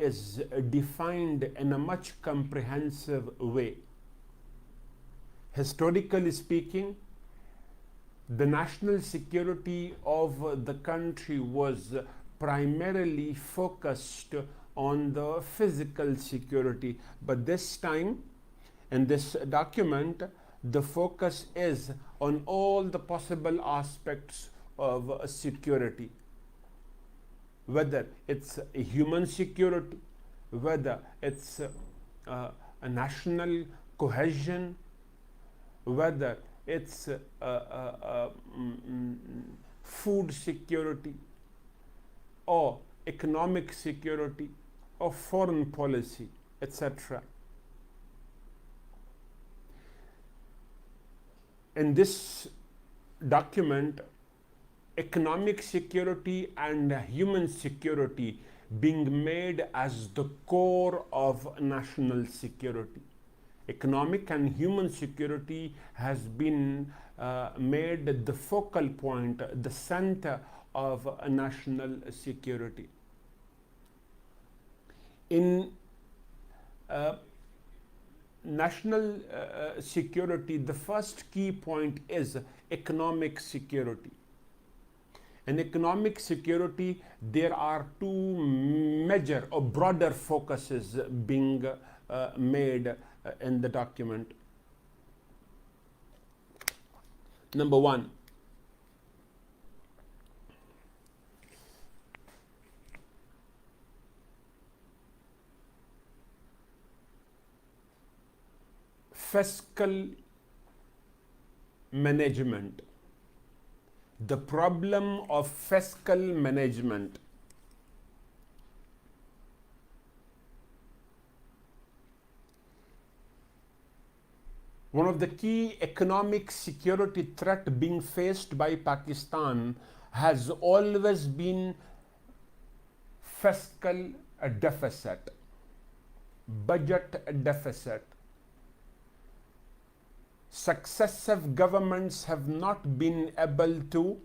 is defined in a much comprehensive way. Historically speaking, the national security of the country was primarily focused on the physical security, but this time in this document the focus is on all the possible aspects of security, whether it's a human security, whether it's a national cohesion, whether it's food security or economic security or foreign policy, etc. In this document, economic security and human security being made as the core of national security. Economic and human security has been made the focal point, the center of national security. In national security, the first key point is economic security. In economic security, there are two major or broader focuses being made in the document. Number one, fiscal management. The problem of fiscal management. One of the key economic security threat being faced by Pakistan has always been fiscal deficit, budget deficit. Successive governments have not been able to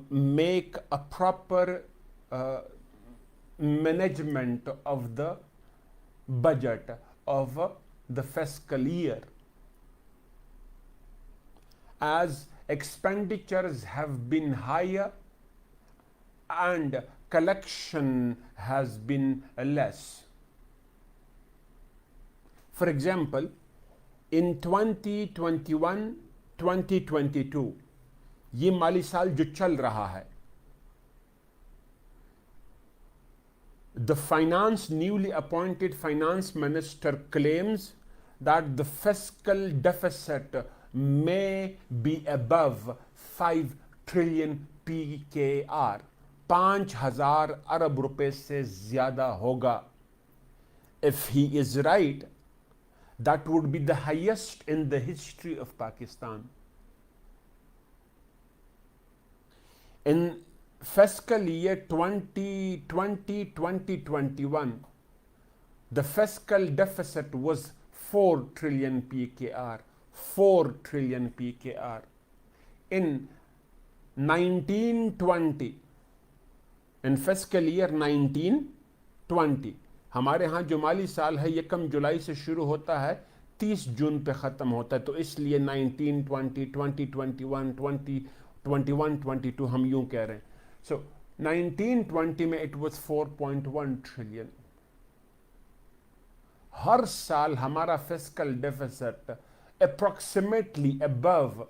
make a proper management of the budget of the fiscal year. As expenditures have been higher and collection has been less. For example, in 2021-2022 ये माली साल जो चल रहा है, the newly appointed finance minister claims that the fiscal deficit may be above 5 trillion PKR, 5,000 अरब रुपए से ज्यादा होगा. If he is right, that would be the highest in the history of Pakistan. In fiscal year 2020-2021, the fiscal deficit was 4 trillion PKR. 4 trillion PKR. In 1920, in fiscal year 1920, हमारे यहाँ जो माली साल है ये 1 जुलाई से शुरू होता है, 30 जून पे ख़त्म होता है, तो इसलिए 1920, 2021, 2021, 22 हम यूं कह रहे हैं. So 1920 में it was 4.1 trillion. हर साल हमारा fiscal deficit approximately above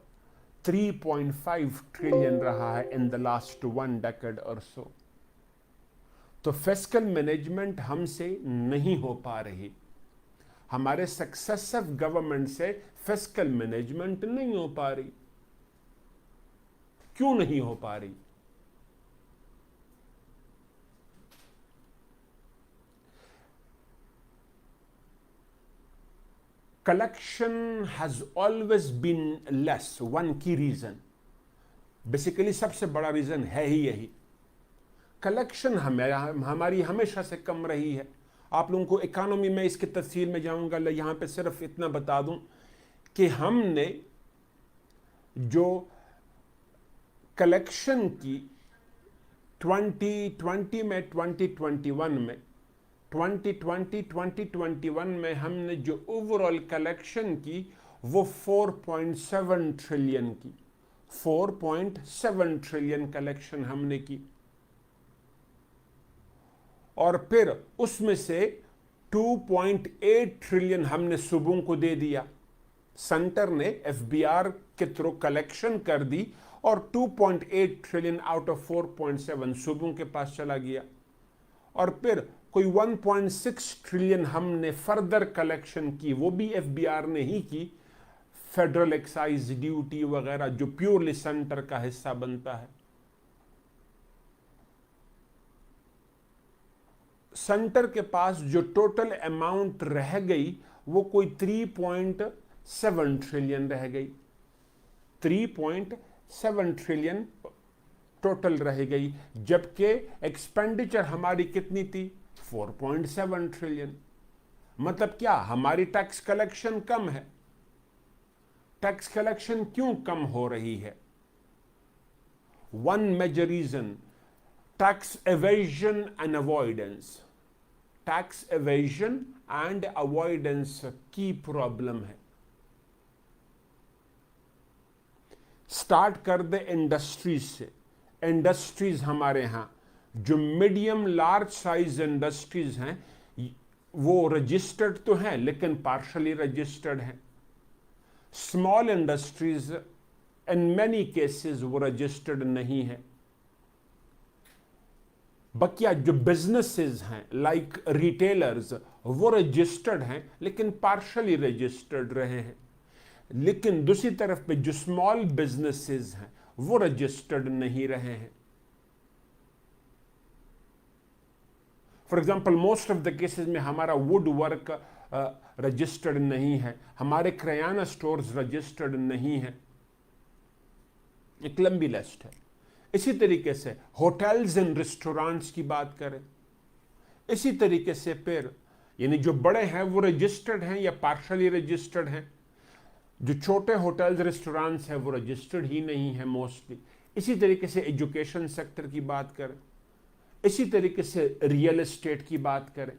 3.5 trillion रहा है in the last 1 decade or so. तो फिस्कल मैनेजमेंट हमसे नहीं हो पा रही, हमारे सक्सेसिव गवर्नमेंट से फिस्कल मैनेजमेंट नहीं हो पा रही. क्यों नहीं हो पा रही? collection has always been less. One key reason, basically सबसे बड़ा रीजन है ही यही, कलेक्शन हमारी हमेशा से कम रही है. आप लोगों को इकोनॉमी में इसकी तफसील में जाऊंगा, यहाँ पे सिर्फ इतना बता दूं कि हमने जो कलेक्शन की 2020 में 2021 में 2020-2021 में हमने जो ओवरऑल कलेक्शन की वो 4.7 ट्रिलियन की, 4.7 ट्रिलियन कलेक्शन हमने की। और फिर उसमें से 2.8 ट्रिलियन हमने सूबों को दे दिया। सेंटर ने एफबीआर के थ्रू कलेक्शन कर दी और 2.8 ट्रिलियन आउट ऑफ 4.7 सूबों के पास चला गया। और फिर कोई 1.6 ट्रिलियन हमने फर्दर कलेक्शन की, वो भी एफबीआर ने ही की, फेडरल एक्साइज ड्यूटी वगैरह जो प्योरली सेंटर का हिस्सा बनता है। सेंटर के पास जो टोटल अमाउंट रह गई वो कोई 3.7 ट्रिलियन रह गई। 3.7 ट्रिलियन टोटल रह गई, जबकि एक्सपेंडिचर हमारी कितनी थी? 4.7 ट्रिलियन। मतलब क्या? हमारी टैक्स कलेक्शन कम है। टैक्स कलेक्शन क्यों कम हो रही है? One major reason, tax evasion and avoidance. Tax evasion and avoidance की प्रॉब्लम है। स्टार्ट कर दे इंडस्ट्रीज से। इंडस्ट्रीज हमारे यहां जो मीडियम लार्ज साइज इंडस्ट्रीज हैं वो रजिस्टर्ड तो हैं लेकिन पार्शली रजिस्टर्ड हैं। Small industries in many cases वो रजिस्टर्ड नहीं है। बकिया जो बिजनेसेस हैं लाइक रिटेलर्स वो रजिस्टर्ड हैं लेकिन पार्शली रजिस्टर्ड रहे हैं। लेकिन दूसरी तरफ पे जो स्मॉल बिजनेसेस हैं वो रजिस्टर्ड नहीं रहे हैं। For example most of the cases में हमारा वुड वर्क रजिस्टर्ड नहीं है, हमारे किराना स्टोर्स रजिस्टर्ड नहीं है। एक लंबी लिस्ट है। इसी तरीके से होटल्स एंड रेस्टोरेंट्स की बात करें, इसी तरीके से फिर यानी जो बड़े हैं वो रजिस्टर्ड हैं या पार्शली रजिस्टर्ड हैं। जो छोटे होटल्स रेस्टोरेंट्स हैं वो रजिस्टर्ड ही नहीं है मोस्टली। इसी तरीके से एजुकेशन सेक्टर की बात करें, इसी तरीके से रियल एस्टेट की बात करें,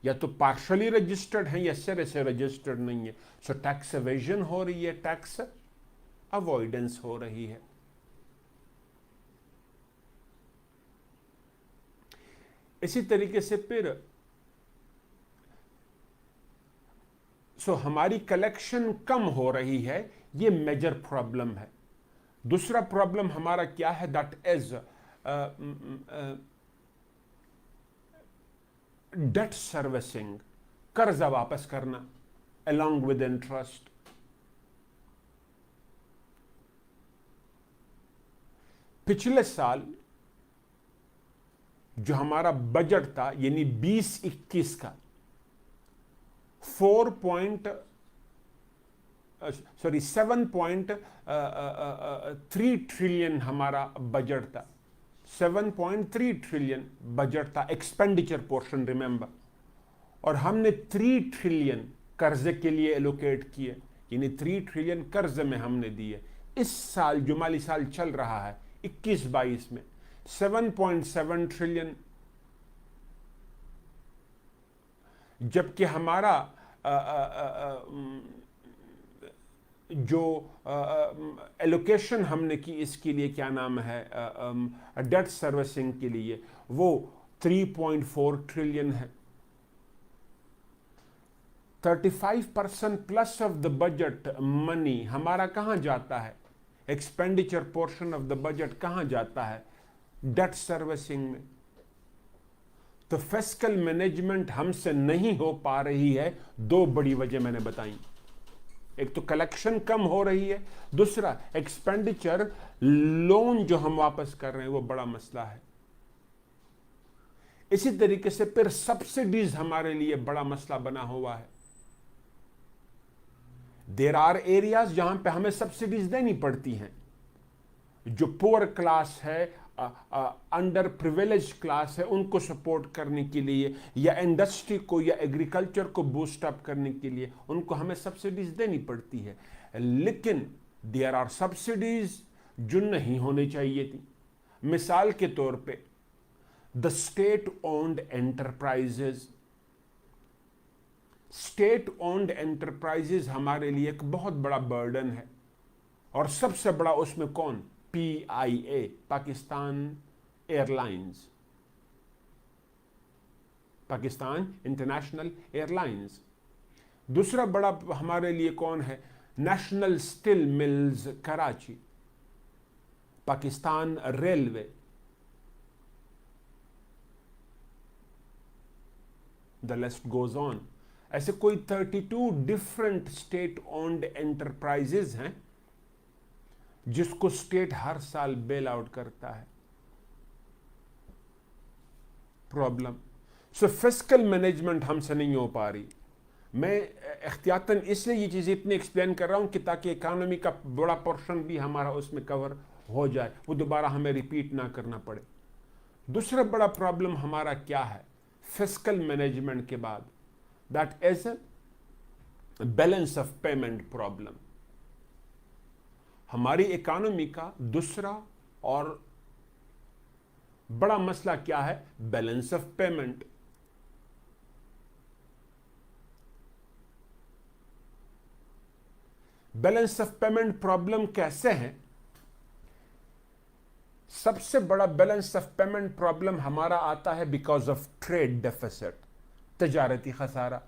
या तो पार्शली रजिस्टर्ड है या सिरे से रजिस्टर्ड नहीं है। सो टैक्स एवेजन हो रही है, टैक्स अवॉइडेंस हो रही है। इसी तरीके से फिर हमारी कलेक्शन कम हो रही है, ये मेजर प्रॉब्लम है। दूसरा प्रॉब्लम हमारा क्या है? दैट इज डेट सर्विसिंग, कर्जा वापस करना along with इंटरेस्ट। पिछले साल जो हमारा बजट था यानी 20-21 का 7.3 ट्रिलियन हमारा बजट था। 7.3 ट्रिलियन बजट था एक्सपेंडिचर पोर्शन, रिमेंबर। और हमने 3 ट्रिलियन कर्जे के लिए एलोकेट किए, यानी 3 ट्रिलियन कर्जे में हमने दिए। इस साल जो माली साल चल रहा है 21-22 में 7.7 ट्रिलियन, जबकि हमारा जो एलोकेशन हमने की इसके लिए क्या नाम है डेट सर्विसिंग के लिए, वो 3.4 ट्रिलियन है। 35% plus of the budget money हमारा कहां जाता है? Expenditure portion of the budget कहां जाता है? डेट सर्विसिंग में। तो फिस्कल मैनेजमेंट हमसे नहीं हो पा रही है। दो बड़ी वजह मैंने बताई, एक तो कलेक्शन कम हो रही है, दूसरा एक्सपेंडिचर लोन जो हम वापस कर रहे हैं वो बड़ा मसला है। इसी तरीके से फिर सब्सिडीज हमारे लिए बड़ा मसला बना हुआ है। देयर आर एरियाज जहां पे हमें सब्सिडीज देनी पड़ती हैं। जो पुअर क्लास है, अंडर प्रिविलेज क्लास है, उनको सपोर्ट करने के लिए या इंडस्ट्री को या एग्रीकल्चर को बूस्ट अप करने के लिए उनको हमें सब्सिडीज देनी पड़ती है। लेकिन देयर आर सब्सिडीज जो नहीं होनी चाहिए थी। मिसाल के तौर पे the state owned enterprises. State owned enterprises हमारे लिए एक बहुत बड़ा बर्डन है, और सबसे बड़ा उसमें कौन? PIA, Pakistan airlines, Pakistan international airlines. दूसरा बड़ा हमारे लिए कौन है? National steel mills Karachi, Pakistan railway, the list goes on. ऐसे कोई 32 डिफरेंट स्टेट ओन्ड एंटरप्राइजेज हैं जिसको स्टेट हर साल बेल आउट करता है। प्रॉब्लम। सो फिस्कल मैनेजमेंट हमसे नहीं हो पा रही। मैं एहतियातन इसलिए ये चीज़ इतनी एक्सप्लेन कर रहा हूं कि ताकि इकोनॉमी का बड़ा पोर्शन भी हमारा उसमें कवर हो जाए, वो दोबारा हमें रिपीट ना करना पड़े। दूसरा बड़ा प्रॉब्लम हमारा क्या है फिस्कल मैनेजमेंट के बाद? That is balance of payment problem. हमारी इकोनॉमी का दूसरा और बड़ा मसला क्या है? Balance of payment. Balance of payment problem कैसे है? सबसे बड़ा बैलेंस ऑफ पेमेंट प्रॉब्लम हमारा आता है बिकॉज ऑफ ट्रेड डेफिसिट, तजारती खसारा।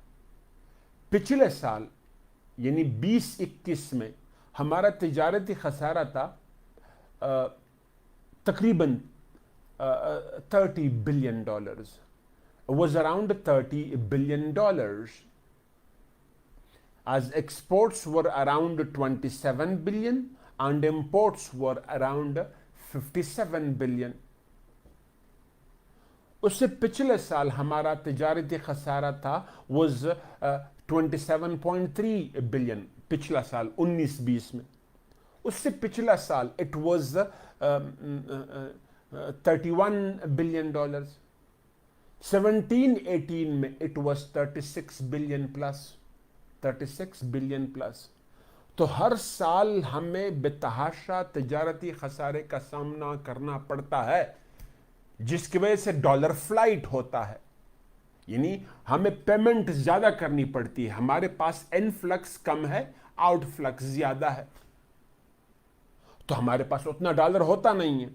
पिछले साल यानी 2021 में हमारा तजारती खसारा था तकरीबन $30 billion, was around $30 billion, as exports were around 27 billion and imports were around 57 billion. उससे पिछले साल हमारा तजारती खसारा था was 27.3 बिलियन, पिछला साल 19-20 में। उससे पिछला साल इट वाज $31 billion, 17-18 में it was 36 billion plus, 36 billion plus. तो हर साल हमें बेतहाशा तजारती खसारे का सामना करना पड़ता है, जिसकी वजह से डॉलर फ्लाइट होता है, यानी हमें पेमेंट ज्यादा करनी पड़ती है। हमारे पास इनफ्लक्स कम है, आउटफ्लक्स ज्यादा है, तो हमारे पास उतना डॉलर होता नहीं है।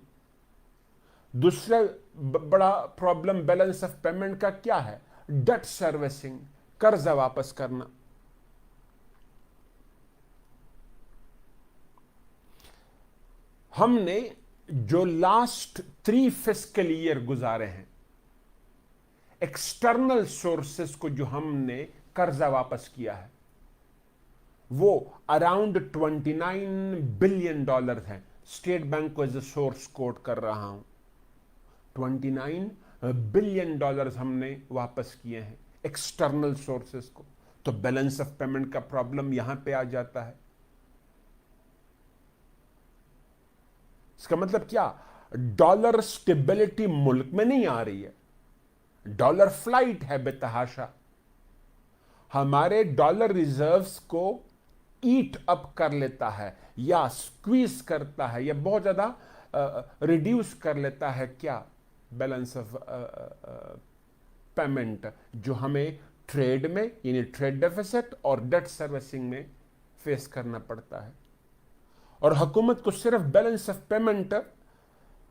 दूसरा बड़ा प्रॉब्लम बैलेंस ऑफ पेमेंट का क्या है? डेट सर्विसिंग, कर्जा वापस करना। हमने जो लास्ट 3 फिस्कल ईयर गुजारे हैं, एक्सटर्नल सोर्सेस को जो हमने कर्जा वापस किया है वो अराउंड $29 बिलियन है। स्टेट बैंक को एज ए सोर्स कोट कर रहा हूं, $29 बिलियन हमने वापस किए हैं एक्सटर्नल सोर्सेस को। तो बैलेंस ऑफ पेमेंट का प्रॉब्लम यहां पे आ जाता है। इसका मतलब क्या? डॉलर स्टेबिलिटी मुल्क में नहीं आ रही है, डॉलर फ्लाइट है बेतहाशा। हमारे डॉलर रिजर्व्स को ईट अप कर लेता है या स्क्वीज करता है या बहुत ज्यादा रिड्यूस कर लेता है क्या? बैलेंस ऑफ पेमेंट, जो हमें ट्रेड में यानी ट्रेड डेफिसिट और डेट सर्विसिंग में फेस करना पड़ता है। और हुकूमत को सिर्फ balance of payment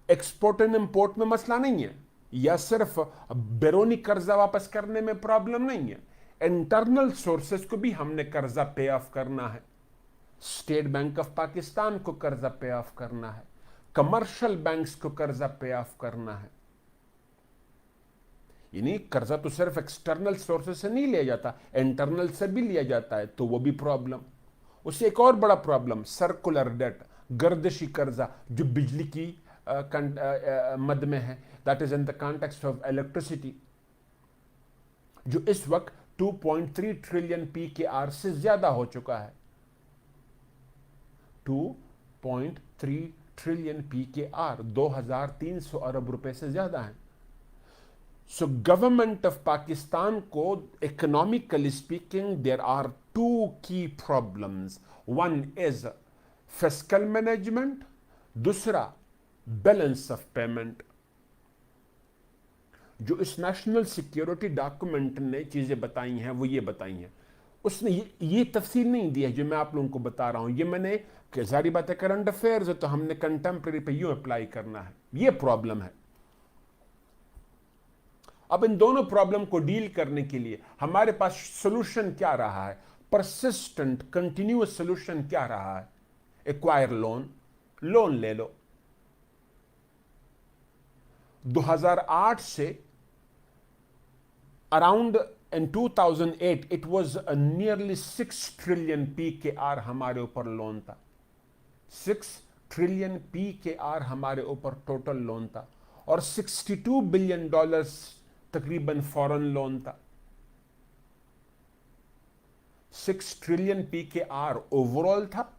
export and import में मसला नहीं है, या सिर्फ बैरूनी कर्जा वापस करने में प्रॉब्लम नहीं है, इंटरनल सोर्सेस को भी हमने कर्जा पे ऑफ करना है। स्टेट बैंक ऑफ पाकिस्तान को कर्जा पे ऑफ करना है, कमर्शियल बैंक्स को कर्जा पे ऑफ करना है। यानी कर्जा तो सिर्फ एक्सटर्नल सोर्सेस से नहीं लिया जाता, इंटरनल से भी लिया जाता है, तो वो भी प्रॉब्लम। उससे एक और बड़ा प्रॉब्लम सर्कुलर डेट, गर्दिशी कर्जा जो बिजली की मद में है, that is in the context of electricity, जो इस वक्त 2.3 ट्रिलियन PKR से ज्यादा हो चुका है। 2.3 ट्रिलियन PKR 2300 अरब रुपए से ज्यादा है। सो गवर्नमेंट ऑफ पाकिस्तान को इकोनॉमिकली स्पीकिंग देयर आर 2 की problems. One is fiscal management, दूसरा बैलेंस ऑफ पेमेंट। जो इस नेशनल सिक्योरिटी डॉक्यूमेंट ने चीज़ें बताई हैं वो ये बताई हैं। उसने ये तफसील नहीं दी है जो मैं आप लोगों को बता रहा हूँ। ये मैंने कि सारी बातें करंट अफेयर्स है तो हमने कंटेम्प्रेरी पे यूँ अप्लाई करना है, ये प्रॉब्लम है। अब इन दोनों प्रॉब्लम को डील करने के लिए हमारे पास सोल्यूशन क्या रहा है, परसिस्टेंट कंटिन्यूअस सोल्यूशन क्या रहा है? एक्वायर लोन, लोन ले लो। 2008 से around in 2008 it was nearly 6 trillion PKR हमारे ऊपर लोन था। 6 ट्रिलियन PKR हमारे ऊपर टोटल लोन था और $62 बिलियन तकरीबन फॉरेन लोन था। 6 ट्रिलियन PKR ओवरऑल था,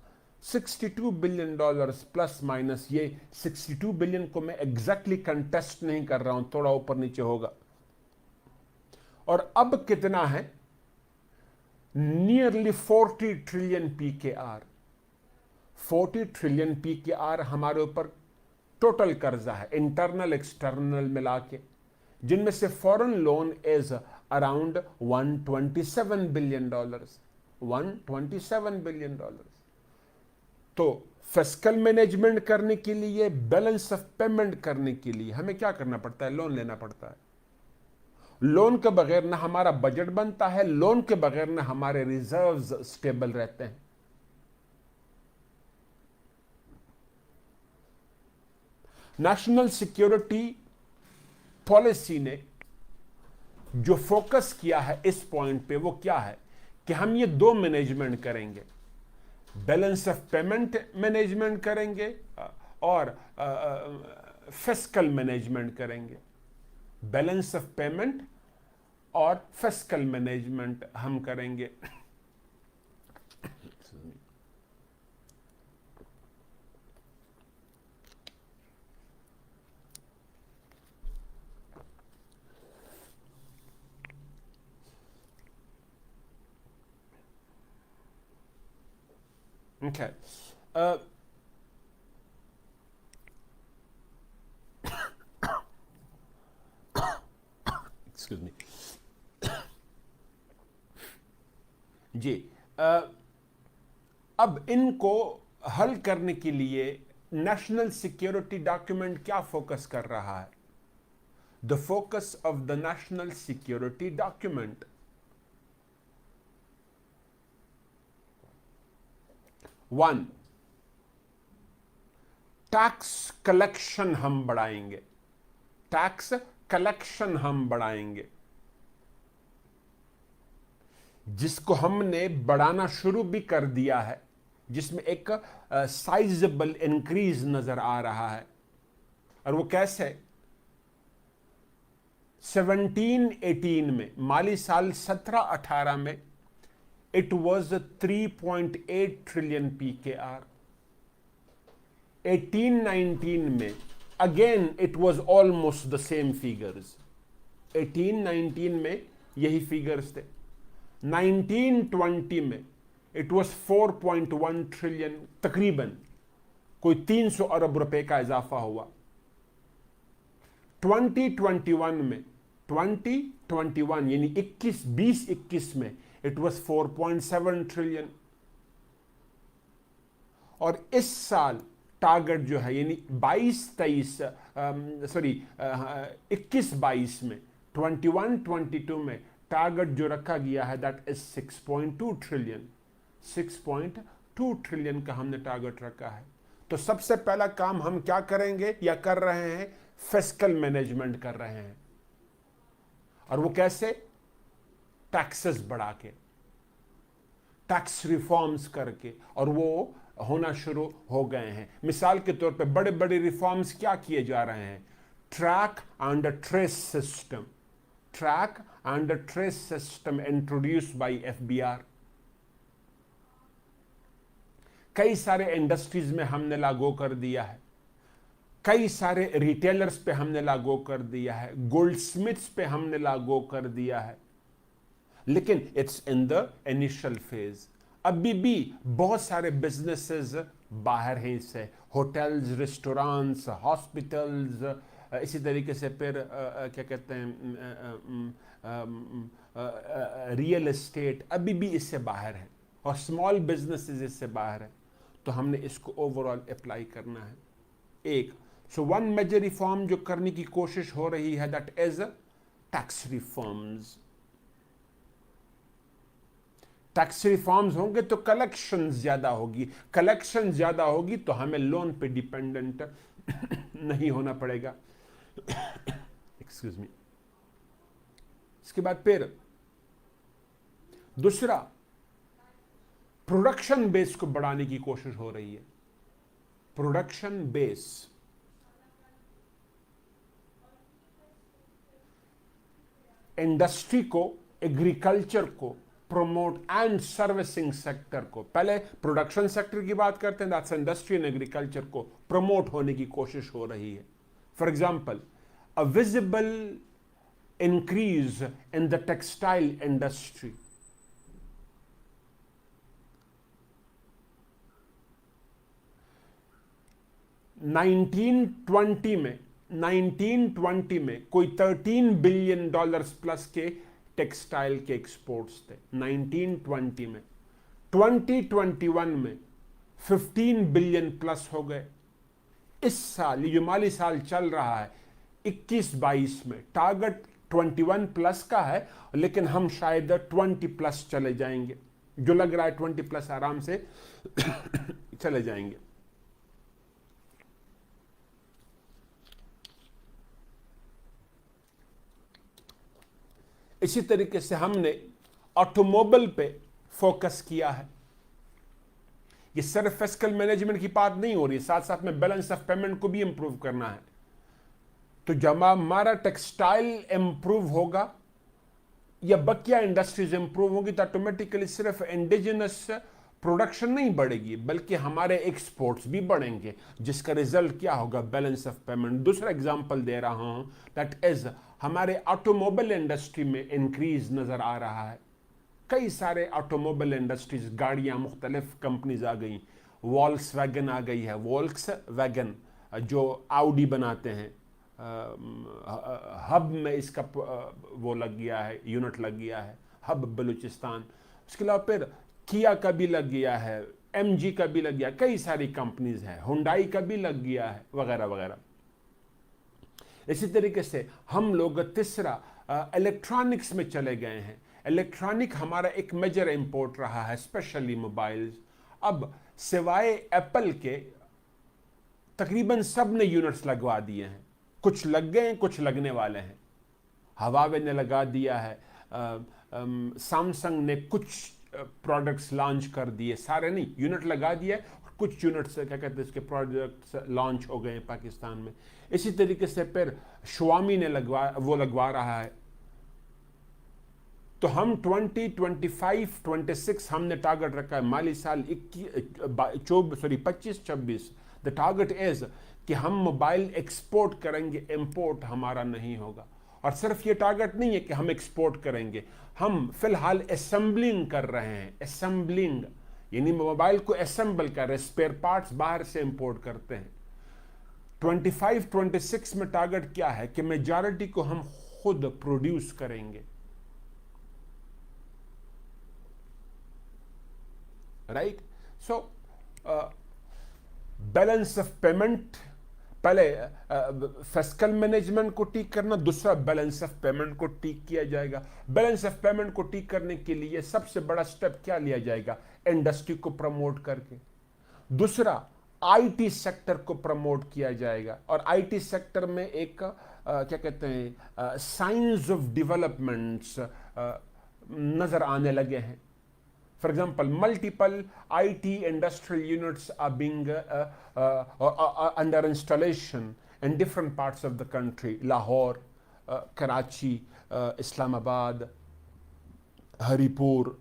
$62 बिलियन प्लस माइनस। ये 62 बिलियन को मैं एग्जैक्टली कंटेस्ट नहीं कर रहा हूं, थोड़ा ऊपर नीचे होगा। और अब कितना है? Nearly 40 trillion PKR। 40 trillion PKR हमारे ऊपर टोटल कर्जा है, इंटरनल एक्सटर्नल मिला के, जिनमें से foreign loan is around $127 billion. $127 billion. तो फिस्कल मैनेजमेंट करने के लिए, बैलेंस ऑफ पेमेंट करने के लिए हमें क्या करना पड़ता है? लोन लेना पड़ता है। लोन के बगैर ना हमारा बजट बनता है, लोन के बगैर ना हमारे रिजर्व्स स्टेबल रहते हैं। नेशनल सिक्योरिटी पॉलिसी ने जो फोकस किया है इस पॉइंट पे वो क्या है कि हम ये दो मैनेजमेंट करेंगे, बैलेंस ऑफ पेमेंट मैनेजमेंट करेंगे और फिस्कल मैनेजमेंट करेंगे। बैलेंस ऑफ पेमेंट और फिस्कल मैनेजमेंट हम करेंगे। Okay. Excuse me. जी, अब इनको हल करने के लिए नेशनल सिक्योरिटी डॉक्यूमेंट क्या फोकस कर रहा है? The focus of the national security document, one, tax collection हम बढ़ाएंगे। टैक्स कलेक्शन हम बढ़ाएंगे, जिसको हमने बढ़ाना शुरू भी कर दिया है, जिसमें एक साइजेबल इंक्रीज नजर आ रहा है। और वो कैसे? 17-18 में, माली साल 17-18 में it was 3.8 ट्रिलियन PKR। 18-19 में again it was almost the same figures। 18-19 में यही फिगर्स थे। 19-20 में it was 4.1 ट्रिलियन, तकरीबन कोई 300 अरब रुपए का इजाफा हुआ। 2021 में, 2021 यानी 2021 में इट वॉज 4.7 ट्रिलियन। और इस साल टारगेट जो है यानी 21-22 में, 21-22 में टारगेट जो रखा गया है दैट इज 6.2 ट्रिलियन। 6.2 ट्रिलियन का हमने टारगेट रखा है। तो सबसे पहला काम हम क्या करेंगे या कर रहे हैं? फिस्कल मैनेजमेंट कर रहे हैं। और वो कैसे? टैक्सेस बढ़ा के, टैक्स रिफॉर्म्स करके, और वो होना शुरू हो गए हैं। मिसाल के तौर पे बड़े बड़े रिफॉर्म्स क्या किए जा रहे हैं? Track and trace system, track and trace system introduced by FBR। कई सारे इंडस्ट्रीज में हमने लागू कर दिया है, कई सारे रिटेलर्स पे हमने लागू कर दिया है, गोल्ड स्मिथ्स पे हमने लागू कर दिया है, लेकिन it's in the initial phase. अभी भी बहुत सारे बिजनेसेस बाहर हैं इससे, होटल्स, रेस्टोरेंट्स, हॉस्पिटल्स, इसी तरीके से फिर क्या कहते हैं, रियल एस्टेट अभी भी इससे बाहर है और स्मॉल बिजनेसेस इससे बाहर है, तो हमने इसको ओवरऑल अप्लाई करना है। एक सो वन मेजर रिफॉर्म जो करने की कोशिश हो रही है, that is tax reforms. Tax reforms होंगे तो कलेक्शन ज्यादा होगी, कलेक्शन ज्यादा होगी तो हमें लोन पे डिपेंडेंट नहीं होना पड़ेगा। Excuse me. इसके बाद फिर दूसरा, प्रोडक्शन बेस को बढ़ाने की कोशिश हो रही है। प्रोडक्शन बेस, इंडस्ट्री को, एग्रीकल्चर को प्रमोट एंड सर्विसिंग सेक्टर को, पहले प्रोडक्शन सेक्टर की बात करते हैं, दैट्स इंडस्ट्री एंड एग्रीकल्चर को प्रमोट होने की कोशिश हो रही है। For example, a visible increase in the textile industry. $1920 में कोई $13 बिलियन प्लस के टेक्सटाइल के एक्सपोर्ट्स थे 1920 में। 2021 में 15 बिलियन प्लस हो गए। इस साल, ये जो माली साल चल रहा है 21-22 में, टारगेट 21 प्लस का है, लेकिन हम शायद 20 प्लस चले जाएंगे, जो लग रहा है 20 प्लस आराम से चले जाएंगे। इसी तरीके से हमने ऑटोमोबाइल पे फोकस किया है। ये सिर्फ फिस्कल मैनेजमेंट की बात नहीं हो रही, साथ साथ में बैलेंस ऑफ पेमेंट को भी इंप्रूव करना है। तो जब हमारा टेक्सटाइल इंप्रूव होगा या बकिया इंडस्ट्रीज इंप्रूव होगी तो ऑटोमेटिकली सिर्फ इंडिजिनस प्रोडक्शन नहीं बढ़ेगी, बल्कि हमारे एक्सपोर्ट्स भी बढ़ेंगे, जिसका रिजल्ट क्या होगा, बैलेंस ऑफ पेमेंट। दूसरा एग्जांपल दे रहा हूं, दैट इज हमारे ऑटोमोबाइल इंडस्ट्री में इंक्रीज नजर आ रहा है। कई सारे ऑटोमोबाइल इंडस्ट्रीज, गाड़ियां, मुख्तलिफ कंपनीज आ गई। वॉल्क्स वैगन आ गई है, वॉल्क्स वैगन जो आउडी बनाते हैं, हब में इसका वो लग गया है, यूनिट लग गया है, हब बलूचिस्तान। उसके अलावा फिर किया का भी लग गया है, एमजी का भी लग गया, कई सारी कंपनीज हैं, हुंडई का भी लग गया है, वगैरह वगैरह। इसी तरीके से हम लोग तीसरा इलेक्ट्रॉनिक्स में चले गए हैं। इलेक्ट्रॉनिक हमारा एक मेजर इंपोर्ट रहा है, स्पेशली मोबाइल्स। अब सिवाय एप्पल के तकरीबन सब ने यूनिट्स लगवा दिए हैं, कुछ लग गए हैं, कुछ लगने वाले हैं। हवावे ने लगा दिया है, सैमसंग ने कुछ प्रोडक्ट्स लॉन्च कर दिए, सारे नहीं, यूनिट लगा दिए, कुछ यूनिट्स क्या कहते हैं इसके प्रोडक्ट्स लॉन्च हो गए पाकिस्तान में। इसी तरीके से फिर Xiaomi ने लगवा रहा है। तो हम 2025-26 हमने टारगेट रखा है, माली साल 25-26। द टारगेट इज कि हम मोबाइल एक्सपोर्ट करेंगे, इंपोर्ट हमारा नहीं होगा। और सिर्फ ये टारगेट नहीं है कि हम एक्सपोर्ट करेंगे, हम फिलहाल असेंबलिंग कर रहे हैं। असेंबलिंग यानी मोबाइल को असेंबल कर रहे हैं, स्पेयर पार्ट्स बाहर से इंपोर्ट करते हैं। 25-26 में टारगेट क्या है कि मेजॉरिटी को हम खुद प्रोड्यूस करेंगे, right. So balance of payment, पहले फिस्कल मैनेजमेंट को ठीक करना, दूसरा बैलेंस ऑफ पेमेंट को ठीक किया जाएगा। बैलेंस ऑफ पेमेंट को ठीक करने के लिए सबसे बड़ा स्टेप क्या लिया जाएगा, इंडस्ट्री को प्रमोट करके। दूसरा, आईटी सेक्टर को प्रमोट किया जाएगा। और आईटी सेक्टर में एक क्या कहते हैं, साइंस ऑफ डेवलपमेंट्स नजर आने लगे हैं। For example, multiple IT industrial units are being under installation in different parts of the country. Lahore, Karachi, Islamabad, Haripur,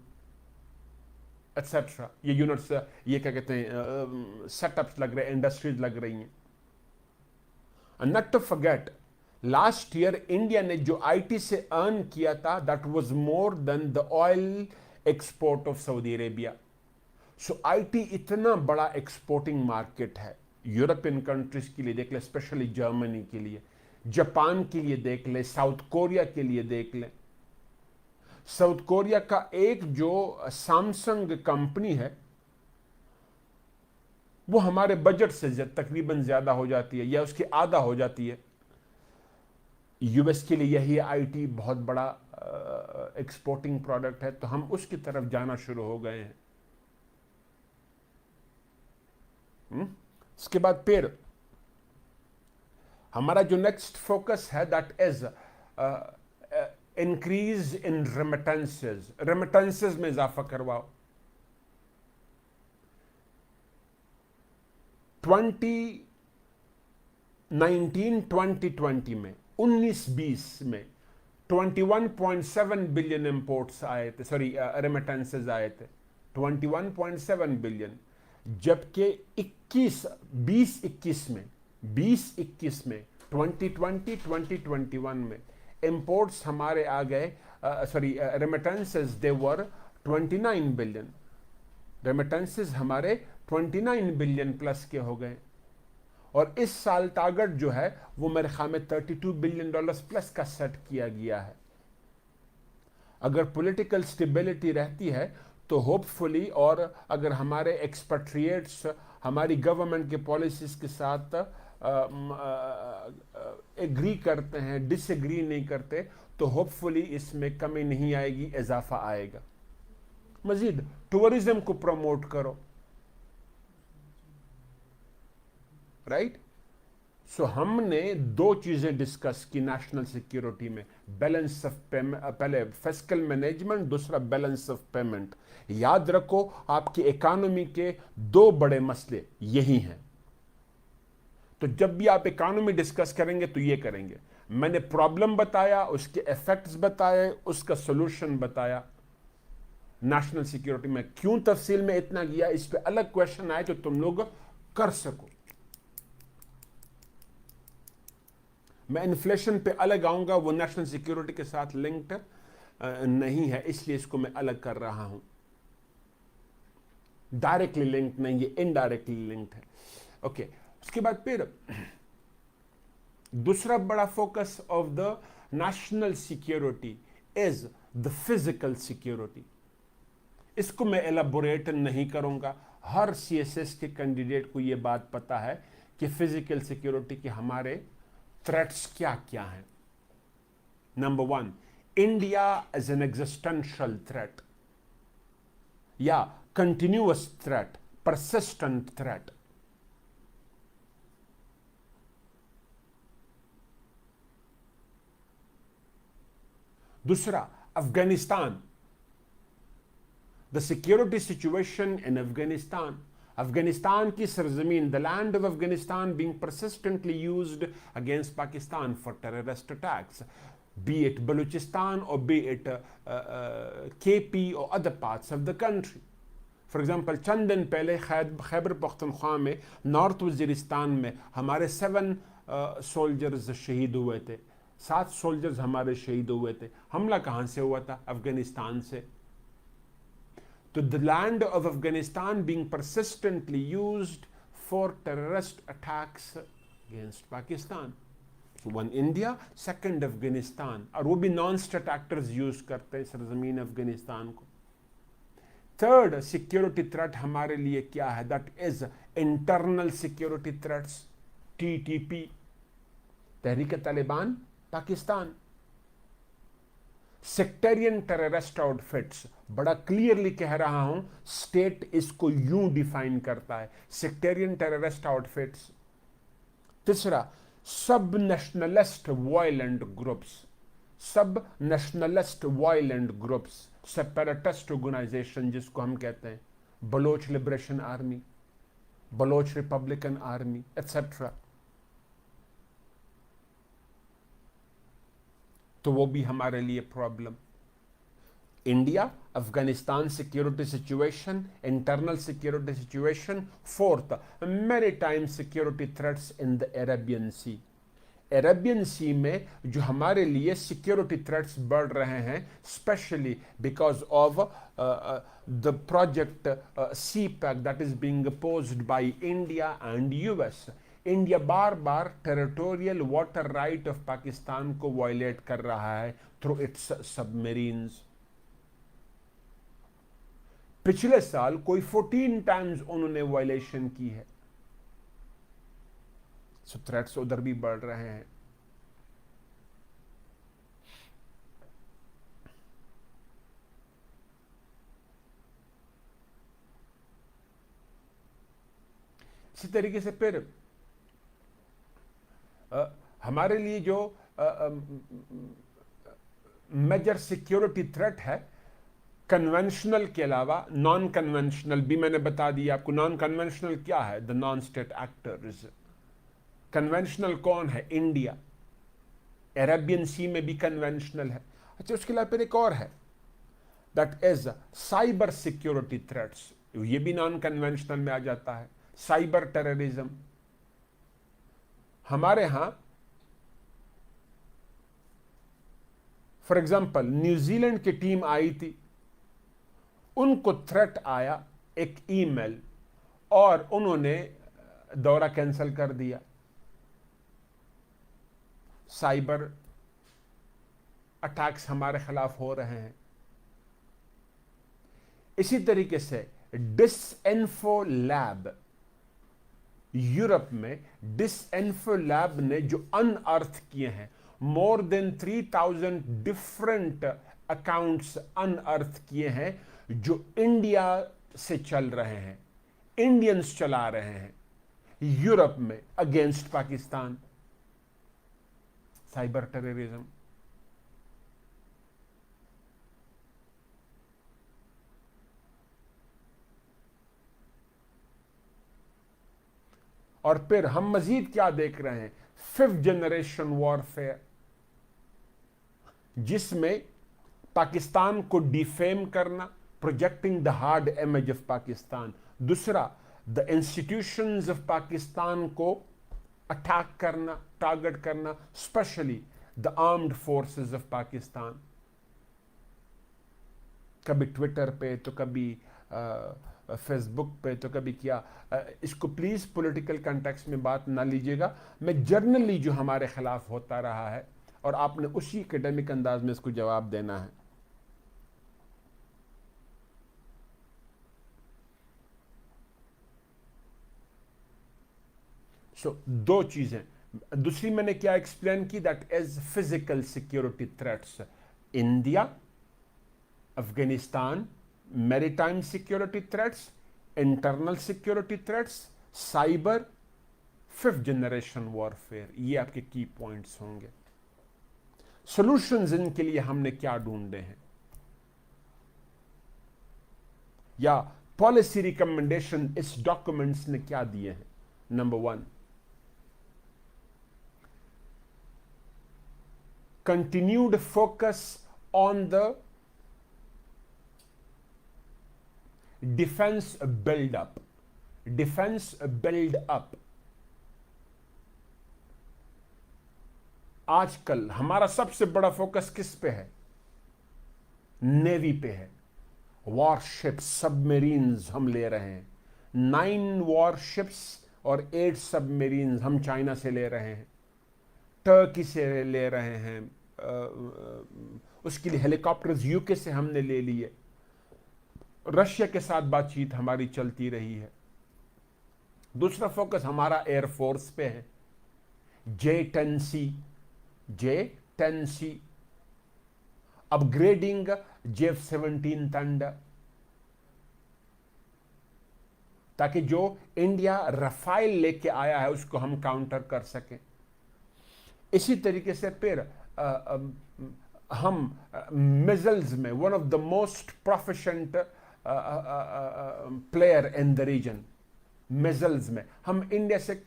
etc. ये यूनिट्स, ये क्या कहते हैं, सेटअप्स लग रहे हैं, इंडस्ट्रीज लग रही हैं। And not to forget, last year India ने जो IT से अर्न किया था, that was more than the oil export of Saudi Arabia. So IT इतना बड़ा एक्सपोर्टिंग मार्केट है यूरोपियन कंट्रीज के लिए, देख ले, स्पेशली जर्मनी के लिए। जापान के लिए देख लें, साउथ कोरिया के लिए देख लें। साउथ कोरिया का एक जो सैमसंग कंपनी है वो हमारे बजट से तकरीबन ज्यादा हो जाती है या उसकी आधा हो जाती है। यूएस के लिए यही आईटी बहुत बड़ा एक्सपोर्टिंग प्रोडक्ट है, तो हम उसकी तरफ जाना शुरू हो गए हैं। उसके बाद फिर हमारा जो नेक्स्ट फोकस है that is increase in remittances. Remittances में इजाफा करवाओ। 2019-2020 में 19-20 में 21.7 बिलियन इंपोर्ट्स आए थे, सॉरी रेमिटेंसेस आए थे 21.7 बिलियन, जबकि 2021 में 2020-2021 में इंपोर्ट्स हमारे आ गए, सॉरी रेमिटेंसेस दे वर 29 बिलियन। रेमिटेंसेस हमारे 29 बिलियन प्लस के हो गए, और इस साल टारगेट जो है वो मेरे ख्याल में 32 बिलियन डॉलर्स प्लस का सेट किया गया है। अगर पॉलिटिकल स्टेबिलिटी रहती है तो होपफुली, और अगर हमारे एक्सपेट्रिएट्स हमारी गवर्नमेंट के पॉलिसीज के साथ एग्री करते हैं, डिसएग्री नहीं करते, तो होपफुली इसमें कमी नहीं आएगी, इजाफा आएगा। मजीद टूरिज्म को प्रमोट करो, राइट। सो हमने दो चीजें डिस्कस की नेशनल सिक्योरिटी में, बैलेंस ऑफ पेमेंट, पहले फिस्कल मैनेजमेंट, दूसरा बैलेंस ऑफ पेमेंट। याद रखो आपकी इकोनॉमी के दो बड़े मसले यही हैं। तो जब भी आप इकोनॉमी डिस्कस करेंगे तो ये करेंगे। मैंने प्रॉब्लम बताया, उसके इफेक्ट्स बताए, उसका सॉल्यूशन बताया। नेशनल सिक्योरिटी में क्यों तफसील में इतना किया, इस पे अलग क्वेश्चन आए तो तुम लोग कर सको। मैं इन्फ्लेशन पे अलग आऊंगा, वो नेशनल सिक्योरिटी के साथ लिंक्ड नहीं है, इसलिए इसको मैं अलग कर रहा हूं। डायरेक्टली लिंक्ड नहीं, ये इनडायरेक्टली लिंक्ड है। ओके, उसके बाद फिर दूसरा बड़ा focus of the national security is the physical security. इसको मैं एलाबोरेट नहीं करूंगा, हर सीएसएस के कैंडिडेट को यह बात पता है कि फिजिकल सिक्योरिटी के हमारे थ्रेट्स क्या क्या हैं। Number 1, India as an existential threat या कंटिन्यूअस थ्रेट, परसिस्टेंट थ्रेट। दूसरा, Afghanistan, the security situation in Afghanistan. Afghanistan की सरजमीन, the land of Afghanistan being persistently used against Pakistan for terrorist attacks, be it Balochistan or be it KP or other parts of the country. For example, चंद दिन पहले खैबर पख्तूनख्वा में, north Waziristan में हमारे 7 soldiers शहीद हुए थे, 7 सोल्जर्स हमारे शहीद हुए थे। हमला कहाँ से हुआ था? अफगानिस्तान से। तो the land of Afghanistan being persistently used for terrorist attacks against Pakistan. So one India, second Afghanistan, और वो भी नॉन स्टेट एक्टर्स यूज करते हैं सरजमीन अफगानिस्तान को। थर्ड सिक्योरिटी थ्रेट हमारे लिए क्या है? That is internal security threats, TTP, Tehreek Taliban Pakistan. Sectarian terrorist outfits, बड़ा क्लियरली कह रहा हूं, स्टेट इसको यूं डिफाइन करता है, सेक्टेरियन टेररिस्ट आउटफिट्स। तीसरा, sub nationalist violent groups, sub nationalist violent groups, separatist organisation जिसको हम कहते हैं, Baloch liberation army, Baloch republican army etcetera, तो वो भी हमारे लिए problem. India Afghanistan security situation, internal security situation. Fourth, maritime security threats in the Arabian sea. Arabian sea में जो हमारे लिए सिक्योरिटी थ्रेट्स बढ़ रहे हैं, specially because of the project CPAC that is being opposed by India and US। India bar bar territorial water right of Pakistan को violet कर रहा है थ्रू इट्स सबमरीन्स। पिछले साल कोई 14 टाइम्स उन्होंने वायलेशन की है। सो थ्रेट्स उधर भी बढ़ रहे हैं। इसी तरीके से फिर हमारे लिए जो मेजर सिक्योरिटी थ्रेट है, कन्वेंशनल के अलावा नॉन कन्वेंशनल भी मैंने बता दिया आपको। नॉन कन्वेंशनल क्या है? The non state actors. Conventional कौन है? इंडिया। अरेबियन सी में भी कन्वेंशनल है। अच्छा, उसके अलावा फिर एक और है, that is cyber security threats. ये भी नॉन कन्वेंशनल में आ जाता है। Cyber terrorism. हमारे यहां फॉर एग्जांपल न्यूजीलैंड की टीम आई थी, उनको थ्रेट आया एक ईमेल और उन्होंने दौरा कैंसिल कर दिया। साइबर अटैक्स हमारे खिलाफ हो रहे हैं। इसी तरीके से डिसइन्फो लैब, यूरोप में डिसइन्फो लैब ने जो अनअर्थ किए हैं, more than 3000 different accounts unearth किए हैं जो इंडिया से चल रहे हैं, इंडियंस चला रहे हैं यूरोप में अगेंस्ट पाकिस्तान। Cyber terrorism. और फिर हम मजीद क्या देख रहे हैं? 5th जनरेशन वॉरफेयर, जिसमें पाकिस्तान को डिफेम करना, projecting the hard image of Pakistan. दूसरा, द इंस्टीट्यूशंस ऑफ पाकिस्तान को अटैक करना, टारगेट करना, specially the armed forces of Pakistan. कभी ट्विटर पे तो कभी फेसबुक पे तो कभी क्या। इसको प्लीज पॉलिटिकल कॉन्टेक्स्ट में बात ना लीजिएगा। मैं जर्नली जो हमारे खिलाफ होता रहा है और आपने उसी एकेडमिक अंदाज में इसको जवाब देना है। दो चीजें। दूसरी मैंने क्या एक्सप्लेन की? That is physical security threats. India, Afghanistan, maritime security threats, internal security threats, cyber, 5th generation warfare. ये आपके की पॉइंट्स होंगे। सॉल्यूशंस इनके लिए हमने क्या ढूंढे हैं, या पॉलिसी रिकमेंडेशन इस डॉक्यूमेंट्स ने क्या दिए हैं? Number 1, continued focus on the defense build up. Defense build up. आजकल हमारा सबसे बड़ा फोकस किस पे है? नेवी पे है। वॉरशिप्स, सबमरीन्स हम ले रहे हैं। 9 वॉरशिप्स और 8 सबमरीन्स हम चाइना से ले रहे हैं, टर्की से ले रहे हैं। उसके लिए हेलीकॉप्टर्स यूके से हमने ले लिए। रशिया के साथ बातचीत हमारी चलती रही है। दूसरा फोकस हमारा एयरफोर्स पे है। J-10C, अपग्रेडिंग J-17 थंडर, ताकि जो इंडिया रफाइल लेके आया है उसको हम काउंटर कर सकें। इसी तरीके से फिर हम मिसाइल्स में one of the most proficient player in the region. Missiles में हम इंडिया से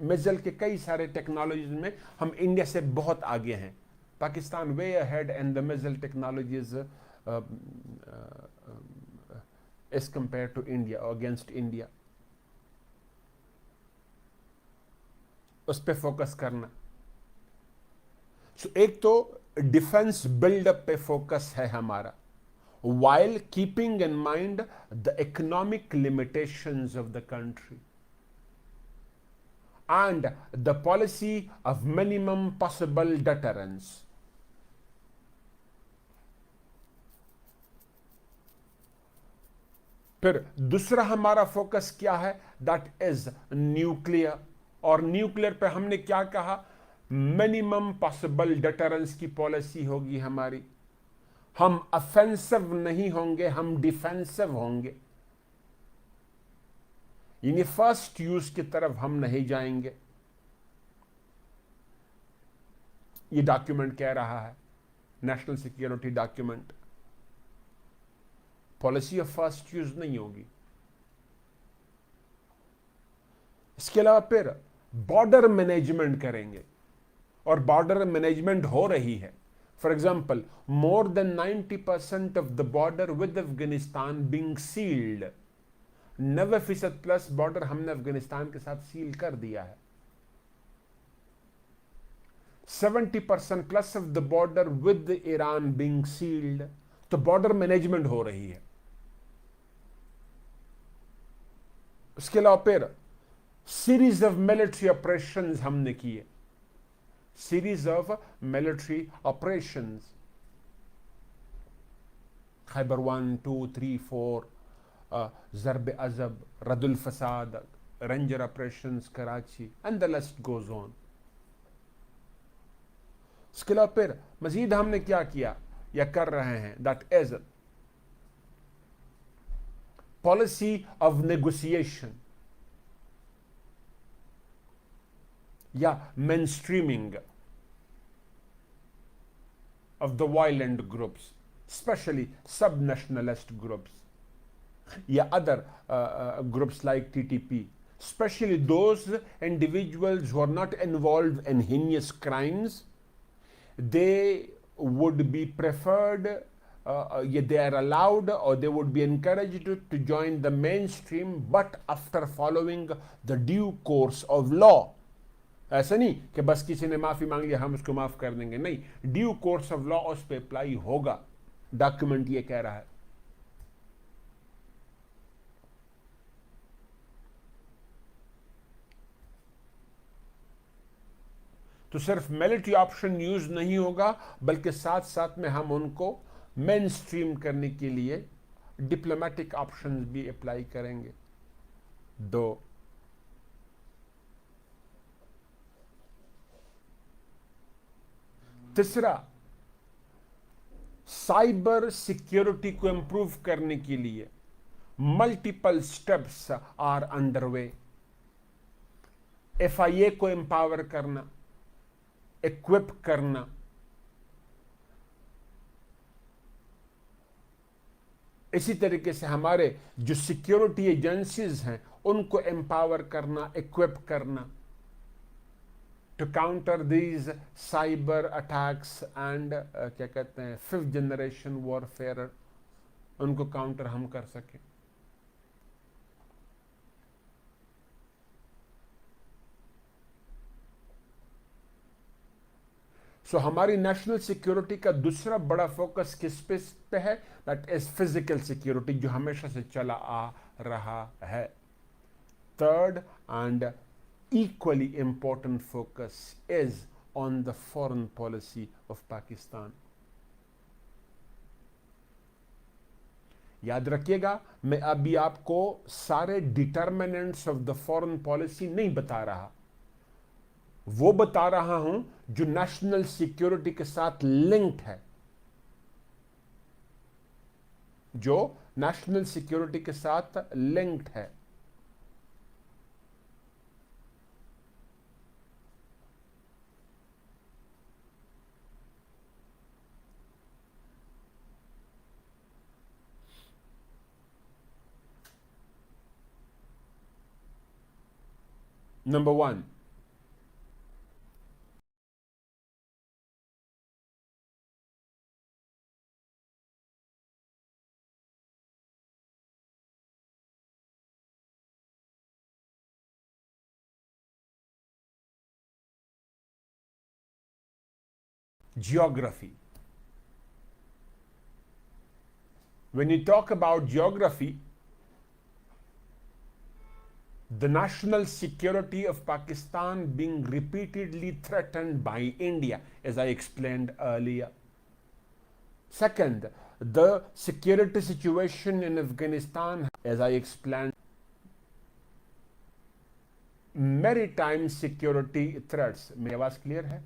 मिसाइल के कई सारे टेक्नोलॉजीज में हम इंडिया से बहुत आगे हैं। Pakistan way ahead in the missile technologies as compare to India और अगेंस्ट इंडिया। उस पर फोकस करना। एक तो डिफेंस बिल्डअप पे फोकस है हमारा, while keeping in mind the economic limitations of the country. and the policy of minimum possible deterrence. फिर दूसरा हमारा फोकस क्या है? That is nuclear. और न्यूक्लियर पे हमने क्या कहा? मिनिमम पॉसिबल डिटरेंस की पॉलिसी होगी हमारी। हम ऑफेंसिव नहीं होंगे, हम डिफेंसिव होंगे, यानी फर्स्ट यूज की तरफ हम नहीं जाएंगे। ये डॉक्यूमेंट कह रहा है, national security document, policy of first use नहीं होगी। इसके अलावा फिर बॉर्डर मैनेजमेंट करेंगे, और बॉर्डर मैनेजमेंट हो रही है। For example, more than 90% of the border with Afghanistan being sealed. 90% plus border हमने अफगानिस्तान के साथ सील कर दिया है। 70% plus of the border with Iran being sealed. तो बॉर्डर मैनेजमेंट हो रही है। उसके अलावा फिर सीरीज ऑफ मिलिट्री ऑपरेशंस हमने किए, series of military operations, Khyber 1, 2, 3, 4, ज़र्ब अज़ब, रदुल फसाद, ranger operations Karachi, and the list goes on. इसके अलावा फिर मजीद हमने क्या किया या कर रहे हैं? That is policy of negotiation या mainstreaming of the violent groups, especially sub-nationalist groups, yeah, other groups like TTP, especially those individuals who are not involved in heinous crimes. They would be preferred, yeah, they are allowed or they would be encouraged to join the mainstream, but after following the due course of law. ऐसा नहीं कि बस किसी ने माफी मांग लिया हम उसको माफ कर देंगे, नहीं, ड्यू कोर्स ऑफ लॉ उस पर अप्लाई होगा। डॉक्यूमेंट ये कह रहा है। तो सिर्फ मिलिट्री ऑप्शन यूज नहीं होगा, बल्कि साथ साथ में हम उनको मेन स्ट्रीम करने के लिए डिप्लोमेटिक ऑप्शंस भी अप्लाई करेंगे। दो, तीसरा, साइबर सिक्योरिटी को इंप्रूव करने के लिए multiple steps are underway. FIA को एम्पावर करना, इक्विप करना, इसी तरीके से हमारे जो सिक्योरिटी एजेंसीज हैं उनको एम्पावर करना, इक्विप करना, to counter these cyber attacks and क्या कहते हैं 5th generation warfare, उनको काउंटर हम कर सकें। सो हमारी नेशनल सिक्योरिटी का दूसरा बड़ा फोकस किस पे है? दैट इज फिजिकल सिक्योरिटी, जो हमेशा से चला आ रहा है। Third and equally important focus is on the foreign policy of Pakistan. याद रखिएगा, मैं अभी आपको सारे determinants of the foreign policy नहीं बता रहा, वो बता रहा हूं जो नेशनल सिक्योरिटी के साथ लिंक्ड है, जो नेशनल सिक्योरिटी के साथ लिंक्ड है। Number 1, geography. When you talk about geography, The national security of Pakistan being repeatedly threatened by India, as I explained earlier. Second, the security situation in Afghanistan, as I explained. Maritime security threats. मेरी आवाज clear है?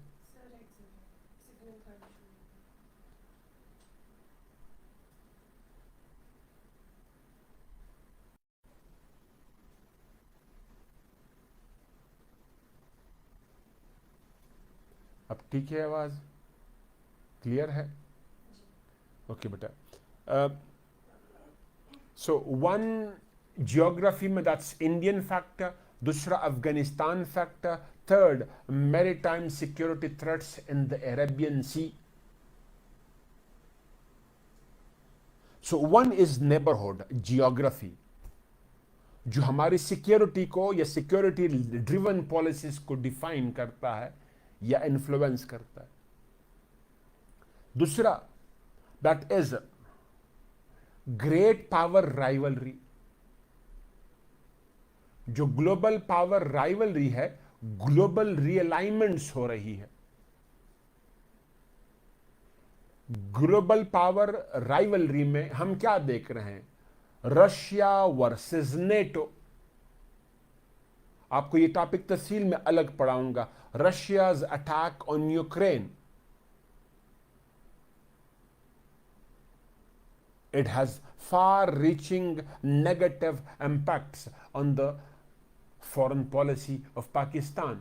अब ठीक है, आवाज clear है? Okay बेटा. So one geography में दैट्स इंडियन फैक्टर, दूसरा Afghanistan factor, third maritime security threats in the Arabian sea. So one is neighbourhood geography, जो हमारी सिक्योरिटी को या सिक्योरिटी ड्रिवन पॉलिसीज को डिफाइन करता है या इन्फ्लुएंस करता है. दूसरा, that is great power rivalry. जो ग्लोबल पावर राइवलरी है, ग्लोबल रियलाइनमेंट्स हो रही है. ग्लोबल पावर राइवलरी में हम क्या देख रहे हैं? Russia versus NATO. आपको ये टॉपिक तफसील में अलग पढ़ाऊंगा. Russia's attack on Ukraine, it has far reaching negative impacts on the foreign policy of Pakistan.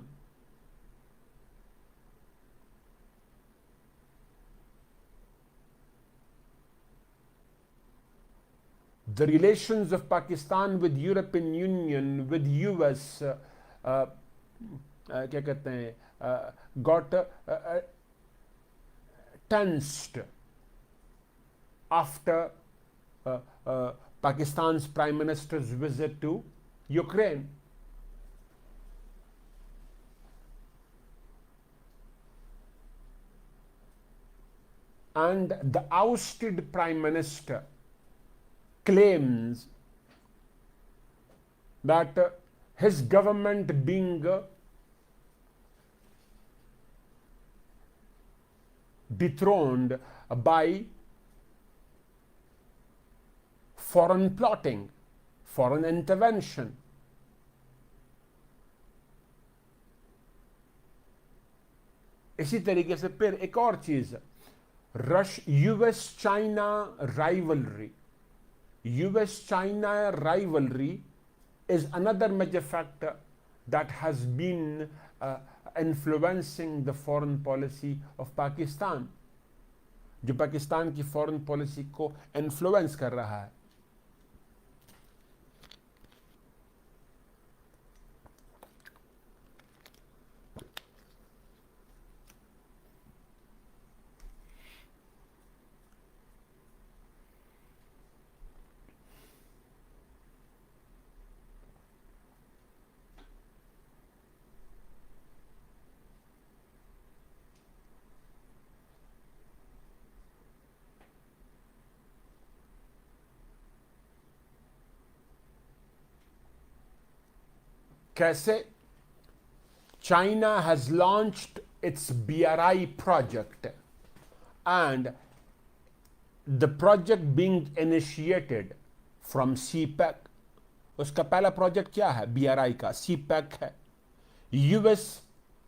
The relations of Pakistan with European Union, with US, क्या कहते हैं, got tensed after Pakistan's Prime Minister's visit to Ukraine. And the ousted Prime Minister claims that his government being dethroned by foreign plotting, foreign intervention. इसी तरीके से फिर एक और चीज, US China rivalry. US China rivalry is another major factor that has been influencing the foreign policy of Pakistan, जो पाकिस्तान की foreign policy को इन्फ्लुएंस कर रहा है. कैसे? China has launched its BRI project, and the project being initiated from CPEC. उसका पहला project क्या है? BRI का CPEC है. US,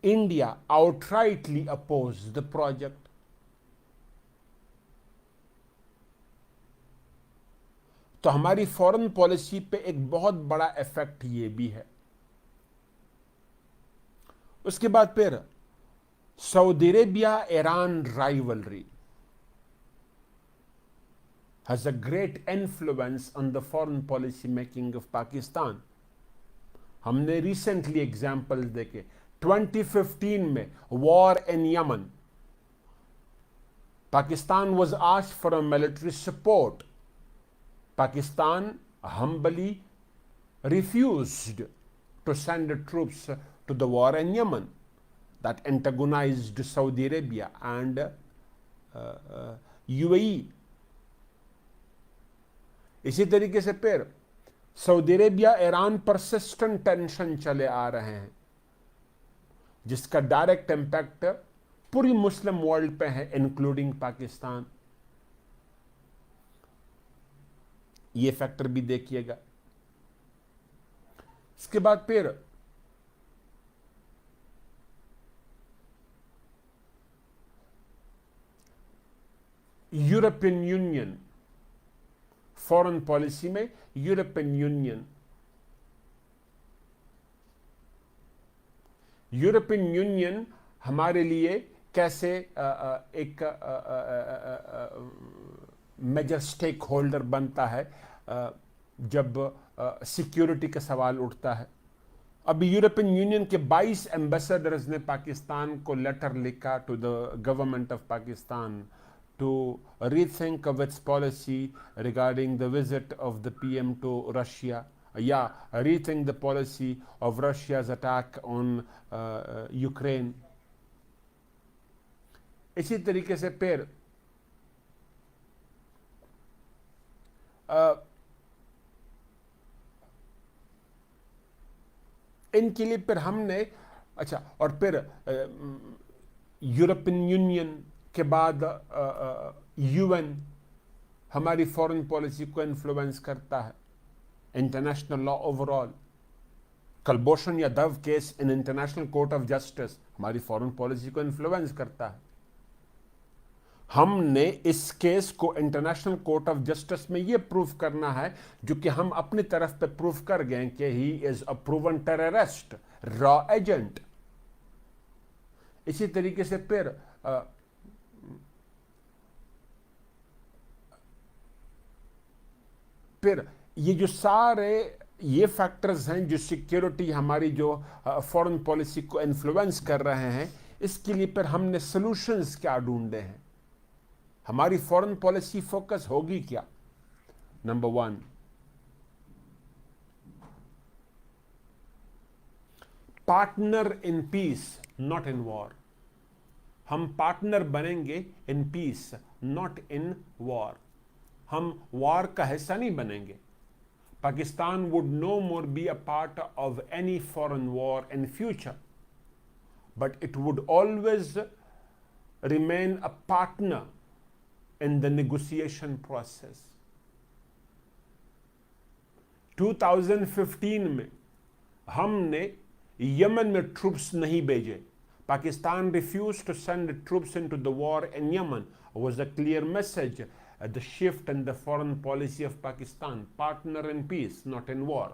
India outrightly opposed the project. तो हमारी फॉरेन पॉलिसी पे एक बहुत बड़ा इफेक्ट ये भी है. उसके बाद फिर Saudi Arabia Iran rivalry has a great influence on the foreign policy making of Pakistan. हमने रिसेंटली एग्जाम्पल देखे. 2015 में war in Yemen, Pakistan was asked for a military support. Pakistan humbly refused to send troops to the war in Yemen that antagonized Saudi Arabia and UAE. इसी तरीके से फिर Saudi Arabia Iran persistent tension चले आ रहे हैं, जिसका direct impact पूरी मुस्लिम world पे है, इंक्लूडिंग पाकिस्तान। ये फैक्टर भी देखिएगा। इसके बाद फिर यूरोपियन यूनियन, फॉरेन पॉलिसी में यूरोपियन यूनियन हमारे लिए कैसे एक मेजर स्टेक होल्डर बनता है जब सिक्योरिटी का सवाल उठता है। अभी यूरोपियन यूनियन के 22 एम्बेसडर्स ने पाकिस्तान को लेटर लिखा to the government of Pakistan to rethink of its policy regarding the visit of the PM to Russia. Rethink the policy of Russia's attack on Ukraine. इसी तरीके से फिर इनके लिए फिर हमने और फिर यूरोपियन यूनियन के बाद यूएन हमारी फॉरेन पॉलिसी को इन्फ्लुएंस करता है, इंटरनेशनल लॉ ओवरऑल। कलभूषण या दव case in international court of justice हमारी फॉरेन पॉलिसी को इन्फ्लुएंस करता है। हमने इस केस को इंटरनेशनल कोर्ट ऑफ जस्टिस में यह प्रूव करना है, जो कि हम अपनी तरफ पे प्रूव कर गए कि he is a proven terrorist, raw agent. इसी तरीके से फिर ये जो सारे ये फैक्टर्स हैं जो सिक्योरिटी हमारी जो फॉरेन पॉलिसी को इन्फ्लुएंस कर रहे हैं, इसके लिए फिर हमने सॉल्यूशंस क्या ढूंढे हैं, हमारी फॉरेन पॉलिसी फोकस होगी क्या। Number 1, partner in peace not in war. हम पार्टनर बनेंगे in peace not in war. हम वॉर का हिस्सा नहीं बनेंगे। Pakistan would know more be a part of any foreign war in future, but it would always remain a partner in the negotiation process. 2015 में हमने Yemen में troops नहीं भेजे। Pakistan refused to send troops into the war in Yemen was a clear message, the shift in the foreign policy of Pakistan, partner in peace, not in war.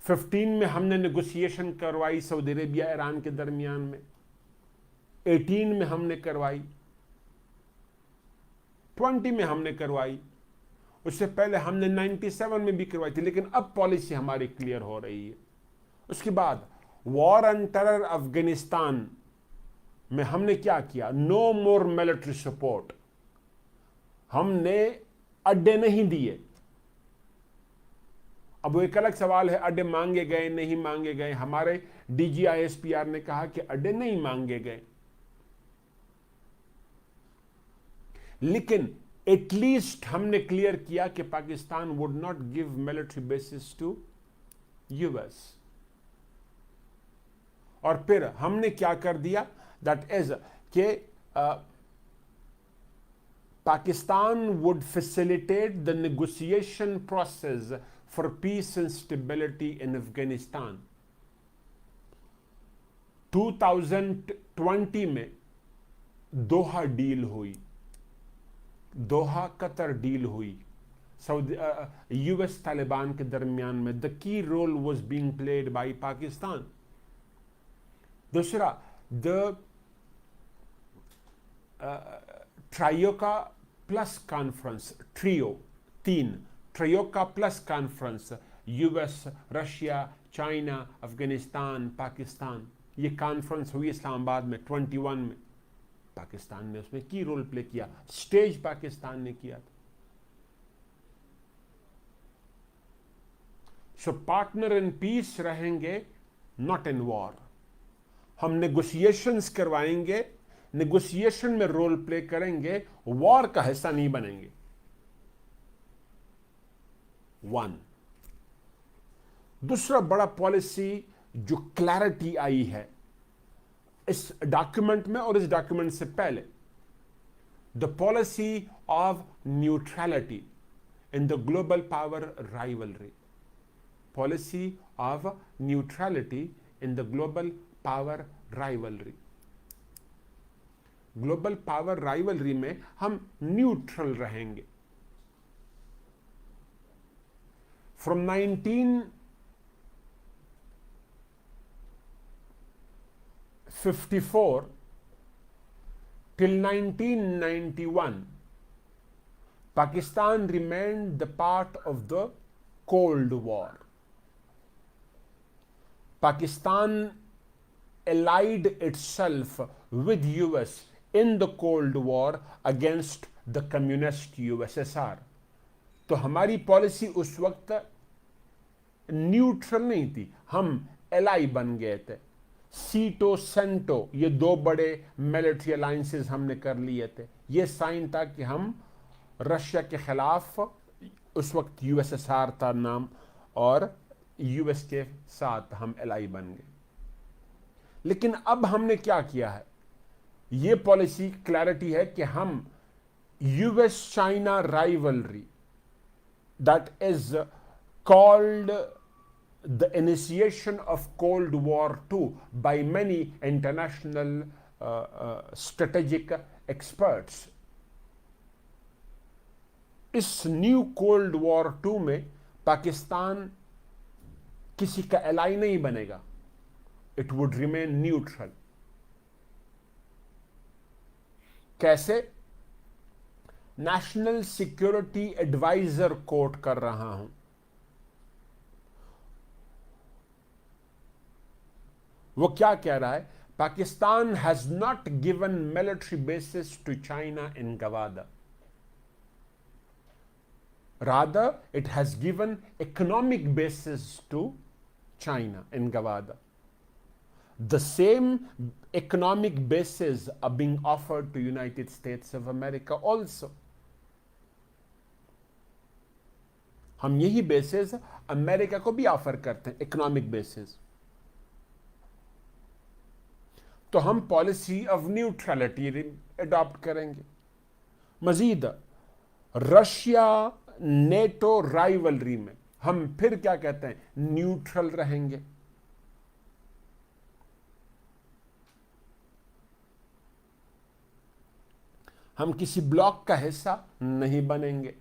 15 में हमने negotiation करवाई Saudi Arabia Iran के दरमियान में, 18 में हमने करवाई, 20 में हमने करवाई, उससे पहले हमने 97 में भी करवाई थी, लेकिन अब पॉलिसी हमारी क्लियर हो रही है। उसके बाद वॉर एंड टेरर अफगानिस्तान में हमने क्या किया, नो मोर मिलिट्री सपोर्ट। हमने अड्डे नहीं दिए। अब वो एक अलग सवाल है, अड्डे मांगे गए नहीं मांगे गए। हमारे DGISPR ने कहा कि अड्डे नहीं मांगे गए, लेकिन एटलीस्ट हमने क्लियर किया कि Pakistan would not give military basis to US। और फिर हमने क्या कर दिया, दैट इज कि Pakistan would facilitate the negotiation process for peace and stability in Afghanistan. 2020 में दोहा डील हुई, दोहा कतर डील हुई सऊदी US तालिबान के दरमियान में। The key role was being played by Pakistan. दूसरा, the troika plus conference, troika plus conference, US, Russia, China, Afghanistan, Pakistan, ये conference हुई इस्लामाबाद में 21 में। पाकिस्तान ने उसमें की रोल प्ले किया, स्टेज पाकिस्तान ने किया था। सो पार्टनर इन पीस रहेंगे, नॉट इन वॉर। हम नेगोशिएशंस करवाएंगे, नेगोशिएशन में रोल प्ले करेंगे, वॉर का हिस्सा नहीं बनेंगे। 1 दूसरा बड़ा पॉलिसी जो क्लैरिटी आई है इस डॉक्यूमेंट में और इस डॉक्यूमेंट से पहले, the policy of neutrality in the global power rivalry. Policy of neutrality in the global power rivalry. Global power rivalry में हम न्यूट्रल रहेंगे. From 1954 till 1991, Pakistan remained the part of the Cold War. Pakistan allied itself with US in the Cold War against the communist USSR. तो हमारी policy उस वक्त neutral नहीं थी, हम एलाई बन गए थे. सीटो सेंटो ये दो बड़े मिलिट्री अलायंसेस हमने कर लिए थे. ये साइन था कि हम रशिया के खिलाफ, उस वक्त यूएसएसआर था नाम, और यूएस के साथ हम एलाई बन गए. लेकिन अब हमने क्या किया है, ये पॉलिसी क्लैरिटी है कि हम US China rivalry that is called the initiation of cold war 2 by many international strategic experts. इस न्यू कोल्ड वॉर 2 में पाकिस्तान किसी का एलाई नहीं बनेगा. It would remain neutral. कैसे? नेशनल सिक्योरिटी एडवाइजर कोट कर रहा हूं. वो क्या कह रहा है? Pakistan has not given military basis to China in Gwadar. Rather, it has given economic basis to China in Gawada. The same economic bases are being offered to United States of America also. हम यही basis America को भी offer करते हैं, economic basis. तो हम policy of neutrality adopt करेंगे. मजीद Russia NATO rivalry में हम फिर क्या कहते हैं, न्यूट्रल रहेंगे. हम किसी ब्लॉक का हिस्सा नहीं बनेंगे.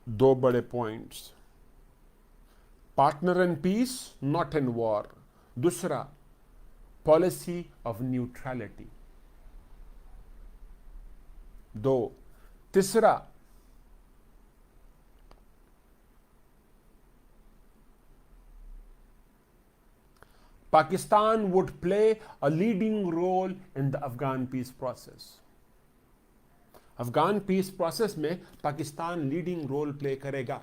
दो बड़े points, partner in peace not in war. दूसरा, पॉलिसी ऑफ न्यूट्रलिटी. दो. तीसरा, Pakistan would play a leading role in the Afghan peace process. Afghan peace process में पाकिस्तान लीडिंग रोल प्ले करेगा.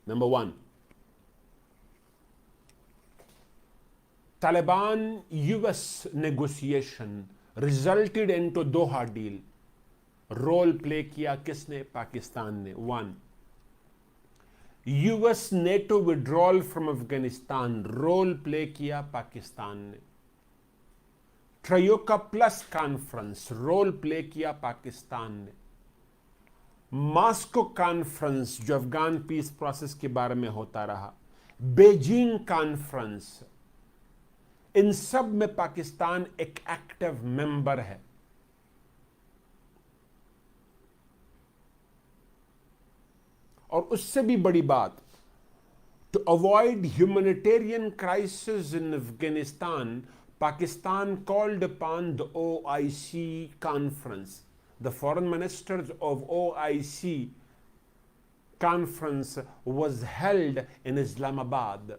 Number 1, Taliban US negotiation resulted into Doha deal. Role play किया किसने? पाकिस्तान ने. 1, US NATO withdrawal from Afghanistan, role play किया पाकिस्तान ने. Troika plus conference, role play किया पाकिस्तान ने. Moscow conference जो अफगान पीस प्रोसेस के बारे में होता रहा, बेजिंग कॉन्फ्रेंस, इन सब में पाकिस्तान एक एक्टिव मेंबर है. और उससे भी बड़ी बात, to avoid humanitarian crisis in Afghanistan, Pakistan called upon the OIC conference. The foreign ministers of OIC conference was held in Islamabad.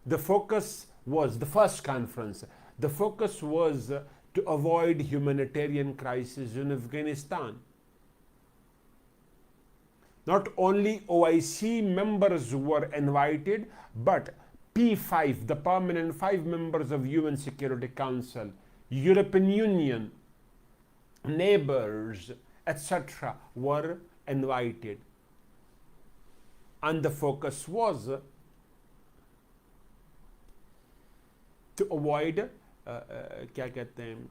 The focus was, the first conference, the focus was to avoid humanitarian crisis in Afghanistan. Not only OIC members were invited, but P5, the permanent 5 members of UN Security Council, European Union, neighbors, etc., were invited. And the focus was to avoid क्या कहते हैं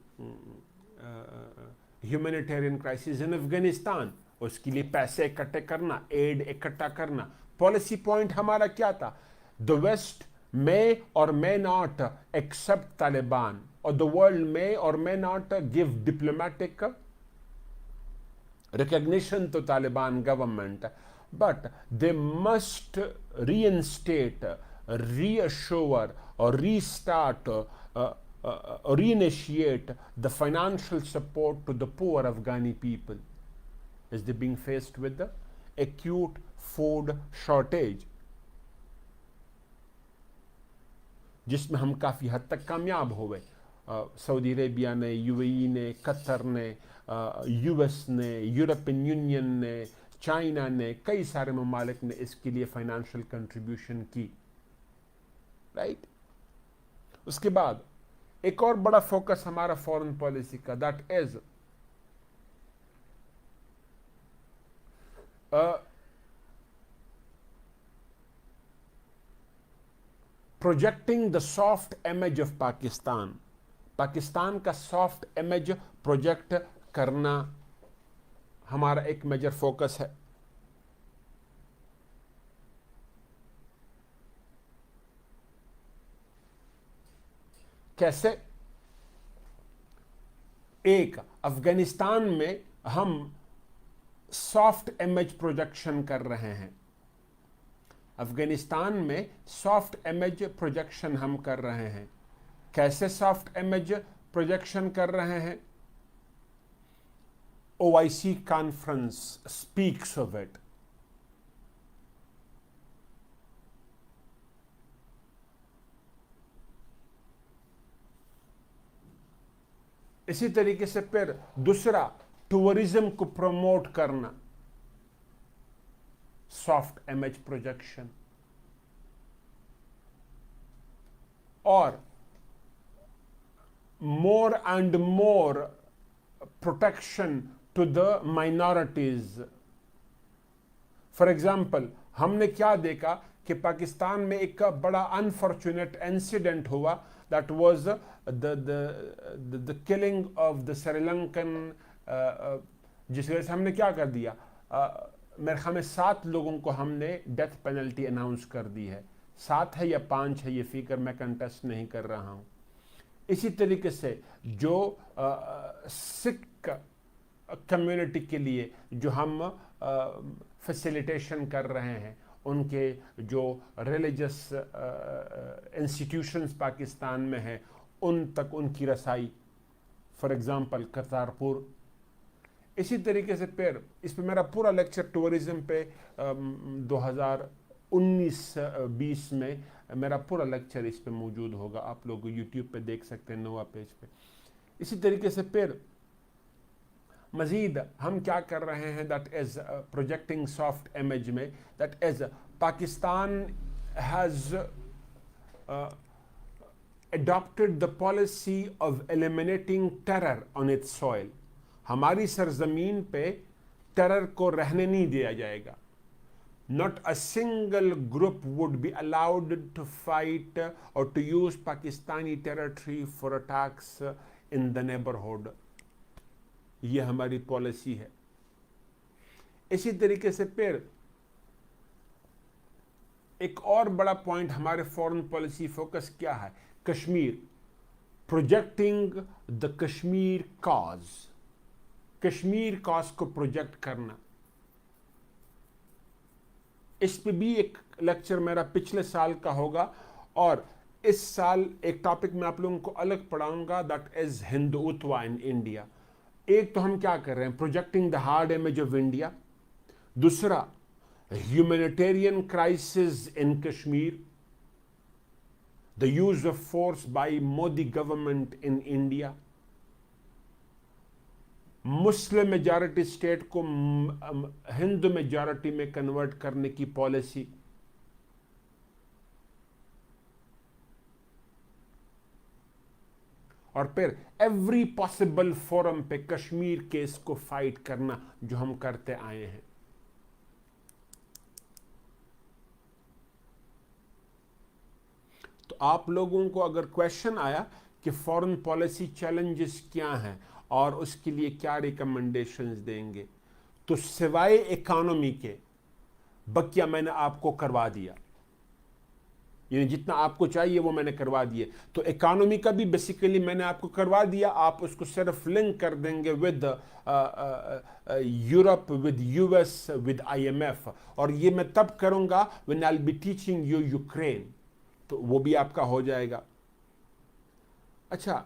humanitarian crisis in Afghanistan, उसके लिए पैसे इकट्ठे करना, add इकट्ठा करना। पॉलिसी पॉइंट हमारा क्या था? The West may or may not accept Taliban, or the world may or may not give diplomatic recognition to Taliban government, but they must reinstate, reassure, or restart, or reinitiate the financial support to the poor Afghani people as they being faced with the acute food shortage, जिसमें हम काफ़ी हद तक कामयाब हो गए। Saudi Arabia ने, UAE ने, कतर ने, यूएस ने, यूरोपियन यूनियन ने, चाइना ने, कई सारे ममालिक ने इसके लिए फाइनेंशियल कंट्रीब्यूशन की, राइट। उसके बाद एक और बड़ा फोकस हमारा फॉरेन पॉलिसी का, that is projecting the soft image of Pakistan. Pakistan का सॉफ्ट इमेज प्रोजेक्ट करना हमारा एक मेजर फोकस है। कैसे? एक, अफगानिस्तान में हम सॉफ्ट इमेज प्रोजेक्शन कर रहे हैं। अफगानिस्तान में सॉफ्ट इमेज प्रोजेक्शन हम कर रहे हैं। कैसे सॉफ्ट इमेज प्रोजेक्शन कर रहे हैं? OIC conference speaks of it. इसी तरीके से फिर दूसरा, टूरिज्म को प्रमोट करना, सॉफ्ट इमेज प्रोजेक्शन। और more and more protection to the minorities. For example, हमने क्या देखा कि पाकिस्तान में एक बड़ा अनफॉर्चुनेट इंसिडेंट हुआ, that was the killing of the Sri Lankan, जिस वजह से हमने क्या कर दिया, मेरे ख्याल में 7 लोगों को हमने डेथ पेनल्टी अनाउंस कर दी है। 7 है या 5 है, ये फिगर मैं कंटेस्ट नहीं कर रहा हूँ। इसी तरीके से जो सिख कम्युनिटी के लिए जो हम फैसिलिटेशन कर रहे हैं, उनके जो रिलीजियस इंस्टीट्यूशंस पाकिस्तान में हैं, उन तक उनकी रसाई, फॉर एग्जांपल करतारपुर। इसी तरीके से फिर इस पे मेरा पूरा लेक्चर टूरिज्म पे 2019-20 में मेरा पूरा लेक्चर इस पे मौजूद होगा, आप लोग यूट्यूब पे देख सकते हैं, नोवा पेज पे। इसी तरीके से फिर मजीद हम क्या कर रहे हैं, that is projecting soft image में, that is Pakistan has adopted the policy of eliminating terror on its soil. हमारी सरजमीन पे टेरर को रहने नहीं दिया जाएगा। Not a single group would be allowed to fight or to use Pakistani territory for attacks in the neighborhood. ये हमारी policy है। इसी तरीके से फिर एक और बड़ा पॉइंट हमारे फॉरेन पॉलिसी फोकस क्या है? Kashmir, projecting the Kashmir cause. Kashmir cause को प्रोजेक्ट करना। इस पे भी एक लेक्चर मेरा पिछले साल का होगा, और इस साल एक टॉपिक मैं आप लोगों को अलग पढ़ाऊंगा, that is Hindutva in India. एक तो हम क्या कर रहे हैं, projecting the hard image of India. दूसरा, humanitarian crisis in Kashmir, the use of force by Modi government in India, Muslim majority state को हिंदू मेजॉरिटी में कन्वर्ट करने की पॉलिसी, और फिर एवरी पॉसिबल फोरम पे कश्मीर केस को फाइट करना, जो हम करते आए हैं। तो आप लोगों को अगर क्वेश्चन आया कि फॉरेन पॉलिसी चैलेंजेस क्या हैं और उसके लिए क्या रिकमेंडेशंस देंगे, तो सिवाय इकोनॉमी के बकिया मैंने आपको करवा दिया, यानी जितना आपको चाहिए वो मैंने करवा दिए। तो इकोनॉमी का भी बेसिकली मैंने आपको करवा दिया, आप उसको सिर्फ लिंक कर देंगे with Europe, with US, with IMF, और ये मैं तब करूंगा when I will be teaching you Ukraine, तो वो भी आपका हो जाएगा। अच्छा,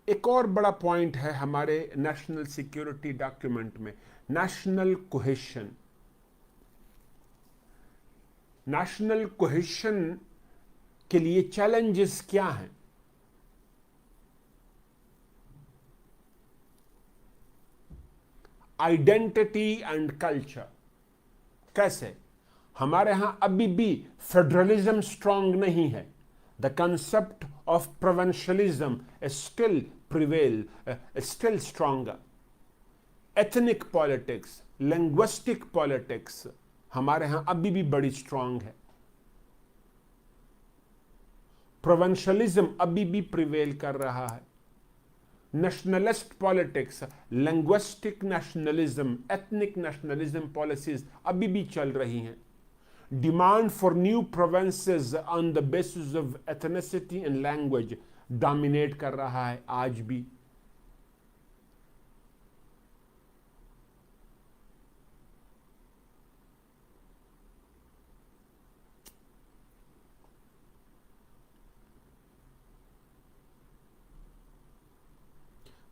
एक और बड़ा पॉइंट है हमारे नेशनल सिक्योरिटी डॉक्यूमेंट में, नेशनल कोहेशन। नेशनल कोहेशन के लिए चैलेंजेस क्या हैं? Identity and culture. कैसे? हमारे यहां अभी भी फेडरलिज्म स्ट्रांग नहीं है। The concept of provincialism is still prevail, still stronger. Ethnic politics, linguistic politics हमारे यहां अभी भी बड़ी स्ट्रांग है। प्रोविंशियलिज्म अभी भी प्रिवेल कर रहा है। Nationalist politics, linguistic nationalism, ethnic nationalism policies अभी भी चल रही हैं। Demand for new provinces on the basis of ethnicity and language dominate कर रहा है आज भी।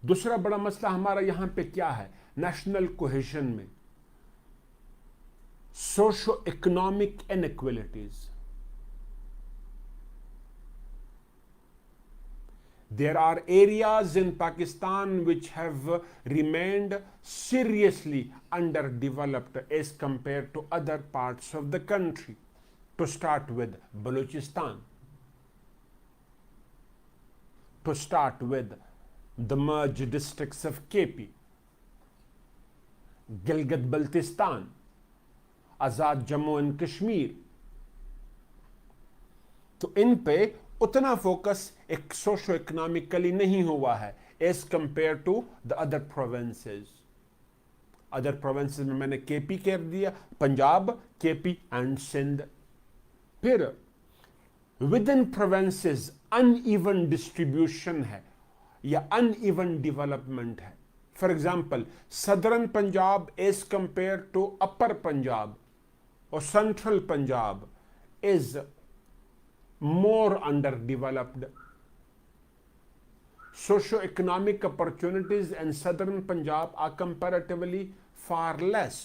दूसरा बड़ा मसला हमारा यहां पे क्या है नेशनल कोहेशन में? Socio economic inequalities. There are areas in Pakistan which have remained seriously underdeveloped as compared to other parts of the country. To start with Balochistan, to start with the merged districts of KP, Gilgit-Baltistan, Azad Jammu and Kashmir. तो इन पे उतना focus एक socio economically नहीं हुआ है as compare to the other provinces. Other provinces में मैंने KP कह दिया, पंजाब, केपी एंड सिंध। फिर within provinces uneven distribution है या अनइवन डेवलपमेंट है। For example southern Punjab as compare to upper Punjab और central Punjab is more underdeveloped. Socio-economic opportunities in southern Punjab are comparatively far less.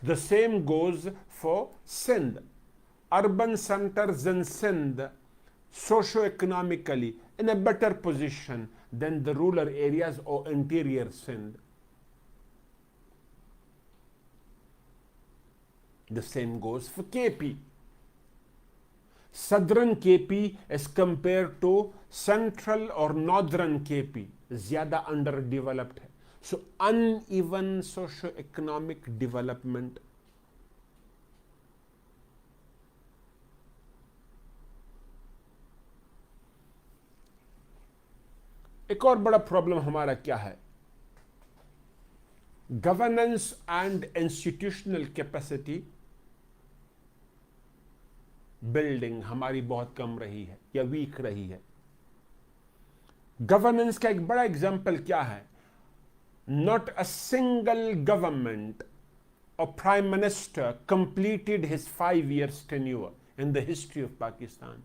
The same goes for Sindh. Urban centers in Sindh socio-economically in a better position than the rural areas or interior Sindh. The same goes for KP. Southern KP as compared to central or northern KP ज़्यादा underdeveloped है. So uneven socio-economic development. एक और बड़ा problem हमारा क्या है? Governance and institutional capacity building हमारी बहुत कम रही है या वीक रही है। गवर्नेंस का एक बड़ा एग्जाम्पल क्या है? नॉट अ सिंगल गवर्नमेंट और prime minister completed his 5 years tenure in the history of Pakistan.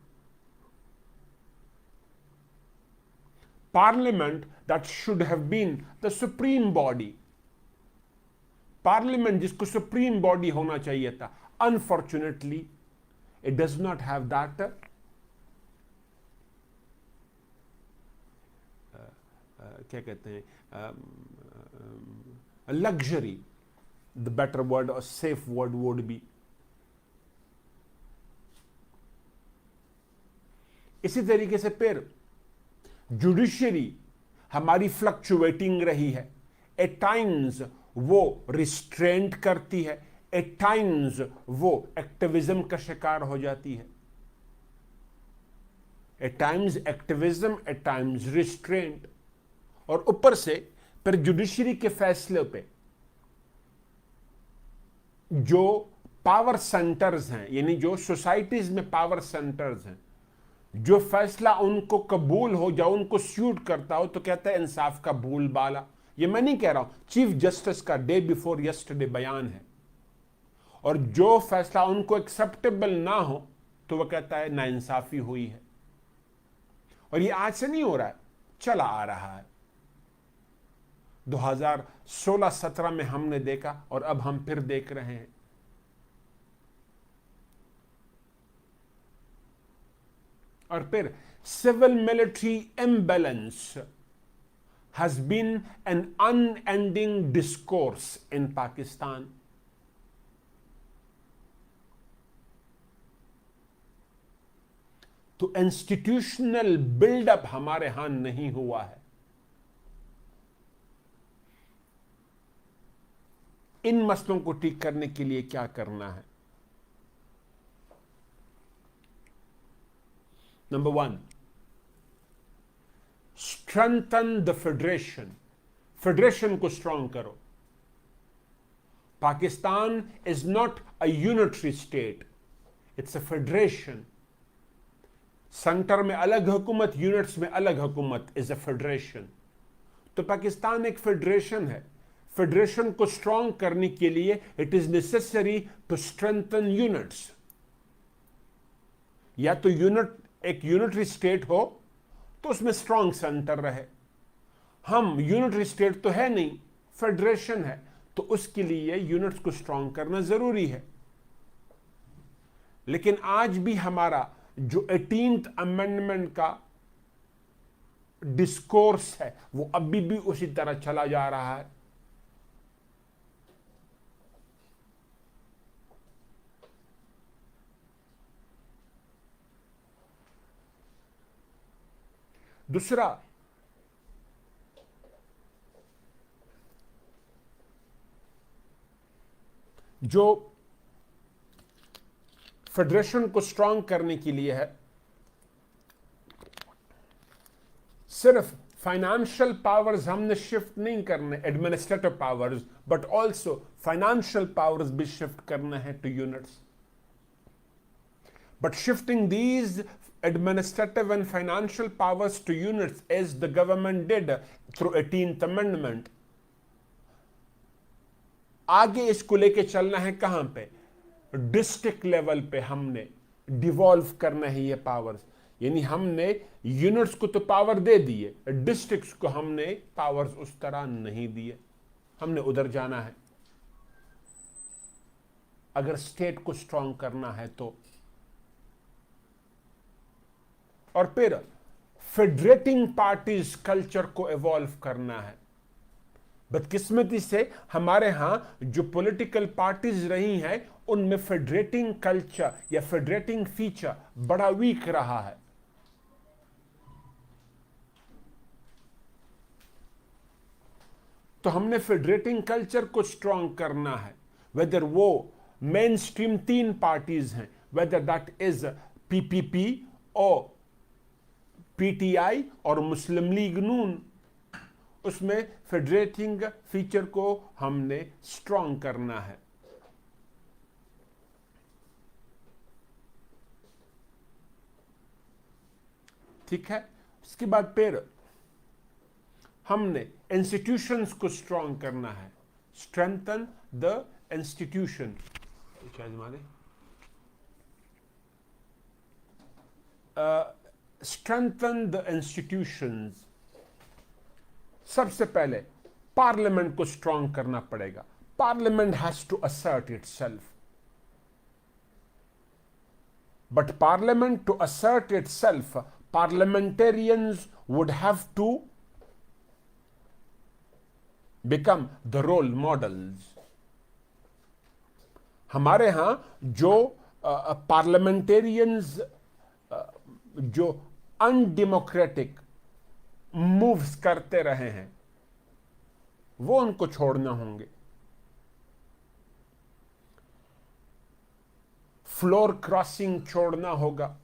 Parliament that should have been the supreme body, parliament जिसको सुप्रीम बॉडी होना चाहिए था, unfortunately it does not have that क्या कहते हैं luxury. The better word or safe word would be. इसी तरीके से फिर जुडिशरी हमारी फ्लक्चुएटिंग रही है, एट टाइम्स वो रिस्ट्रेंट करती है, एट टाइम्स वो एक्टिविज्म का शिकार हो जाती है, at times activism, at times restraint. और ऊपर से फिर जुडिशरी के फैसले पे जो पावर सेंटर्स हैं, यानी जो सोसाइटीज में पावर सेंटर्स हैं, जो फैसला उनको कबूल हो जाओ, उनको सूट करता हो, तो कहता है इंसाफ का बोलबाला। ये मैं नहीं कह रहा हूं, चीफ जस्टिस का डे बिफोर यस्टरडे बयान है। और जो फैसला उनको एक्सेप्टेबल ना हो तो वह कहता है नाइंसाफी हुई है। और ये आज से नहीं हो रहा है, चला आ रहा है। 2016-17 में हमने देखा और अब हम फिर देख रहे हैं। और फिर civil military imbalance has been an unending discourse in Pakistan. तो इंस्टीट्यूशनल बिल्डअप हमारे यहां नहीं हुआ है। इन मसलों को ठीक करने के लिए क्या करना है? Number 1, strengthen the federation. Federation को स्ट्रांग करो। Pakistan is not a unitary state, it's a federation. Centre में अलग हुकूमत, यूनिट्स में अलग हुकूमत, इज अ फेडरेशन। तो पाकिस्तान एक फेडरेशन है। फेडरेशन को स्ट्रांग करने के लिए it is necessary to strengthen units. या तो यूनिट एक यूनिटरी स्टेट हो तो उसमें स्ट्रांग सेंटर रहे। हम यूनिटरी स्टेट तो है नहीं, फेडरेशन है, तो उसके लिए यूनिट्स को स्ट्रांग करना जरूरी है। लेकिन आज भी हमारा जो 18th अमेंडमेंट का डिस्कोर्स है वो अभी भी उसी तरह चला जा रहा है। दूसरा, जो फेडरेशन को स्ट्रांग करने के लिए है, सिर्फ फाइनेंशियल पावर्स हमने शिफ्ट नहीं करने, administrative powers, but also financial powers भी शिफ्ट करना है two units. But shifting these administrative and financial powers to units as the government did through 18th amendment, आगे इसको लेके चलना है कहां पे? डिस्ट्रिक्ट लेवल पे हमने डिवॉल्व करना है ये पावर्स। यानी हमने यूनिट्स को तो पावर दे दिए, डिस्ट्रिक्ट्स को हमने पावर्स उस तरह नहीं दिए, हमने उधर जाना है अगर स्टेट को स्ट्रांग करना है तो। और फिर फेडरेटिंग पार्टीज कल्चर को इवॉल्व करना है। बदकिस्मती से हमारे यहां जो पॉलिटिकल पार्टीज रही हैं उनमें फेडरेटिंग कल्चर या फेडरेटिंग फीचर बड़ा वीक रहा है। तो हमने फेडरेटिंग कल्चर को स्ट्रांग करना है, वेदर वो मेन स्ट्रीम 3 पार्टीज हैं, वेदर दैट इज पीपीपी और पीटीआई और मुस्लिम लीग नून, उसमें फेडरेटिंग फीचर को हमने स्ट्रांग करना है। ठीक है। उसके बाद फिर हमने इंस्टीट्यूशंस को स्ट्रांग करना है, strengthen the institution. Strengthen the institutions. सबसे पहले पार्लियामेंट को स्ट्रांग करना पड़ेगा। Parliament has to assert itself, but parliament to assert itself, parliamentarians would have to become the role models. हमारे यहां जो पार्लियामेंटेरियंस जो अनडेमोक्रेटिक मूव्स करते रहे हैं वो उनको छोड़ना होंगे। फ्लोर क्रॉसिंग छोड़ना होगा।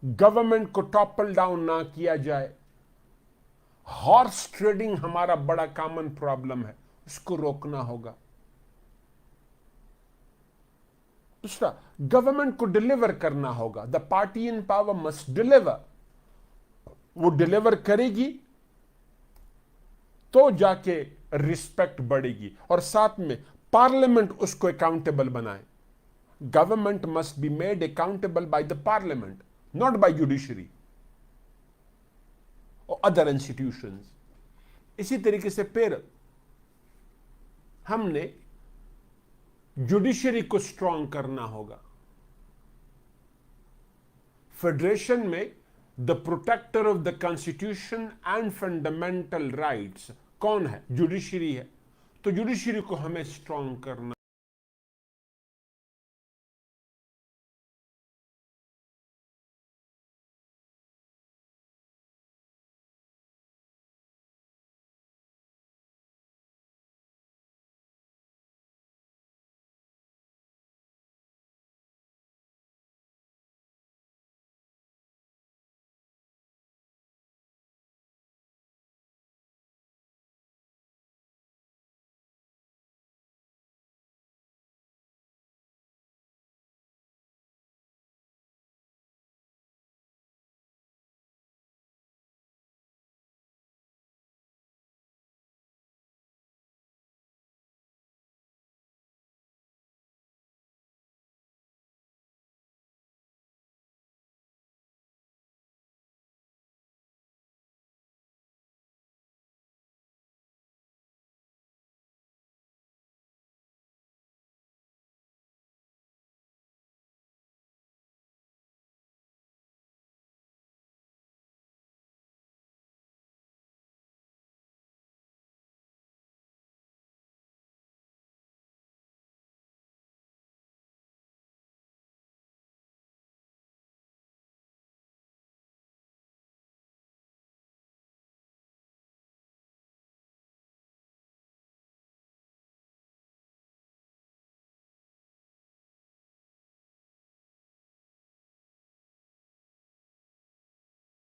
गवर्नमेंट को टॉपल डाउन ना किया जाए। हॉर्स ट्रेडिंग हमारा बड़ा कॉमन प्रॉब्लम है, उसको रोकना होगा। दूसरा, गवर्नमेंट को डिलीवर करना होगा। The party in power must deliver. वो डिलीवर करेगी तो जाके रिस्पेक्ट बढ़ेगी, और साथ में पार्लियामेंट उसको अकाउंटेबल बनाए। Government must be made accountable by the parliament, not by judiciary और अदर इंस्टीट्यूशंस। इसी तरीके से फिर हमने जुडिशरी को स्ट्रांग करना होगा। फेडरेशन में the protector of the constitution and fundamental rights कौन है? जुडिशरी है। तो जुडिशरी को हमें स्ट्रांग करना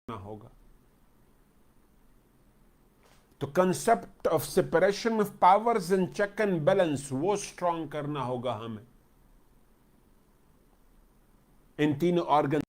होगा। तो concept of separation of powers and check and balance वो स्ट्रांग करना होगा हमें इन तीनों ऑर्गन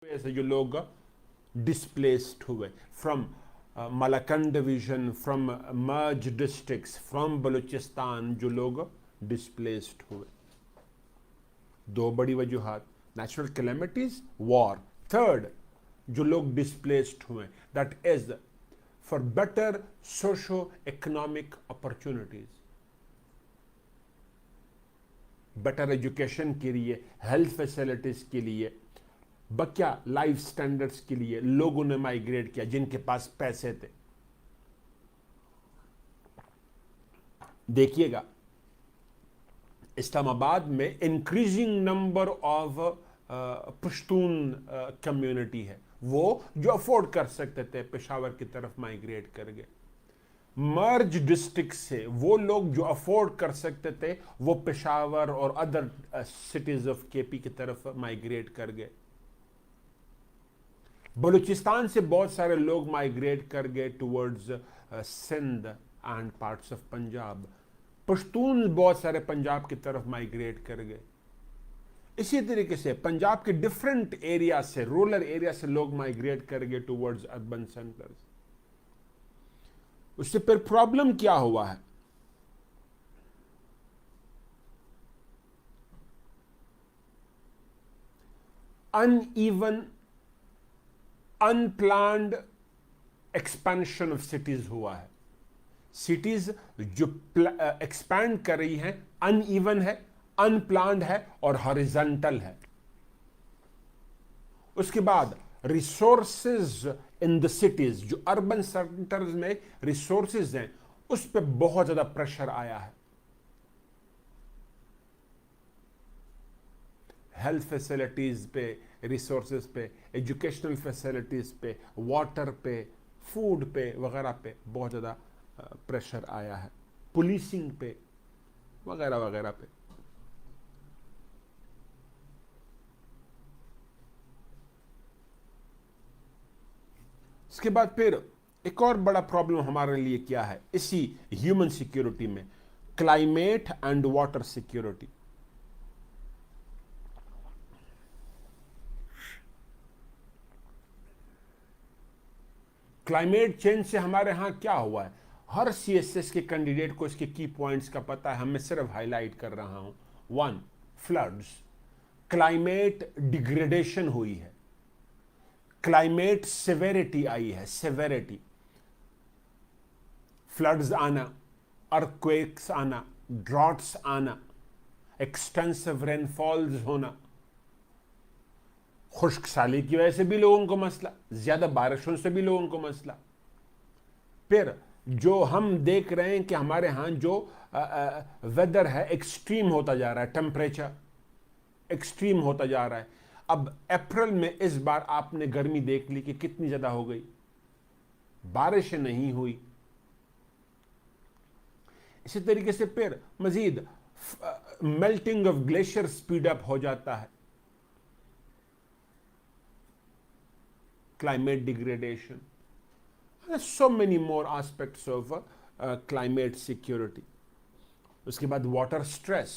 ऐसे जो लोग डिस्प्लेस्ड हुए from Malakand division, from merge districts, from Balochistan, जो लोग डिस्प्लेस्ड हुए। दो बड़ी वजूहात, नेचुरल कैलेमिटीज, वॉर। थर्ड, जो लोग डिस्प्लेस्ड हुए, that is for better socio economic opportunities, better education के लिए, हेल्थ फैसिलिटीज के लिए, बक्या लाइफ स्टैंडर्ड्स के लिए लोगों ने माइग्रेट किया जिनके पास पैसे थे। देखिएगा इस्लामाबाद में increasing number of Pashtun community है, वो जो अफोर्ड कर सकते थे पेशावर की तरफ माइग्रेट कर गए। मर्ज डिस्ट्रिक्ट से वो लोग जो अफोर्ड कर सकते थे वो पेशावर और अदर सिटीज ऑफ केपी की तरफ माइग्रेट कर गए। बलूचिस्तान से बहुत सारे लोग माइग्रेट कर गए towards Sindh and parts of Punjab. Pashtun बहुत सारे पंजाब की तरफ माइग्रेट कर गए। इसी तरीके से पंजाब के डिफरेंट एरिया से, रूरल एरिया से लोग माइग्रेट कर गए टुवर्ड्स अर्बन सेंटर्स। उससे फिर प्रॉब्लम क्या हुआ है? Uneven, unplanned expansion of cities हुआ है। सिटीज जो एक्सपैंड कर रही हैं अनइवन है, अनप्लान्ड है और हॉरिजॉन्टल है। उसके बाद रिसोर्सेज इन द सिटीज, जो अर्बन सेंटर्स में रिसोर्सेज हैं उस पर बहुत ज्यादा प्रेशर आया है। हेल्थ फैसिलिटीज पे, रिसोर्सेज पे, एजुकेशनल फैसिलिटीज पे, वाटर पे, फूड पे वगैरह पे बहुत ज़्यादा प्रेशर आया है, पुलिसिंग पे वगैरह वगैरह पे। इसके बाद फिर एक और बड़ा प्रॉब्लम हमारे लिए क्या है इसी ह्यूमन सिक्योरिटी में? Climate and water security. Climate change से हमारे यहां क्या हुआ है? हर सीएसएस के कैंडिडेट को इसके की पॉइंट्स का पता है, मैं सिर्फ हाईलाइट कर रहा हूं। 1, फ्लड्स, क्लाइमेट डिग्रेडेशन हुई है, क्लाइमेट सेवेरिटी आई है, सेवेरिटी, फ्लड्स आना, अर्थक्वेक्स आना, ड्रॉट्स आना, एक्सटेंसिव रेनफॉल्स होना, खुश्क साली की वजह से भी लोगों को मसला, ज्यादा बारिशों से भी लोगों को मसला। फिर जो हम देख रहे हैं कि हमारे यहां जो वेदर है एक्सट्रीम होता जा रहा है, टेम्परेचर एक्सट्रीम होता जा रहा है। अब अप्रैल में इस बार आपने गर्मी देख ली कि कितनी ज्यादा हो गई, बारिश नहीं हुई। इसी तरीके से फिर मजीद melting of glacier speed up हो जाता है, climate degradation. There's so many more aspects of climate security. उसके बाद वाटर स्ट्रेस।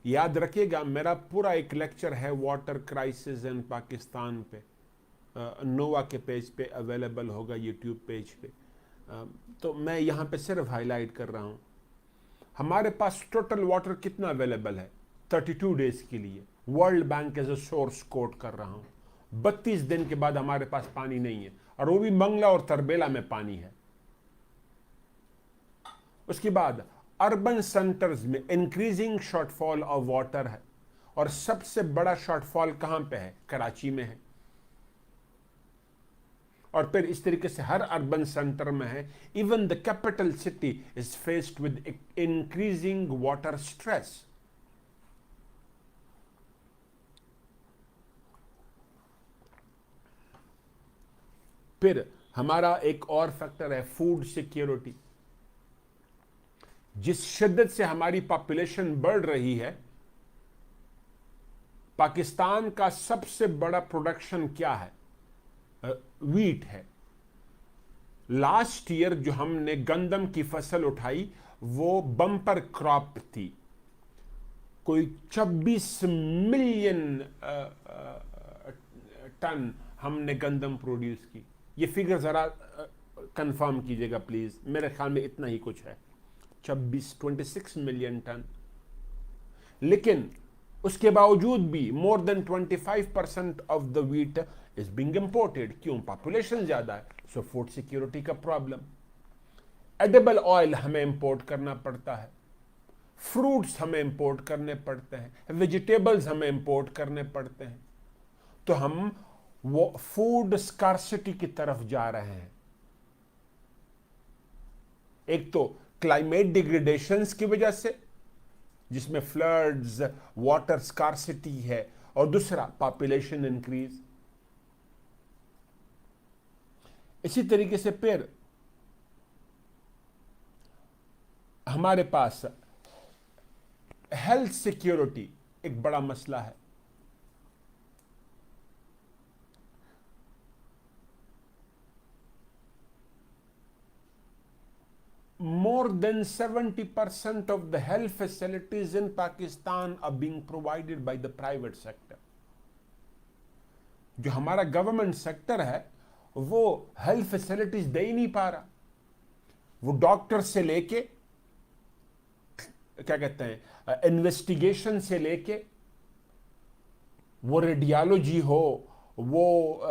याद रखिएगा मेरा पूरा एक लेक्चर है वाटर क्राइसिस इन पाकिस्तान पे, नोवा के पेज पे अवेलेबल होगा, यूट्यूब पेज पे। तो मैं यहाँ पे सिर्फ हाईलाइट कर रहा हूँ। हमारे पास टोटल वाटर कितना अवेलेबल है 32 डेज के लिए, world bank as a source quote कर रहा हूँ। 32 दिन के बाद हमारे पास पानी नहीं है, और वो भी मंगला और तरबेला में पानी है। उसके बाद अर्बन सेंटर्स में इंक्रीजिंग शॉर्टफॉल ऑफ वाटर है, और सबसे बड़ा शॉर्टफॉल कहां पे है? कराची में है। और फिर इस तरीके से हर अर्बन सेंटर में है। Even the capital city is faced with increasing water stress. फिर हमारा एक और फैक्टर है फूड सिक्योरिटी। जिस शिद्दत से हमारी पॉपुलेशन बढ़ रही है, पाकिस्तान का सबसे बड़ा प्रोडक्शन क्या है? वीट है। लास्ट ईयर जो हमने गंदम की फसल उठाई वो बम्पर क्रॉप थी, कोई 26 मिलियन टन हमने गंदम प्रोड्यूस की। ये फिगर ज़रा कंफर्म कीजिएगा प्लीज़, मेरे ख्याल में इतना ही कुछ है, 26 मिलियन टन। लेकिन उसके बावजूद भी more than 25% of the wheat is being imported. क्यों? पॉपुलेशन ज़्यादा है, सो फूड सिक्योरिटी का प्रॉब्लम। एडिबल ऑयल हमें इंपोर्ट करना पड़ता है, फ्रूट्स हमें इंपोर्ट करने पड़ते हैं, वेजिटेबल्स हमें इंपोर्ट करने पड़ते हैं। तो हम वो फूड स्कार्सिटी की तरफ जा रहे हैं। एक तो क्लाइमेट डिग्रेडेशंस की वजह से, जिसमें फ्लड्स, वाटर स्कार्सिटी है, और दूसरा पॉपुलेशन इंक्रीज। इसी तरीके से फिर हमारे पास हेल्थ सिक्योरिटी एक बड़ा मसला है। More than 70% of the health facilities in Pakistan are being provided by the private sector. जो हमारा गवर्नमेंट सेक्टर है वो हेल्थ फैसिलिटीज दे ही नहीं पा रहा। वो डॉक्टर से लेके, क्या कहते हैं, इन्वेस्टिगेशन से लेके, वो रेडियोलॉजी हो, वो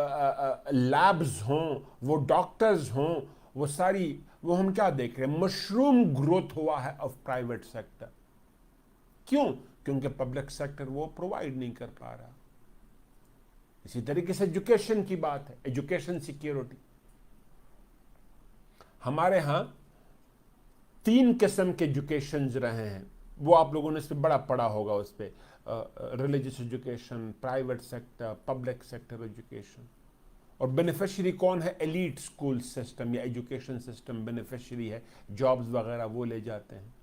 लैब्स हों, वो डॉक्टर्स हों, वो सारी, वो हम क्या देख रहे हैं? मशरूम ग्रोथ हुआ है ऑफ प्राइवेट सेक्टर। क्यों? क्योंकि पब्लिक सेक्टर वो प्रोवाइड नहीं कर पा रहा। इसी तरीके से एजुकेशन की बात है, एजुकेशन सिक्योरिटी। हमारे यहां 3 किस्म के एजुकेशन रहे हैं, वो आप लोगों ने इस पर बड़ा पढ़ा होगा, उस पर religious education, private sector, public sector education. और बेनिफिशियरी कौन है? एलीट स्कूल सिस्टम या एजुकेशन सिस्टम बेनिफिशियरी है, जॉब्स वगैरह वो ले जाते हैं।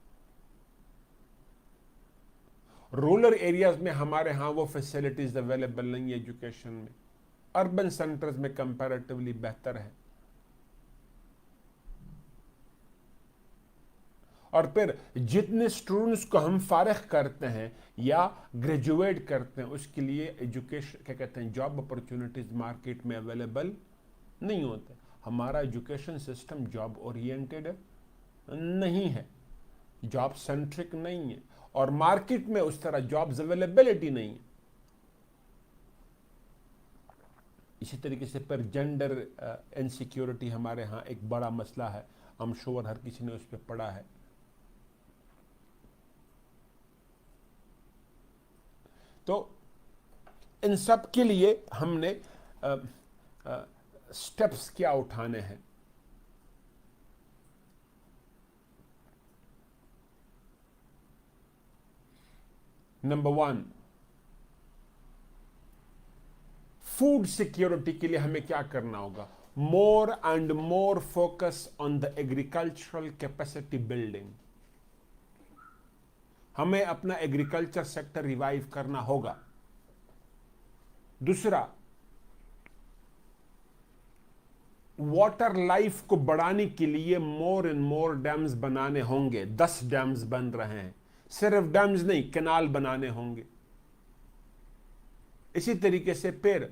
रूरल एरियाज में हमारे यहाँ वो फैसिलिटीज अवेलेबल नहीं है एजुकेशन में। अर्बन सेंटर्स में कंपैरेटिवली बेहतर है। और फिर जितने स्टूडेंट्स को हम फारिग करते हैं या ग्रेजुएट करते हैं, उसके लिए एजुकेशन, क्या कहते हैं, जॉब अपॉर्चुनिटीज मार्केट में अवेलेबल नहीं होते। हमारा एजुकेशन सिस्टम जॉब ओरिएंटेड नहीं है, जॉब सेंट्रिक नहीं है, और मार्केट में उस तरह जॉब्स अवेलेबिलिटी नहीं है। इसी तरीके से पर जेंडर इनसिक्योरिटी हमारे यहाँ एक बड़ा मसला है। आई एम श्योर हर किसी ने उस पर पढ़ा है। तो इन सब के लिए हमने स्टेप्स क्या उठाने हैं? नंबर 1, फूड सिक्योरिटी के लिए हमें क्या करना होगा? मोर and more focus on the agricultural capacity building. हमें अपना एग्रीकल्चर सेक्टर रिवाइव करना होगा। दूसरा, वाटर लाइफ को बढ़ाने के लिए मोर एंड मोर डैम्स बनाने होंगे। 10 डैम्स बन रहे हैं, सिर्फ डैम्स नहीं, कैनाल बनाने होंगे। इसी तरीके से फिर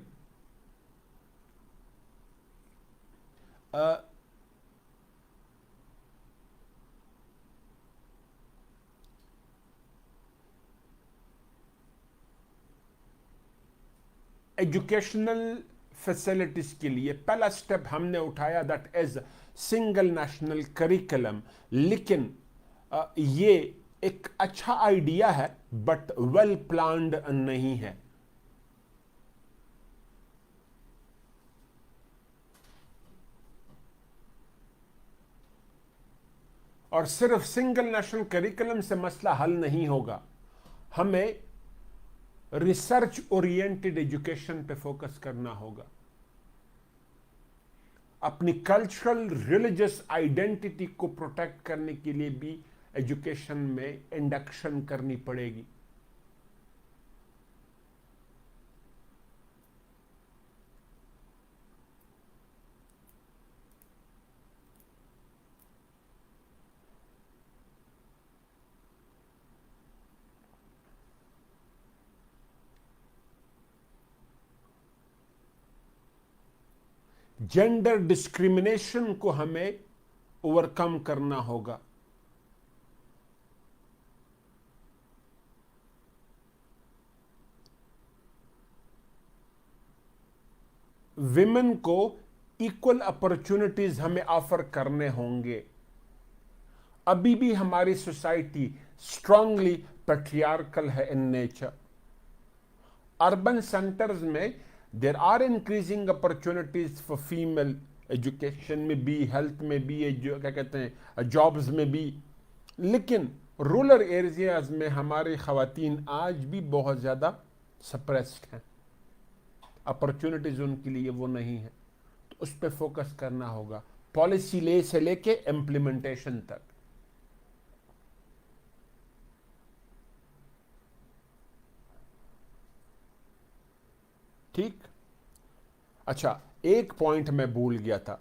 एजुकेशनल फैसिलिटीज के लिए पहला स्टेप हमने उठाया, that is single national curriculum. लेकिन ये एक अच्छा आइडिया है बट वेल प्लान्ड नहीं है। और सिर्फ सिंगल नेशनल करिकुलम से मसला हल नहीं होगा। हमें रिसर्च ओरिएंटेड एजुकेशन पे फोकस करना होगा। अपनी कल्चरल रिलीजियस आइडेंटिटी को प्रोटेक्ट करने के लिए भी एजुकेशन में इंडक्शन करनी पड़ेगी। जेंडर डिस्क्रिमिनेशन को हमें ओवरकम करना होगा। विमेन को इक्वल अपॉर्चुनिटीज हमें ऑफर करने होंगे। अभी भी हमारी सोसाइटी स्ट्रांगली पैट्रियार्कल है इन नेचर। अर्बन सेंटर्स में there are increasing opportunities for female, education में भी, हेल्थ में भी, जो क्या कहते हैं जॉब्स में भी, लेकिन रूरल एरियाज में हमारी खवातीन आज भी बहुत ज़्यादा सप्रेस्ड हैं। अपॉर्चुनिटीज उनके लिए वो नहीं है, तो उस पर फोकस करना होगा, पॉलिसी ले से लेके इम्प्लीमेंटेशन तक। ठीक। अच्छा, एक पॉइंट मैं भूल गया था।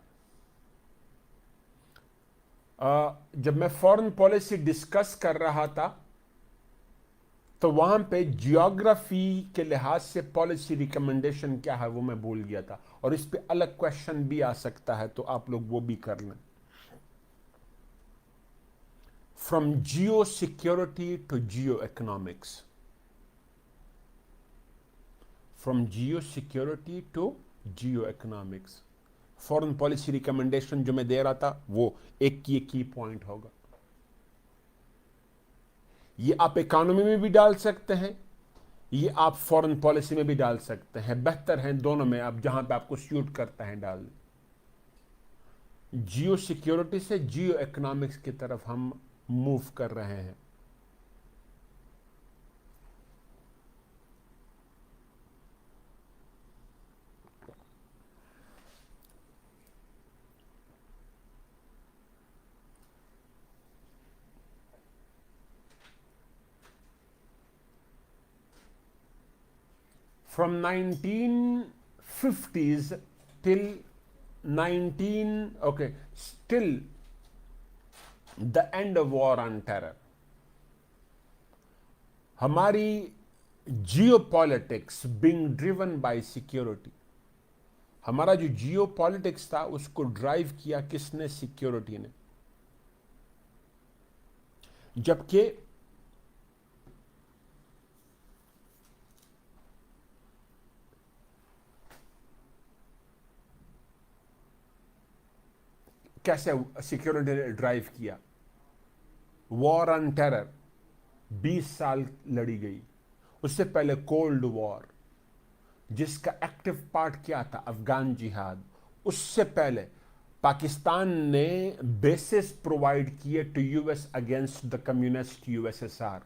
जब मैं फॉरेन पॉलिसी डिस्कस कर रहा था तो वहां पे जियोग्राफी के लिहाज से पॉलिसी रिकमेंडेशन क्या है वो मैं भूल गया था, और इस पे अलग क्वेश्चन भी आ सकता है, तो आप लोग वो भी कर लें। From geo security to geo economics, from geo security to geo economics, foreign policy recommendation जो मैं दे रहा था वो एक की पॉइंट होगा। ये आप इकोनॉमी में भी डाल सकते हैं, ये आप फॉरेन पॉलिसी में भी डाल सकते हैं, बेहतर है दोनों में, आप जहां पे आपको सूट करता है डाल। जियो सिक्योरिटी से जियो इकोनॉमिक्स की तरफ हम मूव कर रहे हैं। From 1950s till till the end of war on terror, हमारी geopolitics being driven by security, हमारा जो जियोपॉलिटिक्स था उसको ड्राइव किया किसने? सिक्योरिटी ने। जबकि कैसे सिक्योरिटी ने ड्राइव किया? वॉर ऑन टेरर 20 साल लड़ी गई। उससे पहले कोल्ड वॉर, जिसका एक्टिव पार्ट क्या था? अफगान जिहाद। उससे पहले पाकिस्तान ने बेसिस प्रोवाइड किए to US against the communist USSR.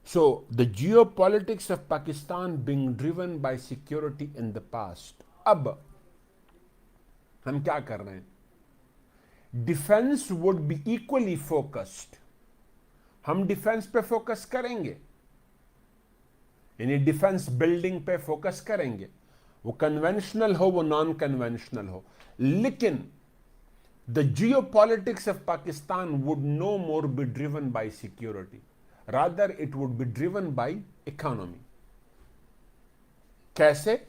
So the geo politics of Pakistan being driven by security in the past. अब हम क्या कर रहे हैं? Defence would be equally focused. हम डिफेंस पे फोकस करेंगे, यानी डिफेंस बिल्डिंग पे फोकस करेंगे, वो कन्वेंशनल हो वो नॉन कन्वेंशनल हो, लेकिन the geo politics of Pakistan would know more be driven by security, rather it would be driven by economy. कैसे?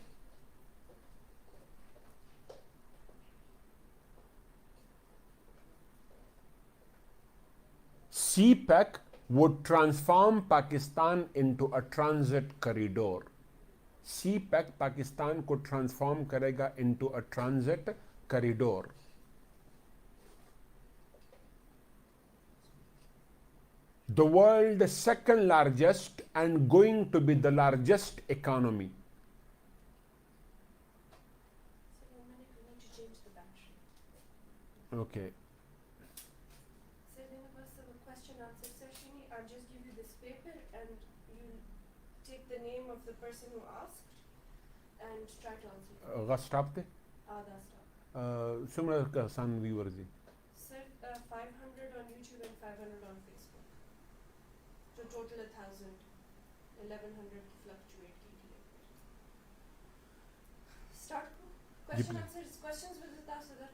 CPEC would transform Pakistan into a transit corridor. CPEC Pakistan को transform करेगा into a transit corridor. The world's second largest and going to be the largest economy. So 1 minute, we need to change the battery. Okay. So then it was a question answer session. I'll just give you this paper and you take the name of the person who asked and try to answer. stop the That's stop. similar Sun viewers ji. Sir, 500 on YouTube and 500 on Facebook. So total 1,000. 1,100 fluctuate की थी। Start question please. answers. Questions with the task that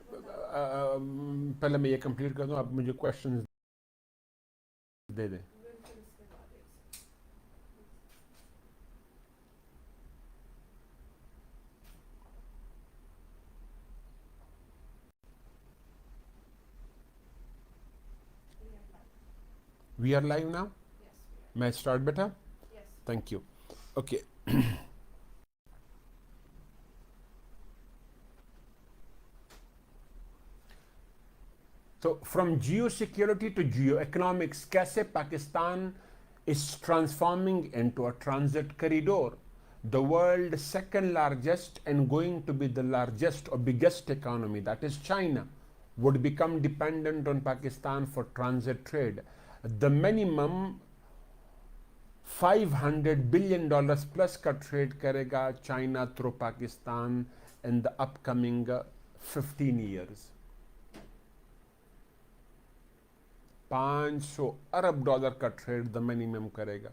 पहले मैं ये complete कर दूं, आप मुझे questions दे दें। बिल्कुल इसके बाद एक we are live now. Yes, मैं स्टार्ट बेटा. we are. Yes. Thank you. Okay. तो from geo security to geo economics, कैसे Pakistan is transforming into a transit corridor, the world's second largest and going to be the largest or biggest economy, that is China, would become dependent on Pakistan for transit trade. The minimum $500 billion plus का trade करेगा China through Pakistan in the upcoming 15 years. $500 अरब का trade the minimum करेगा.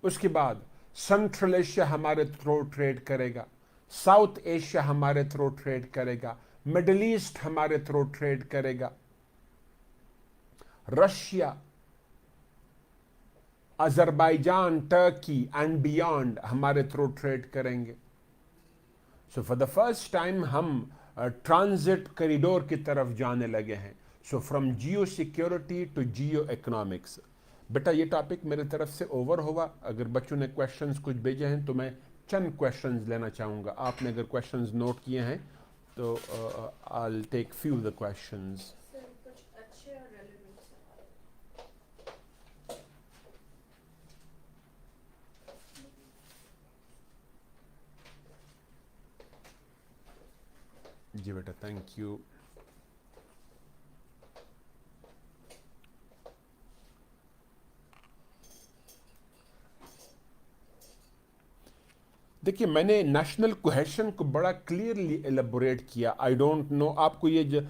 उसके बाद Central Asia हमारे through trade करेगा, South Asia हमारे through trade करेगा, मिडिल ईस्ट हमारे थ्रू ट्रेड करेगा, Russia, Azerbaijan, Turkey and beyond हमारे थ्रू ट्रेड करेंगे. So for the first time हम ट्रांजिट कॉरिडोर की तरफ जाने लगे हैं. So from geo security to geo economics. बेटा ये टॉपिक मेरे तरफ से ओवर हुआ. अगर बच्चों ने क्वेश्चंस कुछ भेजे हैं तो मैं चंद क्वेश्चंस लेना चाहूँगा. आपने अगर क्वेश्चंस नोट किए हैं तो I will take few the questions. Sir कुछ अच्छे और रेलेवेंट सवाल. जी बेटा, थैंक यू. देखिए, मैंने नेशनल कोहेशन को बड़ा क्लियरली एलेबोरेट किया. आई डोंट नो आपको ये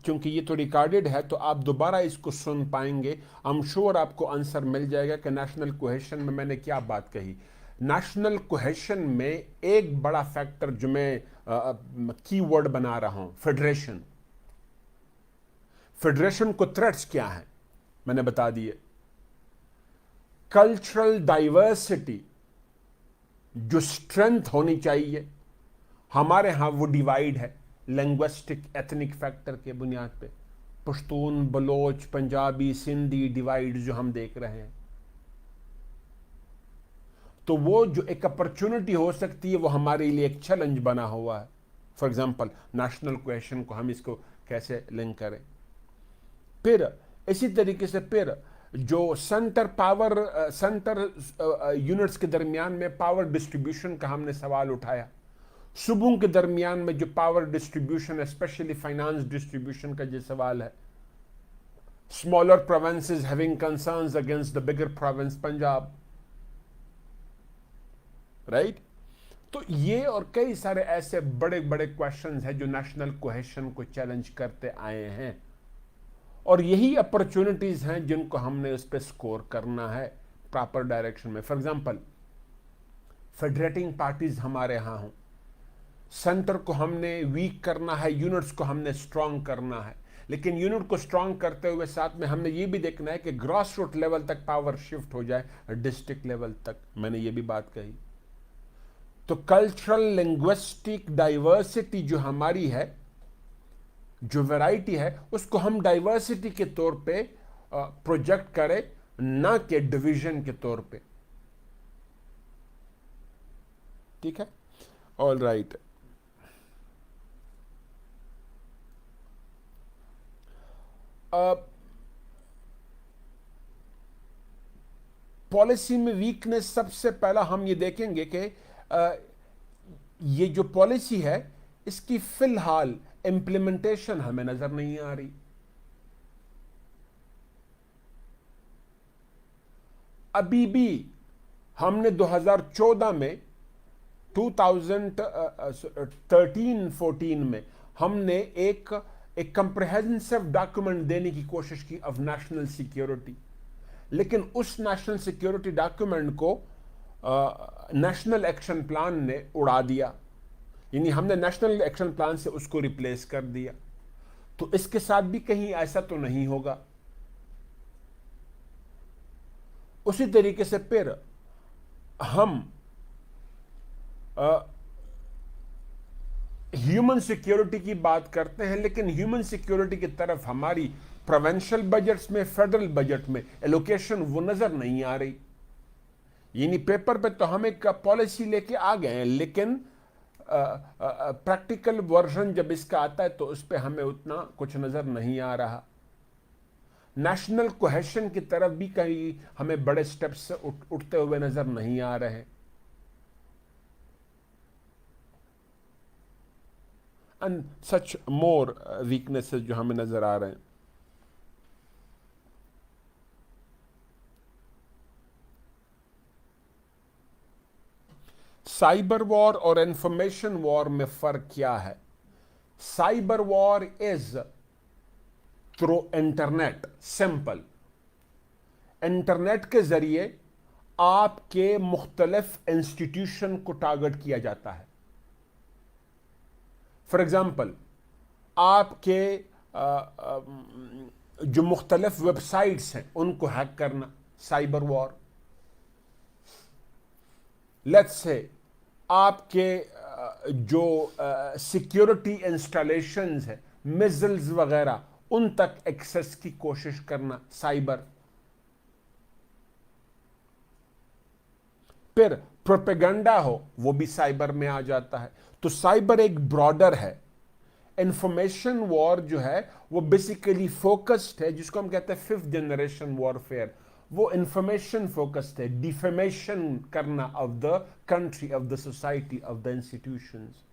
क्योंकि ये तो रिकॉर्डेड है तो आप दोबारा इसको सुन पाएंगे. आई एम श्योर आपको आंसर मिल जाएगा कि नेशनल कोहेशन में मैंने क्या बात कही. नेशनल कोहेशन में एक बड़ा फैक्टर जो मैं कीवर्ड बना रहा हूं, फेडरेशन. फेडरेशन को थ्रेट्स क्या है मैंने बता दिए. कल्चरल डाइवर्सिटी जो स्ट्रेंथ होनी चाहिए हमारे यहां वो डिवाइड है लिंग्विस्टिक एथनिक फैक्टर के बुनियाद पे. पश्तून, बलोच, पंजाबी, सिंधी डिवाइड जो हम देख रहे हैं, तो वो जो एक अपॉर्चुनिटी हो सकती है वो हमारे लिए एक चैलेंज बना हुआ है. फॉर एग्जांपल नेशनल क्वेश्चन को हम इसको कैसे लिंक करें. फिर इसी तरीके से फिर जो सेंटर यूनिट्स के दरमियान में पावर डिस्ट्रीब्यूशन का हमने सवाल उठाया. सूबों के दरमियान में जो power distribution, specially finance distribution का जो सवाल है. Smaller provinces having concerns against the bigger province Punjab, right. तो ये और कई सारे ऐसे बड़े बड़े क्वेश्चंस हैं जो नेशनल कोहेशन को चैलेंज करते आए हैं. और यही अपॉर्चुनिटीज हैं जिनको हमने उस पर स्कोर करना है प्रॉपर डायरेक्शन में. फॉर एग्जांपल, फेडरेटिंग पार्टीज हमारे यहां हों, सेंटर को हमने वीक करना है, यूनिट्स को हमने स्ट्रांग करना है. लेकिन यूनिट को स्ट्रांग करते हुए साथ में हमने ये भी देखना है कि ग्रास रूट लेवल तक पावर शिफ्ट हो जाए, डिस्ट्रिक्ट लेवल तक. मैंने ये भी बात कही. तो कल्चरल लिंग्विस्टिक डाइवर्सिटी जो हमारी है, जो वैरायटी है, उसको हम डाइवर्सिटी के तौर पे प्रोजेक्ट करें, ना कि डिवीजन के तौर पे. ठीक है, ऑल राइट. पॉलिसी में वीकनेस सबसे पहला हम ये देखेंगे कि ये जो पॉलिसी है इसकी फिलहाल इंप्लीमेंटेशन हमें नजर नहीं आ रही. अभी भी हमने 2014 में 2013-14 में हमने एक कंप्रहेंसिव डॉक्यूमेंट देने की कोशिश की ऑफ नेशनल सिक्योरिटी. लेकिन उस नेशनल सिक्योरिटी डॉक्यूमेंट को नेशनल एक्शन प्लान ने उड़ा दिया. यानी हमने नेशनल एक्शन प्लान से उसको रिप्लेस कर दिया. तो इसके साथ भी कहीं ऐसा तो नहीं होगा. उसी तरीके से फिर हम ह्यूमन सिक्योरिटी की बात करते हैं, लेकिन ह्यूमन सिक्योरिटी की तरफ हमारी प्रोविंशियल बजट्स में, फेडरल बजट में एलोकेशन वो नजर नहीं आ रही। यानी पेपर पे तो हम एक पॉलिसी लेके आ गए हैं, लेकिन प्रैक्टिकल वर्जन जब इसका आता है तो उस पर हमें उतना कुछ नजर नहीं आ रहा। नेशनल कोहेशन की तरफ भी कहीं हमें बड़े स्टेप्स उठते हुए नजर नहीं आ रहे। एंड सच मोर वीकनेसेस जो हमें नजर आ रहे हैं। साइबर वॉर और इंफॉर्मेशन वॉर में फर्क क्या है? Cyber war is through internet, simple. Internet के जरिए आपके मुख्तलिफ इंस्टीट्यूशन को टारगेट किया जाता है। फॉर एग्जाम्पल, आपके जो मुख्तलिफ वेबसाइट्स हैं उनको हैक करना, साइबर वॉर। लेट्स से आपके जो सिक्योरिटी इंस्टॉलेशंस है, मिसाइल्स वगैरह, उन तक एक्सेस की कोशिश करना, साइबर। फिर प्रोपेगेंडा हो, वो भी साइबर में आ जाता है। तो साइबर एक ब्रॉडर है। इंफॉर्मेशन वॉर जो है वो बेसिकली फोकस्ड है, जिसको हम कहते हैं फिफ्थ जनरेशन वॉरफेयर। वो इंफॉर्मेशन फोकस्ड है, डिफेमेशन करना of the country, of the society, of the institutions.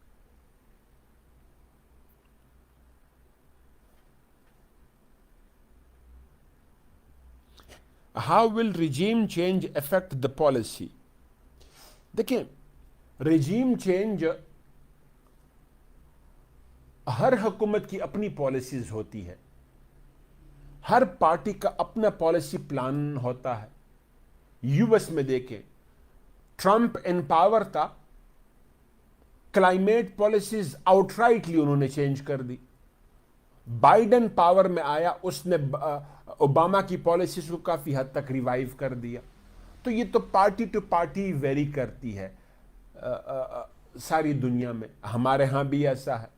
How will regime change affect the policy? देखिए, रिजीम चेंज, हर हुकूमत की अपनी पॉलिसीज होती है, हर पार्टी का अपना पॉलिसी प्लान होता है। यूएस में देखें, ट्रंप इन पावर था, क्लाइमेट पॉलिसीज आउटराइटली उन्होंने चेंज कर दी। बाइडेन पावर में आया, उसने ओबामा की पॉलिसीज को काफी हद तक रिवाइव कर दिया। तो ये तो पार्टी टू पार्टी वेरी करती है सारी दुनिया में, हमारे यहां भी ऐसा है।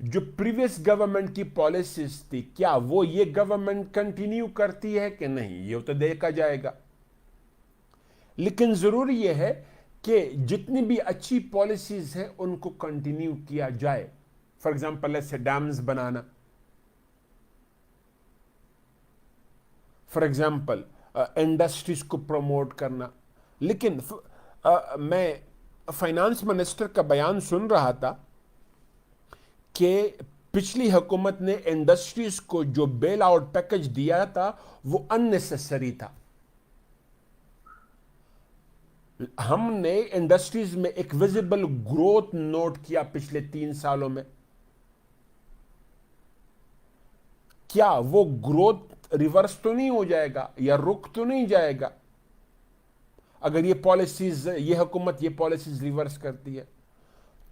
जो प्रीवियस गवर्नमेंट की पॉलिसीज थी, क्या वो ये गवर्नमेंट कंटिन्यू करती है कि नहीं, ये तो देखा जाएगा। लेकिन जरूरी यह है कि जितनी भी अच्छी पॉलिसीज हैं उनको कंटिन्यू किया जाए। फॉर एग्जाम्पल, ऐसे dams banana, for example industries को प्रमोट करना। लेकिन मैं फाइनेंस मिनिस्टर का बयान सुन रहा था कि पिछली हुकूमत ने इंडस्ट्रीज को जो बेल आउट पैकेज दिया था वो अननेसेसरी था। हमने इंडस्ट्रीज में एक विजिबल ग्रोथ नोट किया पिछले 3 सालों में। क्या वो ग्रोथ रिवर्स तो नहीं हो जाएगा या रुक तो नहीं जाएगा अगर ये पॉलिसीज, ये हुकूमत ये पॉलिसीज रिवर्स करती है?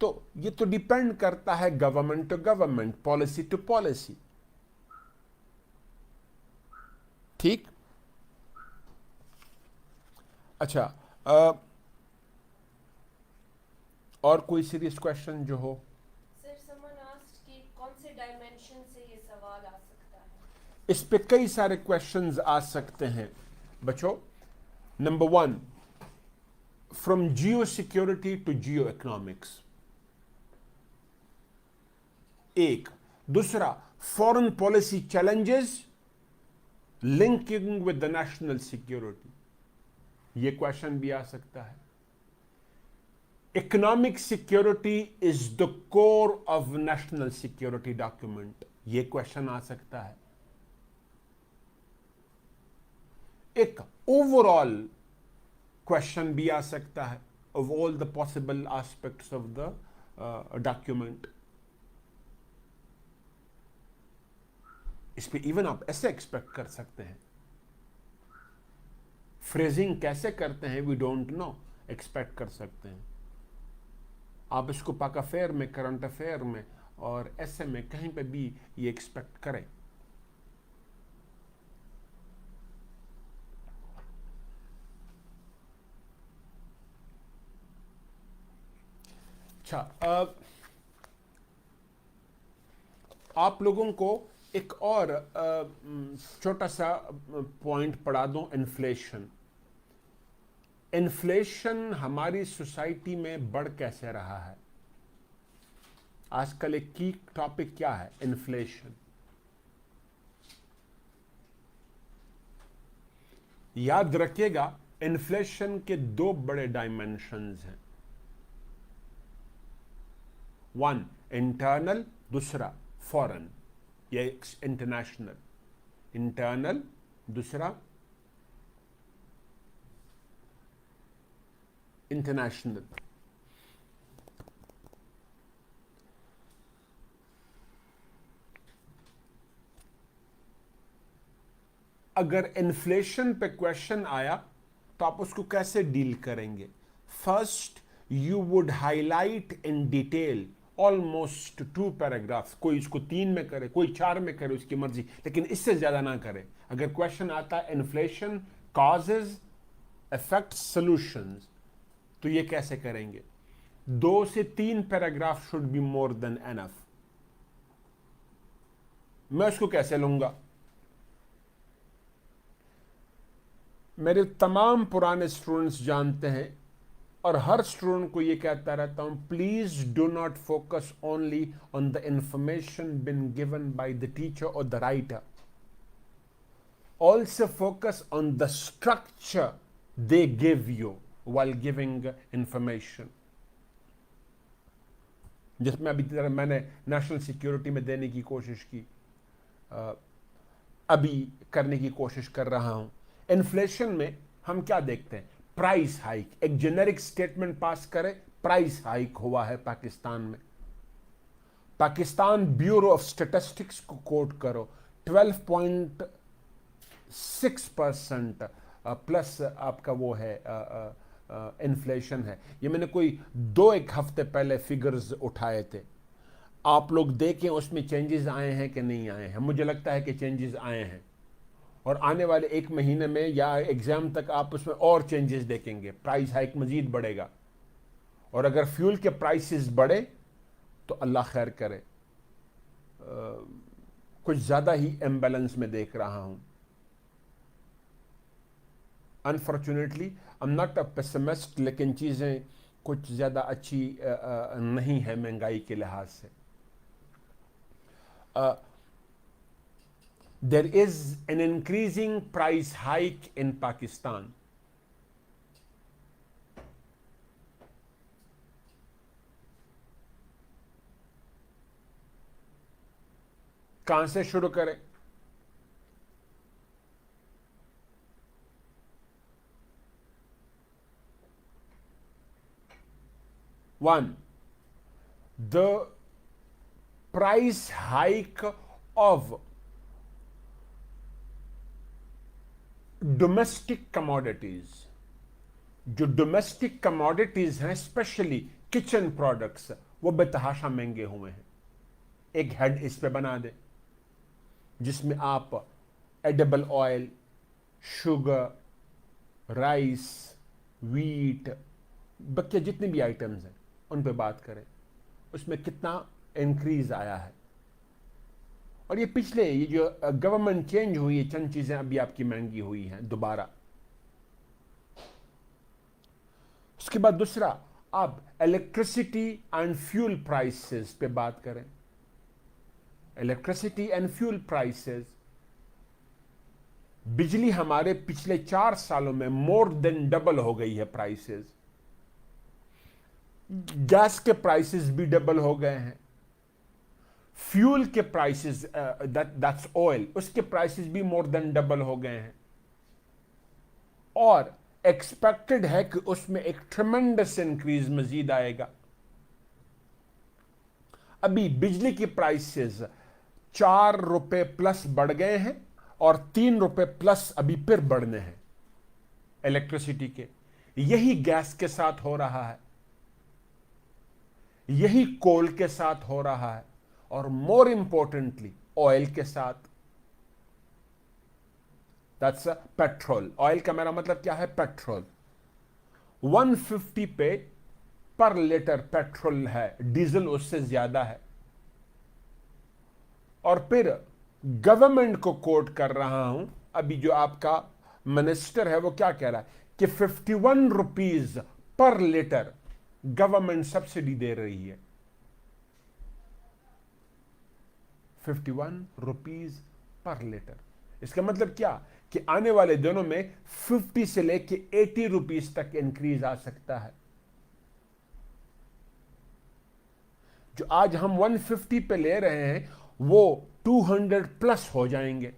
तो ये तो डिपेंड करता है government to government, policy to policy. ठीक। अच्छा, और कोई सीरियस क्वेश्चन जो हो? सर, समवन आस्क्ड कि कौन से डायमेंशन से ये सवाल आ सकता है? इस पे कई सारे क्वेश्चंस आ सकते हैं बच्चों। Number 1, from geo security to geo economics, एक। दूसरा, foreign policy challenges linking with the national security, यह क्वेश्चन भी आ सकता है। Economic security is the core of national security document, यह क्वेश्चन आ सकता है। एक ओवरऑल क्वेश्चन भी आ सकता है of all the possible aspects of the document. इस पे इवन आप ऐसे एक्सपेक्ट कर सकते हैं, फ्रेजिंग कैसे करते हैं वी डोंट नो, एक्सपेक्ट कर सकते हैं आप इसको पाक अफेयर में, करंट अफेयर में और ऐसे में कहीं पे भी ये एक्सपेक्ट करें। अच्छा, आप लोगों को एक और छोटा सा पॉइंट पढ़ा दूं, इन्फ्लेशन। इन्फ्लेशन हमारी सोसाइटी में बढ़ कैसे रहा है? आजकल एक की टॉपिक क्या है? इन्फ्लेशन। याद रखिएगा, इन्फ्लेशन के दो बड़े डायमेंशंस हैं, वन इंटरनल, दूसरा फॉरेन या इंटरनेशनल। इंटरनल, दूसरा इंटरनेशनल। अगर इन्फ्लेशन पे क्वेश्चन आया तो आप उसको कैसे डील करेंगे? First, you would highlight in detail almost 2 paragraphs. कोई इसको 3 में करे, कोई 4 में करे, उसकी मर्जी, लेकिन इससे ज्यादा ना करे। अगर क्वेश्चन आता है इन्फ्लेशन कॉजेज, इफेक्ट्स, सॉल्यूशंस, तो ये कैसे करेंगे? 2 से 3 paragraph should be more than enough. मैं उसको कैसे लूंगा? मेरे तमाम पुराने स्टूडेंट्स जानते हैं, और हर स्टूडेंट को ये कहता रहता हूं, please do not focus only on the information been given by the teacher और the writer, also focus on the structure they give you while giving information। जिसमें अभी तरह मैंने नेशनल सिक्योरिटी में देने की कोशिश की, अभी करने की कोशिश कर रहा हूं। इन्फ्लेशन में हम क्या देखते हैं? Price hike. एक जेनेरिक स्टेटमेंट पास करे, प्राइस हाइक हुआ है पाकिस्तान में। पाकिस्तान ब्यूरो ऑफ स्टैटिस्टिक्स को कोट करो, 12.6% प्लस आपका वो है इन्फ्लेशन है। ये मैंने कोई 1 हफ्ते पहले फिगर्स उठाए थे। आप लोग देखें उसमें चेंजेस आए हैं कि नहीं आए हैं। मुझे लगता है कि चेंजेस आए हैं, और आने वाले 1 महीने में या एग्जाम तक आप उसमें और चेंजेस देखेंगे। प्राइस हाइक मजीद बढ़ेगा, और अगर फ्यूल के प्राइसेस बढ़े तो अल्लाह खैर करे। कुछ ज्यादा ही इम्बैलेंस में देख रहा हूं। Unfortunately I am not a pessimist, लेकिन चीजें कुछ ज्यादा अच्छी नहीं है महंगाई के लिहाज से। there is an increasing price hike in Pakistan। कहां से शुरू करें? One, the price hike of domestic commodities. जो डोमेस्टिक कमोडिटीज हैं, स्पेशली किचन प्रोडक्ट्स, वो बेतहाशा महंगे हुए हैं। एक हेड इस पे बना दे जिसमें आप edible oil, sugar, rice, wheat, बाकी जितने भी आइटम्स हैं उन पे बात करें, उसमें कितना इंक्रीज आया है। और ये पिछले, ये जो गवर्नमेंट चेंज हुई है, चंद चीजें अभी आपकी महंगी हुई हैं दोबारा। उसके बाद दूसरा, आप इलेक्ट्रिसिटी एंड फ्यूल प्राइसेस पे बात करें। इलेक्ट्रिसिटी एंड फ्यूल प्राइसेस, बिजली हमारे पिछले 4 सालों में मोर देन डबल हो गई है प्राइसेस। गैस के प्राइसेस भी डबल हो गए हैं। फ्यूल के प्राइसेस, दैट्स ऑयल, उसके प्राइसेस भी मोर देन डबल हो गए हैं। और एक्सपेक्टेड है कि उसमें एक ट्रेमेंडस इंक्रीज मजीद आएगा। अभी बिजली की प्राइसेस 4 रुपए प्लस बढ़ गए हैं, और 3 रुपए प्लस अभी फिर बढ़ने हैं इलेक्ट्रिसिटी के। यही गैस के साथ हो रहा है, यही कोल के साथ हो रहा है, और मोर इंपॉर्टेंटली ऑयल के साथ। That's petrol. ऑयल का मेरा मतलब क्या है? पेट्रोल। 150 पे पर लीटर पेट्रोल है, डीजल उससे ज्यादा है। और फिर गवर्नमेंट को कोट कर रहा हूं, अभी जो आपका मिनिस्टर है वो क्या कह रहा है कि 51 rupees per litre government subsidy दे रही है। 51 रुपीज पर लीटर। इसका मतलब क्या कि आने वाले दिनों में 50 से लेके 80 रुपीज तक इंक्रीज आ सकता है। जो आज हम 150 पे ले रहे हैं वो 200 प्लस हो जाएंगे।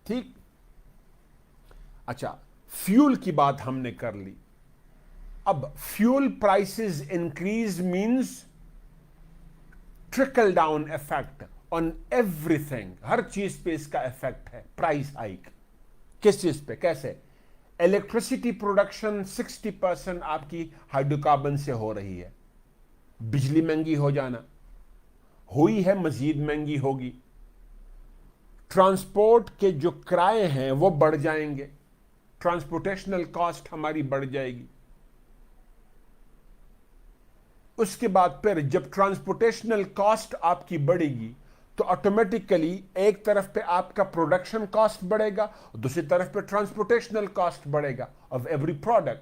ठीक। अच्छा, फ्यूल की बात हमने कर ली। अब fuel prices increase means trickle down effect on everything. हर चीज पे इसका इफेक्ट है। प्राइस हाइक किस चीज पे, कैसे? इलेक्ट्रिसिटी प्रोडक्शन 60% आपकी हाइड्रोकार्बन से हो रही है। बिजली महंगी हो जाना हुई है, मजीद महंगी होगी। ट्रांसपोर्ट के जो किराए हैं वो बढ़ जाएंगे, ट्रांसपोर्टेशनल कॉस्ट हमारी बढ़ जाएगी। उसके बाद फिर जब ट्रांसपोर्टेशनल कॉस्ट आपकी बढ़ेगी तो ऑटोमेटिकली एक तरफ पे आपका प्रोडक्शन कॉस्ट बढ़ेगा, दूसरी तरफ पे ट्रांसपोर्टेशनल कॉस्ट बढ़ेगा of every product.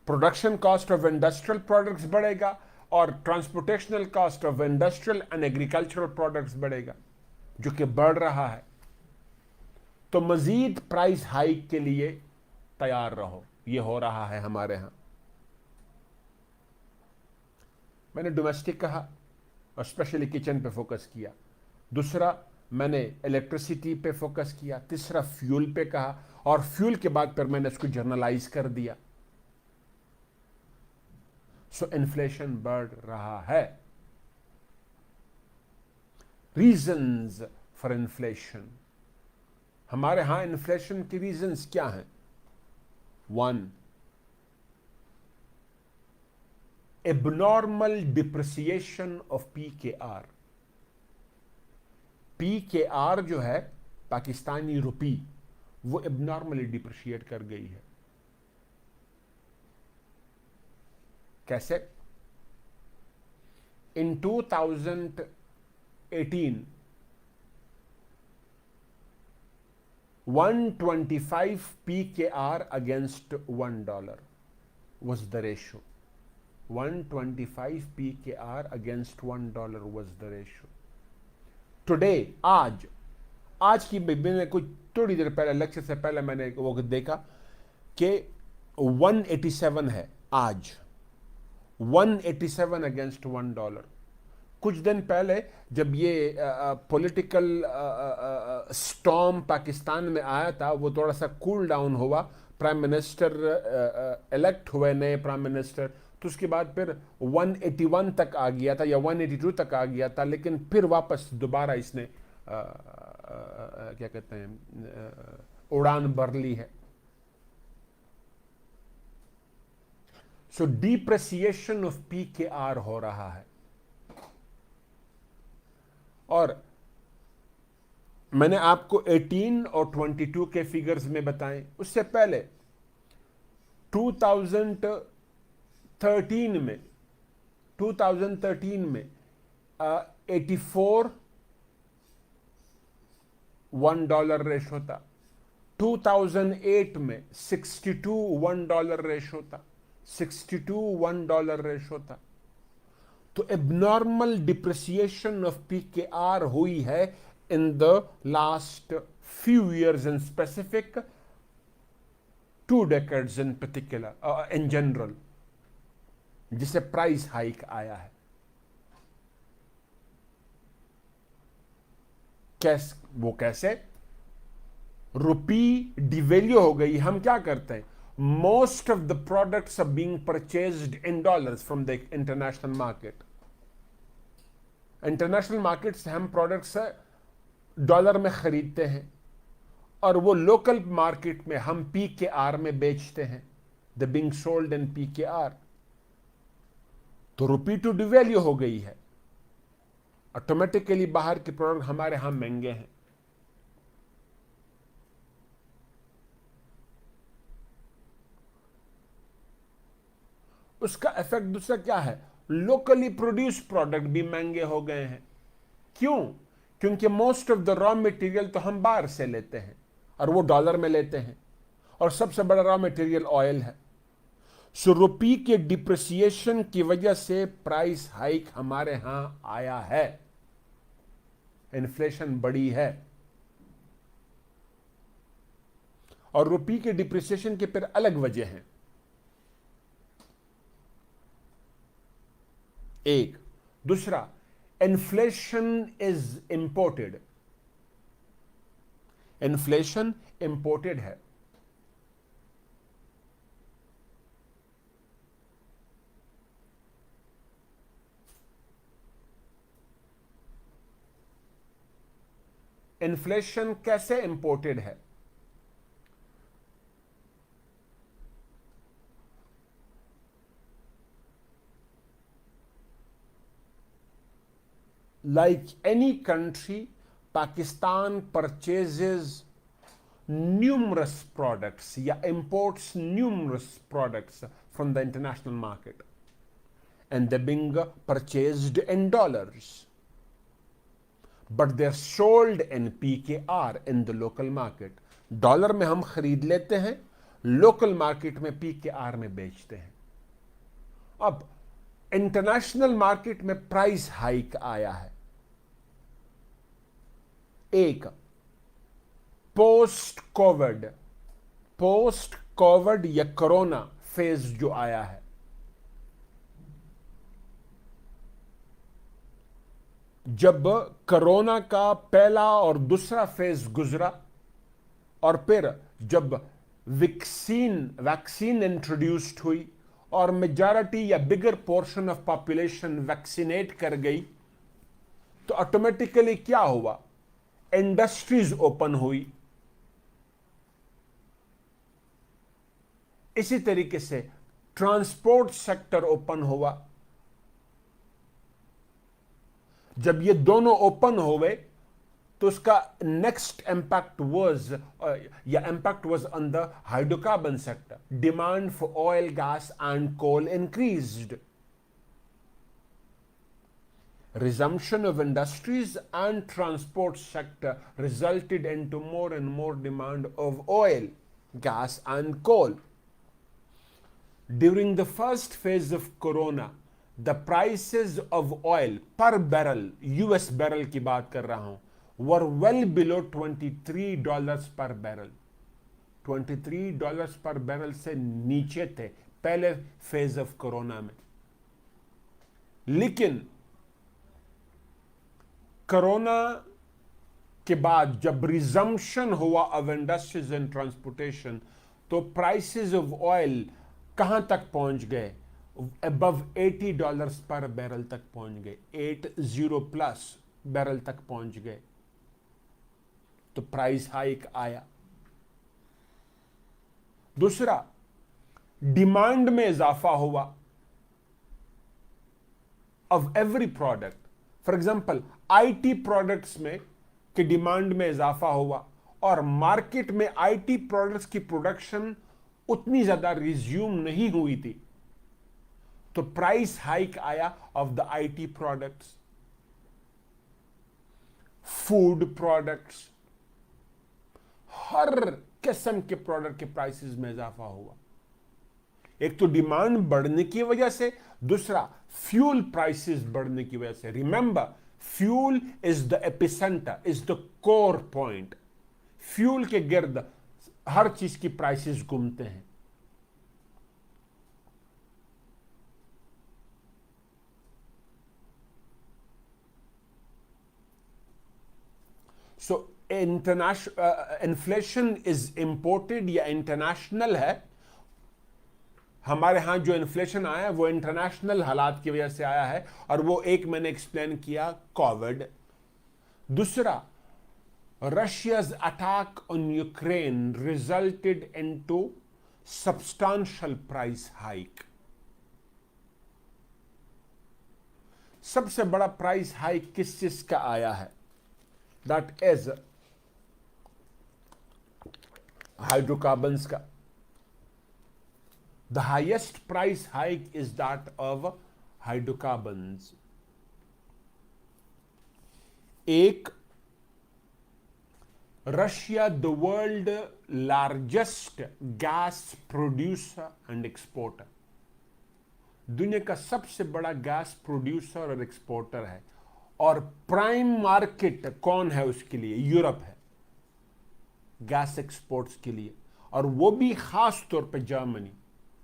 Production cost of industrial products बढ़ेगा और transportational cost of industrial and agricultural products बढ़ेगा, जो कि बढ़ रहा है। तो मजीद प्राइस हाइक के लिए तैयार रहो। ये हो रहा है हमारे यहां। मैंने डोमेस्टिक कहा और स्पेशली किचन पे फोकस किया। दूसरा मैंने इलेक्ट्रिसिटी पे फोकस किया। तीसरा फ्यूल पे कहा और फ्यूल के बाद फिर मैंने इसको जर्नलाइज कर दिया। सो इन्फ्लेशन बढ़ रहा है। रीजंस फॉर इन्फ्लेशन, हमारे यहां इन्फ्लेशन के रीजंस क्या हैं? 1, abnormal depreciation of PKR। PKR जो है पाकिस्तानी रुपी, वो एबनॉर्मली डिप्रिशिएट कर गई है। कैसे? इन 2018 125 PKR against $1 was the ratio। 125 PKR against $1 was the ratio। Today, आज की मैंने कुछ थोड़ी देर पहले, लेक्चर से पहले मैंने वो देखा कि 187 है आज। 187 अगेंस्ट $1। कुछ दिन पहले जब ये पॉलिटिकल स्टॉर्म पाकिस्तान में आया था, वो थोड़ा सा कूल डाउन हुआ। प्राइम मिनिस्टर इलेक्ट हुए, नए प्राइम मिनिस्टर, तो उसके बाद फिर 181 तक आ गया था या 182 तक आ गया था, लेकिन फिर वापस दोबारा इसने क्या कहते हैं, उड़ान भर ली है। सो डिप्रेसिएशन ऑफ PKR हो रहा है। और मैंने आपको 18 और 22 के फिगर्स में बताएं। उससे पहले 2013 में 84 $1 रेशो था। 2008 में 62 $1 रेशो था। 62 $1 रेशो था। तो एबनॉर्मल डिप्रिसिएशन ऑफ PKR हुई है in the last few years, in specific 2 decades in particular, in general, जिसे प्राइस हाइक आया है। वो कैसे? रुपी डिवेल्यू हो गई। हम क्या करते हैं? Most of the products are being purchased in dollars from the international market। International market से हम प्रोडक्ट्स डॉलर में खरीदते हैं और वो लोकल मार्केट में हम PKR में बेचते हैं। The being sold in PKR। तो रुपी टू डिवेल्यू हो गई है, ऑटोमेटिकली बाहर के प्रोडक्ट हमारे यहां महंगे हैं। उसका इफेक्ट दूसरा क्या है, लोकली प्रोड्यूस प्रोडक्ट भी महंगे हो गए हैं। क्यों? क्योंकि most of the raw material तो हम बाहर से लेते हैं और वो डॉलर में लेते हैं, और सबसे बड़ा रॉ मटेरियल ऑयल है। सो रुपी के डिप्रिसिएशन की वजह से प्राइस हाइक हमारे यहां आया है, इन्फ्लेशन बढ़ी है। और रुपी के डिप्रिसिएशन के फिर अलग वजह हैं। एक दूसरा, inflation is imported, inflation imported है। इन्फ्लेशन कैसे इंपोर्टेड है? Like any country, Pakistan purchases numerous products, imports numerous products from the international market, and they're being purchased in dollars, but they're sold in PKR in the local market. Dollar में हम खरीद लेते हैं, local market में PKR में बेचते हैं। अब इंटरनेशनल मार्केट में प्राइस हाइक आया है। एक, पोस्ट कोविड या कोरोना फेज जो आया है, जब कोरोना का पहला और दूसरा फेज गुजरा और फिर जब वैक्सीन इंट्रोड्यूस्ड हुई और मेजॉरिटी या बिगर पोर्शन ऑफ पॉपुलेशन वैक्सीनेट कर गई, तो ऑटोमेटिकली क्या हुआ, इंडस्ट्रीज ओपन हुई। इसी तरीके से ट्रांसपोर्ट सेक्टर ओपन हुआ। जब ये दोनों ओपन हो गए तो उसका next impact was on the hydrocarbon sector. Demand for oil, gas and coal increased. Resumption of industries and transport sector resulted into more and more demand of oil, gas and coal. During the first phase of corona, the prices of oil per barrel, US barrel की बात कर रहा हूं, were well below $23 per barrel. $23 per barrel से नीचे थे पहले phase of corona में। लेकिन कोरोना के बाद जब रिजम्पशन हुआ ऑफ इंडस्ट्रीज एंड ट्रांसपोर्टेशन, तो प्राइसेस ऑफ ऑयल कहां तक पहुंच गए, अबव $80 पर बैरल तक पहुंच गए, 80 प्लस बैरल तक पहुंच गए। तो प्राइस हाइक आया। दूसरा, डिमांड में इजाफा हुआ of every product. For example, IT products में की डिमांड में इजाफा हुआ और मार्केट में आईटी प्रोडक्ट्स की प्रोडक्शन उतनी ज्यादा रिज्यूम नहीं हुई थी, तो प्राइस हाइक आया of the IT products. Food products, हर किस्म के प्रोडक्ट के प्राइसेस में इजाफा हुआ। एक तो डिमांड बढ़ने की वजह से, दूसरा फ्यूल प्राइसेस बढ़ने की वजह से। Remember, fuel is the epicentre, is the core point. Fuel के गिर्द हर चीज की प्राइसेस घूमते हैं। सो इन्फ्लेशन इज इंपोर्टेड या इंटरनेशनल है। हमारे यहां जो इन्फ्लेशन आया वो इंटरनेशनल हालात की वजह से आया है, और वो एक मैंने एक्सप्लेन किया, कोविड। दूसरा, Russia's attack on Ukraine resulted into substantial price hike. सबसे बड़ा प्राइस हाइक किस चीज का आया है? दैट इज हाइड्रोकार्बन्स का। The highest price hike is that of hydrocarbons. एक Russia, the world largest gas producer and exporter, दुनिया का सबसे बड़ा गैस प्रोड्यूसर और एक्सपोर्टर है, और प्राइम मार्केट कौन है उसके लिए? यूरोप है गैस एक्सपोर्ट्स के लिए, और वो भी खास तौर पे जर्मनी।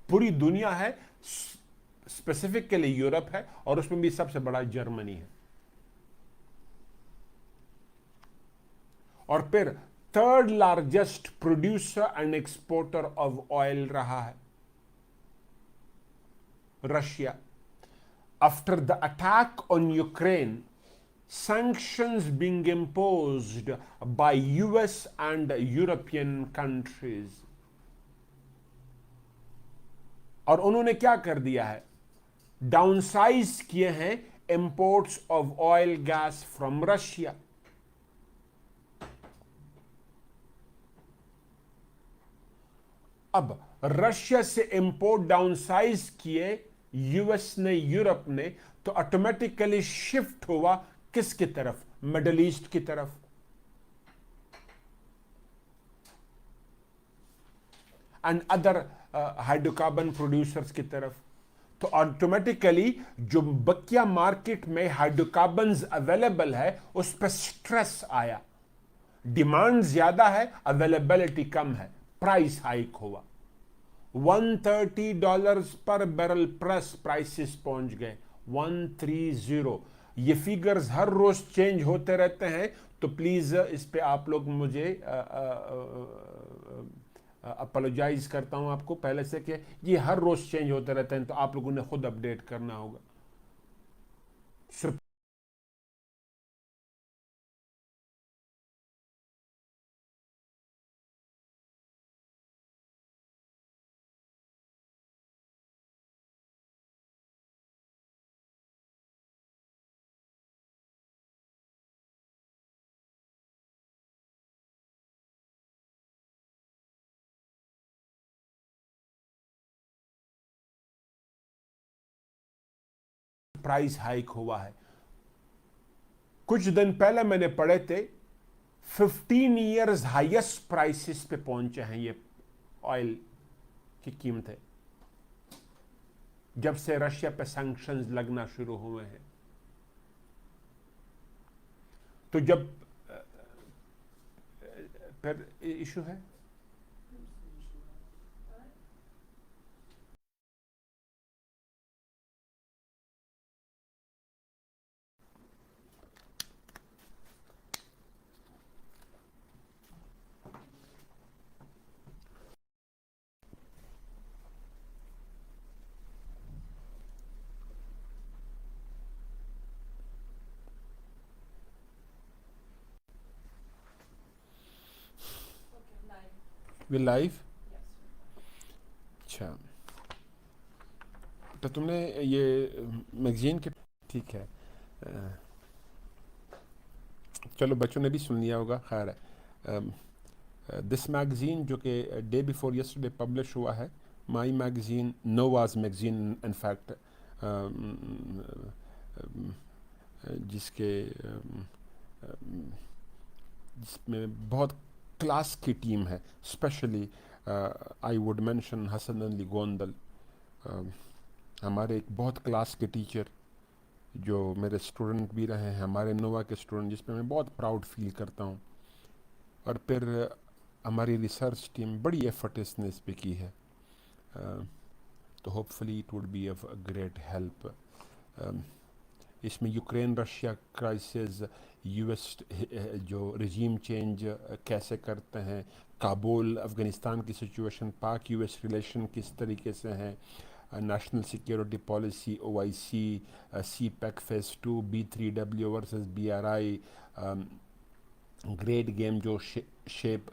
पूरी दुनिया है, स्पेसिफिकली यूरोप है, और उसमें भी सबसे बड़ा जर्मनी है। और फिर third largest producer and exporter of oil रहा है Russia. After the attack on Ukraine, sanctions being imposed by US and European countries, और उन्होंने क्या कर दिया है? डाउनसाइज किए हैं imports of oil gas from Russia. अब रशिया से इंपोर्ट डाउनसाइज किए यूएस ने, यूरोप ने, तो ऑटोमेटिकली शिफ्ट हुआ किसकी तरफ? मिडिल ईस्ट की तरफ। एंड अदर हाइड्रोकार्बन प्रोड्यूसर्स की तरफ। तो ऑटोमेटिकली जो बकिया मार्केट में हाइड्रोकार्बन्स अवेलेबल है उस पर स्ट्रेस आया। डिमांड ज्यादा है, अवेलेबिलिटी कम है, प्राइस हाइक हुआ। $130 पर बैरल प्लस प्राइसेस पहुंच गए, 130। ये फिगर्स हर रोज चेंज होते रहते हैं, तो प्लीज इस पे आप लोग मुझे अपोलोजाइज करता हूं आपको पहले से कि ये हर रोज चेंज होते रहते हैं, तो आप लोगों ने खुद अपडेट करना होगा। सिर्फ प्राइस हाइक हुआ है। कुछ दिन पहले मैंने पढ़े थे 15 इयर्स हाईएस्ट प्राइसेस पे पहुंचे हैं ये ऑयल की कीमतें, जब से रशिया पे सैंक्शंस लगना शुरू हुए हैं। तो जब फिर इशू है वी लाइव। अच्छा, तो तुमने ये मैगजीन के, ठीक है, चलो बच्चों ने भी सुन लिया होगा। खैर है, दिस मैगजीन जो कि डे बिफोर यस्टरडे पब्लिश हुआ है, माई मैगजीन, नोवाज मैगजीन इन फैक्ट, जिसके जिसमें बहुत क्लास की टीम है। Specially I would mention Hasan Ali Gondal, हमारे एक बहुत क्लास के टीचर जो मेरे स्टूडेंट भी रहे हैं, हमारे नोवा के स्टूडेंट, जिस पे मैं बहुत प्राउड फील करता हूँ। और फिर हमारी रिसर्च टीम बड़ी एफर्ट इसने इस पे की है, तो hopefully it would be of great help. इसमें यूक्रेन रशिया क्राइसिस, यूएस जो रिजीम चेंज कैसे करते हैं, काबुल अफ़गानिस्तान की सिचुएशन, पाक यूएस रिलेशन किस तरीके से हैं, national security policy, OIC, CPEC phase 2, B3W versus BRI, great game जो शेप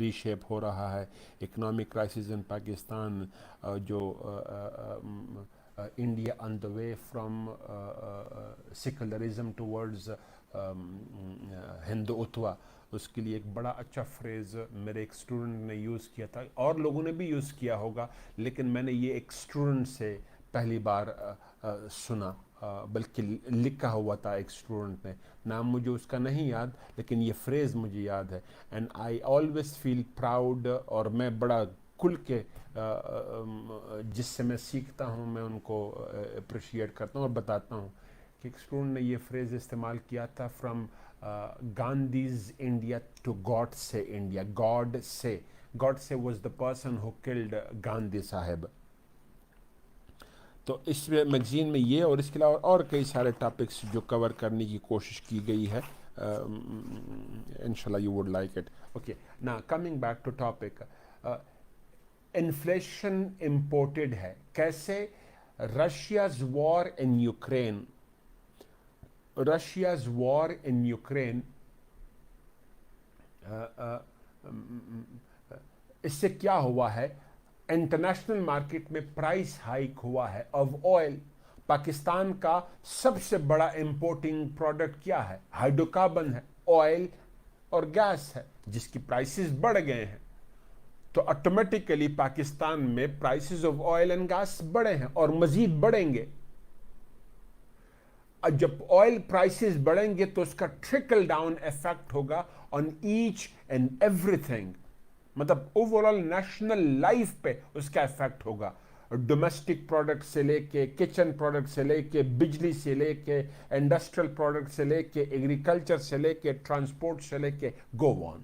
रीशेप हो रहा है, इकोनॉमिक क्राइसिस इन पाकिस्तान, जो India on the way from secularism towards Hindu Utwa, उसके लिए एक बड़ा अच्छा फ्रेज़ मेरे एक स्टूडेंट ने यूज़ किया था, और लोगों ने भी यूज़ किया होगा, लेकिन मैंने ये एक स्टूडेंट से पहली बार सुना, बल्कि लिखा हुआ था एक स्टूडेंट ने, नाम मुझे उसका नहीं याद, लेकिन ये फ्रेज़ मुझे याद है। And I always feel proud, और मैं बड़ा खुल के जिससे मैं सीखता हूँ मैं उनको अप्रिशिएट करता हूँ और बताता हूँ कि एक स्टूडेंट ने ये फ्रेज़ इस्तेमाल किया था, from Gandhi's India to Godse India. Godse was the person who killed Gandhi साहब। तो इस मैगजीन में ये और इसके अलावा और कई सारे टॉपिक्स जो कवर करने की कोशिश की गई है, इंशाल्लाह you would like it. Okay, ना coming back to topic, inflation imported है कैसे? Russia's war in Ukraine, Russia's war in Ukraine, इससे क्या हुआ है? इंटरनेशनल मार्केट में प्राइस हाइक हुआ है ऑफ ऑयल। पाकिस्तान का सबसे बड़ा इंपोर्टिंग प्रोडक्ट क्या है? हाइड्रोकार्बन है, ऑयल और गैस है, जिसकी प्राइसेस बढ़ गए हैं। तो ऑटोमेटिकली पाकिस्तान में prices of oil and gas बढ़े हैं और मजीद बढ़ेंगे। जब ऑयल प्राइसेस बढ़ेंगे तो उसका ट्रिकल डाउन इफेक्ट होगा ऑन ईच एंड एवरीथिंग, मतलब ओवरऑल नेशनल लाइफ पे उसका इफेक्ट होगा। डोमेस्टिक प्रोडक्ट से लेके, किचन प्रोडक्ट से लेके, बिजली से लेके, इंडस्ट्रियल प्रोडक्ट से लेके, एग्रीकल्चर से लेके, ट्रांसपोर्ट से लेके, गो ऑन।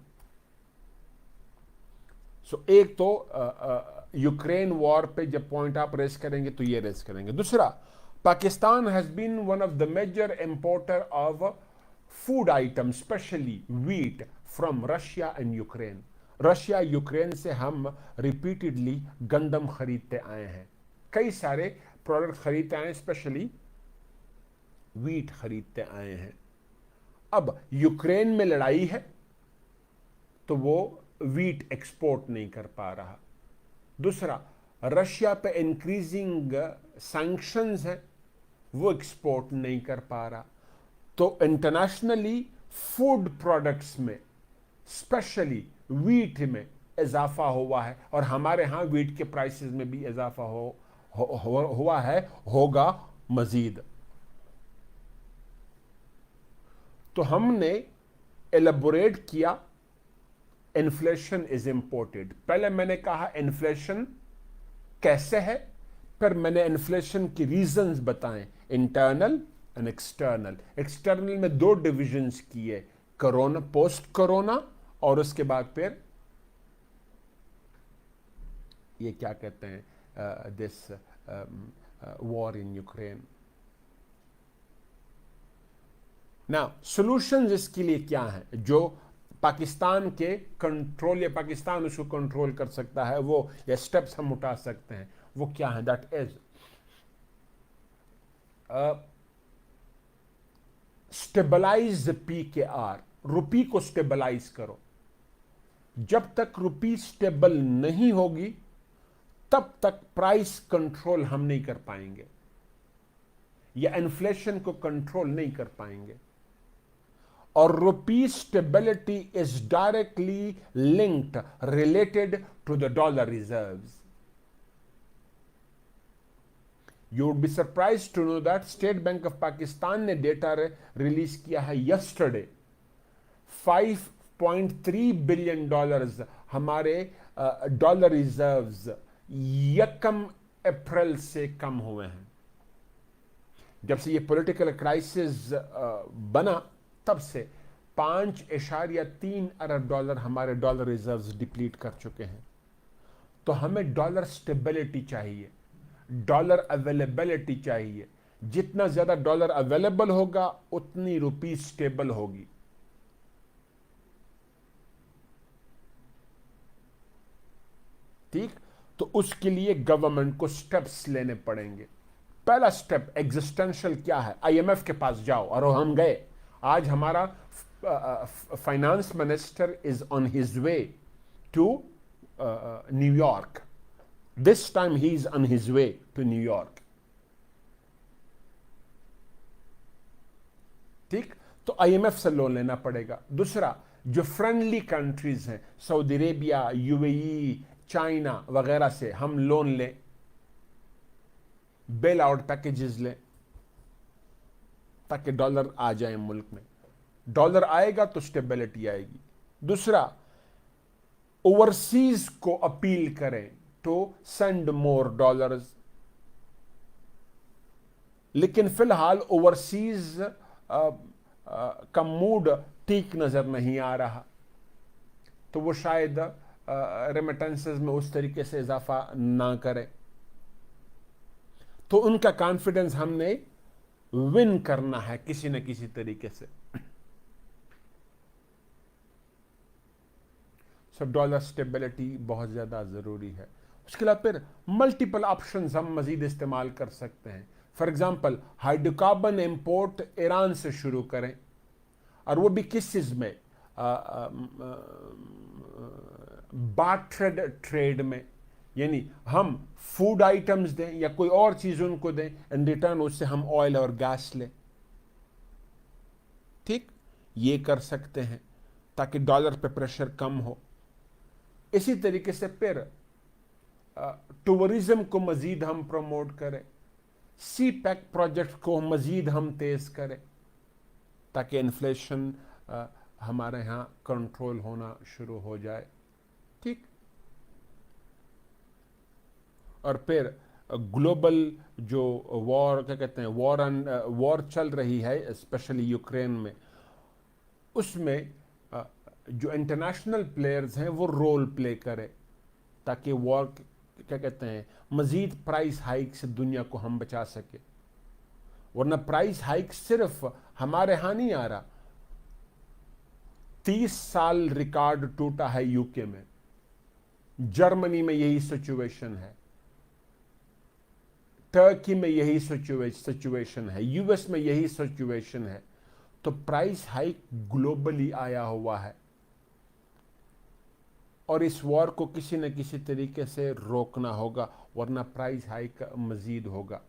सो एक तो यूक्रेन वॉर पे जब पॉइंट आप रेस करेंगे तो ये रेस करेंगे। दूसरा, Pakistan has been one of the major importer of food item, specially wheat, from Russia and Ukraine. Russia Ukraine से हम रिपीटेडली गंदम खरीदते आए हैं, कई सारे प्रोडक्ट खरीदते आए हैं, स्पेशली व्हीट खरीदते आए हैं। अब यूक्रेन में लड़ाई है तो वो व्हीट एक्सपोर्ट नहीं कर पा रहा। दूसरा, रशिया पे इंक्रीजिंग सैंक्शंस है, वो एक्सपोर्ट नहीं कर पा रहा। तो इंटरनेशनली फूड प्रोडक्ट्स में, स्पेशली व्हीट में इजाफा हुआ है, और हमारे यहाँ व्हीट के प्राइसेस में भी इजाफा हुआ है, होगा मजीद। तो हमने एलेबोरेट किया इन्फ्लेशन इज इंपोर्टेड। पहले मैंने कहा इन्फ्लेशन कैसे है, फिर मैंने इन्फ्लेशन की रीजंस बताएं, इंटरनल एंड एक्सटर्नल। एक्सटर्नल में दो डिविजन्स किए, कोरोना, पोस्ट कोरोना, और उसके बाद फिर ये क्या कहते हैं, दिस वॉर इन यूक्रेन। ना सॉल्यूशंस इसके लिए क्या है जो पाकिस्तान के कंट्रोल, या पाकिस्तान उसको कंट्रोल कर सकता है, वो या स्टेप्स हम उठा सकते हैं, वो क्या है? दैट इज स्टेबलाइज PKR, रुपी को स्टेबलाइज करो। जब तक रुपी स्टेबल नहीं होगी तब तक प्राइस कंट्रोल हम नहीं कर पाएंगे, या इन्फ्लेशन को कंट्रोल नहीं कर पाएंगे। और rupee stability is directly linked, related to the dollar reserves. You would be surprised to know that state bank of Pakistan ने डेटा रिलीज किया है यस्टरडे। 5.3 बिलियन डॉलर्स हमारे डॉलर रिजर्व्स 1 अप्रैल से कम हुए हैं। जब से ये पॉलिटिकल क्राइसिस बना तब से 5.3 अरब डॉलर हमारे डॉलर रिजर्व्स डिप्लीट कर चुके हैं। तो हमें डॉलर स्टेबिलिटी चाहिए, डॉलर अवेलेबिलिटी चाहिए। जितना ज्यादा डॉलर अवेलेबल होगा उतनी रुपी स्टेबल होगी। ठीक, तो उसके लिए गवर्नमेंट को स्टेप्स लेने पड़ेंगे। पहला स्टेप एग्जिस्टेंशियल क्या है? IMF के पास जाओ, और हम गए। आज हमारा finance minister is on his way to New York. This time he is on his way to New York. ठीक, तो IMF से लोन लेना पड़ेगा। दूसरा, जो फ्रेंडली कंट्रीज हैं, सऊदी अरेबिया, यूएई, चाइना वगैरह से हम लोन लें, बेल आउट पैकेजेस लें, ताकि डॉलर आ जाए मुल्क में। डॉलर आएगा तो स्टेबिलिटी आएगी। दूसरा, ओवरसीज को अपील करें टू सेंड मोर डॉलर्स, लेकिन फिलहाल ओवरसीज का मूड ठीक नजर नहीं आ रहा, तो वो शायद रेमिटेंसेस में उस तरीके से इजाफा ना करें। तो उनका कॉन्फिडेंस हमने विन करना है किसी न किसी तरीके से। सब डॉलर स्टेबिलिटी बहुत ज़्यादा ज़रूरी है। उसके अलावा फिर मल्टीपल ऑप्शंस हम मज़ीद इस्तेमाल कर सकते हैं। For example, hydrocarbon import Iran से शुरू करें, और वो भी किस चीज़ में, बार्टर्ड ट्रेड में, यानी हम फूड आइटम्स दें या कोई और चीज़ उनको दें, इन रिटर्न उससे हम ऑयल और गैस लें। ठीक, ये कर सकते हैं ताकि डॉलर पे प्रेशर कम हो। इसी तरीके से फिर टूरिज्म को मजीद हम प्रमोट करें, सी पैक प्रोजेक्ट को मजीद हम तेज करें, ताकि इन्फ्लेशन हमारे यहाँ कंट्रोल होना शुरू हो जाए। ठीक, और फिर ग्लोबल जो वॉर, क्या कहते हैं, वॉर चल रही है स्पेशली यूक्रेन में, उसमें जो इंटरनेशनल प्लेयर्स हैं वो रोल प्ले करें, ताकि वॉर, क्या कहते हैं, मजीद प्राइस हाइक से दुनिया को हम बचा सके। वरना प्राइस हाइक सिर्फ हमारे यहां नहीं आ रहा, 30 साल रिकॉर्ड टूटा है यूके में, जर्मनी में यही सिचुएशन है, टर्की में यही सिचुएशन है, यूएस में यही सिचुएशन है। तो प्राइस हाइक ग्लोबली आया हुआ है, और इस वॉर को किसी न किसी तरीके से रोकना होगा, वरना प्राइस हाइक मजीद होगा।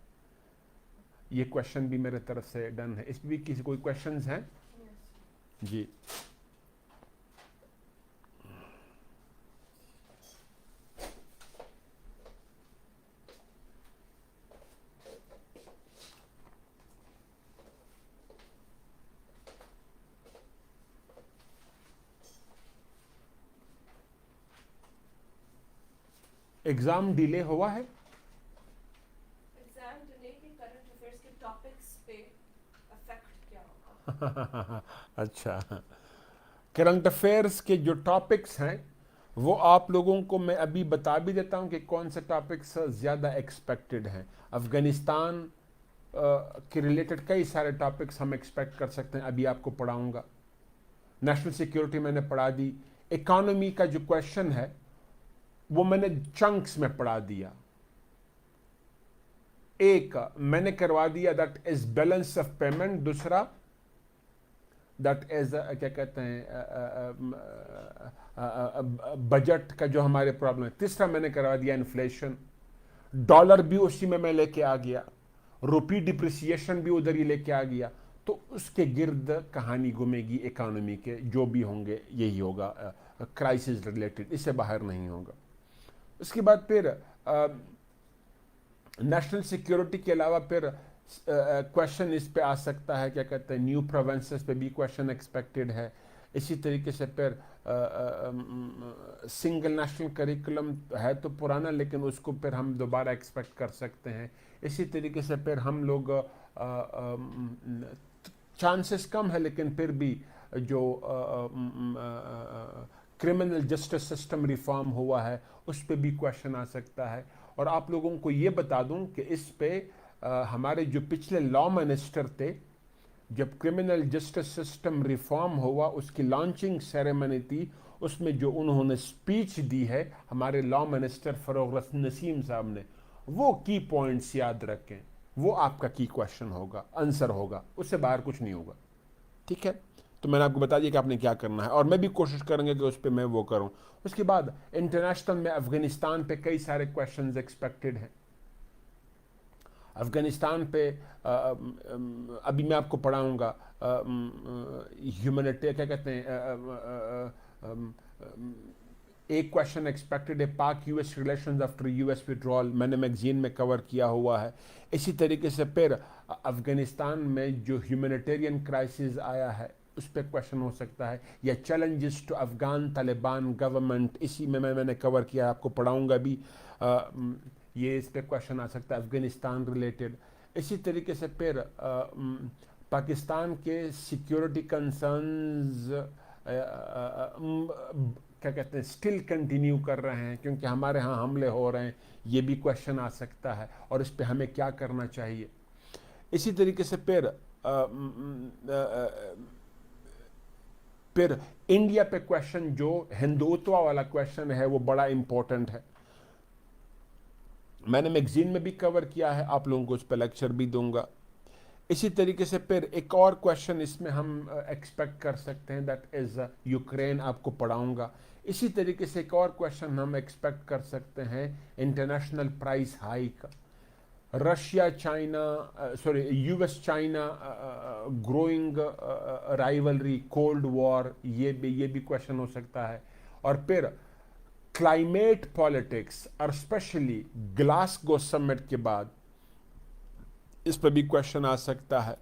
ये क्वेश्चन भी मेरे तरफ से डन है। इस भी किसी कोई क्वेश्चंस हैं? जी, एग्जाम डिले हुआ है? एग्जाम डिले के करंट अफेयर्स के टॉपिक्स पे इफेक्ट क्या होगा? अच्छा, करंट अफेयर्स के जो टॉपिक्स हैं वो आप लोगों को मैं अभी बता भी देता हूं कि कौन से टॉपिक्स ज़्यादा एक्सपेक्टेड हैं। अफगानिस्तान के रिलेटेड कई सारे टॉपिक्स हम एक्सपेक्ट कर सकते हैं, अभी आपको पढ़ाऊंगा। नेशनल सिक्योरिटी मैंने पढ़ा दी। इकोनॉमी का जो क्वेश्चन है वो मैंने चंक्स में पढ़ा दिया। एक मैंने करवा दिया that is balance of payment, दूसरा दैट इज क्या कहते हैं बजट का जो हमारे प्रॉब्लम है, तीसरा मैंने करवा दिया इन्फ्लेशन। डॉलर भी उसी में मैं लेके आ गया, रुपी डिप्रिसिएशन भी उधर ही लेके आ गया। तो उसके गिर्द कहानी घूमेगी इकोनॉमी के, जो भी होंगे यही होगा, क्राइसिस रिलेटेड, इससे बाहर नहीं होगा। उसके बाद फिर नेशनल सिक्योरिटी के अलावा फिर क्वेश्चन इस पे आ सकता है, क्या कहते हैं, न्यू प्रोविंसेस पे भी क्वेश्चन एक्सपेक्टेड है। इसी तरीके से फिर सिंगल नेशनल करिकुलम है तो पुराना, लेकिन उसको फिर हम दोबारा एक्सपेक्ट कर सकते हैं। इसी तरीके से फिर हम लोग चांसेस कम है, लेकिन फिर भी जो क्रिमिनल जस्टिस सिस्टम रिफॉर्म हुआ है उस पे भी क्वेश्चन आ सकता है। और आप लोगों को ये बता दूं कि इस पे हमारे जो पिछले लॉ मिनिस्टर थे, जब क्रिमिनल जस्टिस सिस्टम रिफॉर्म हुआ उसकी लॉन्चिंग सेरेमनी थी, उसमें जो उन्होंने स्पीच दी है हमारे लॉ मिनिस्टर फरोग नसीम साहब ने, वो की पॉइंट्स याद रखें, वो आपका की क्वेश्चन होगा, आंसर होगा, उससे बाहर कुछ नहीं होगा। ठीक है, तो मैंने आपको बता दिया कि आपने क्या करना है, और मैं भी कोशिश करूंगा कि उस पर मैं वो करूं। उसके बाद इंटरनेशनल में अफगानिस्तान पे कई सारे क्वेश्चंस एक्सपेक्टेड हैं। अफ़गानिस्तान पे अभी मैं आपको पढ़ाऊँगा ह्यूमनिटी क्या कहते हैं एक क्वेश्चन एक्सपेक्टेड है पाक US relations after US withdrawal, मैंने मैगजीन में कवर किया हुआ है। इसी तरीके से फिर अफ़गानिस्तान में जो ह्यूमनिटेरियन क्राइसिस आया है उस पर क्वेश्चन हो सकता है, या challenges to Afghan Taliban government, इसी में मैंने कवर किया, आपको पढ़ाऊँगा भी। ये इस पर क्वेश्चन आ सकता है अफ़गानिस्तान रिलेटेड। इसी तरीके से फिर पाकिस्तान के सिक्योरिटी कंसर्न्स क्या कहते हैं स्टिल कंटिन्यू कर रहे हैं क्योंकि हमारे यहाँ हमले हो रहे हैं, ये भी क्वेश्चन आ सकता है और इस पे हमें क्या करना चाहिए। इसी तरीके से फिर इंडिया पे क्वेश्चन जो हिंदुत्व वाला क्वेश्चन है वो बड़ा इंपॉर्टेंट है, मैंने मैगजीन में भी कवर किया है, आप लोगों को उस पर लेक्चर भी दूंगा। इसी तरीके से फिर एक और क्वेश्चन इसमें हम एक्सपेक्ट कर सकते हैं, दैट इज़ यूक्रेन, आपको पढ़ाऊंगा। इसी तरीके से एक और क्वेश्चन हम एक्सपेक्ट कर सकते हैं international price hike, Russia China US China growing rivalry, cold war, ये भी क्वेश्चन हो सकता है। और फिर क्लाइमेट पॉलिटिक्स और स्पेशली ग्लासगो समिट के बाद इस पर भी क्वेश्चन आ सकता है।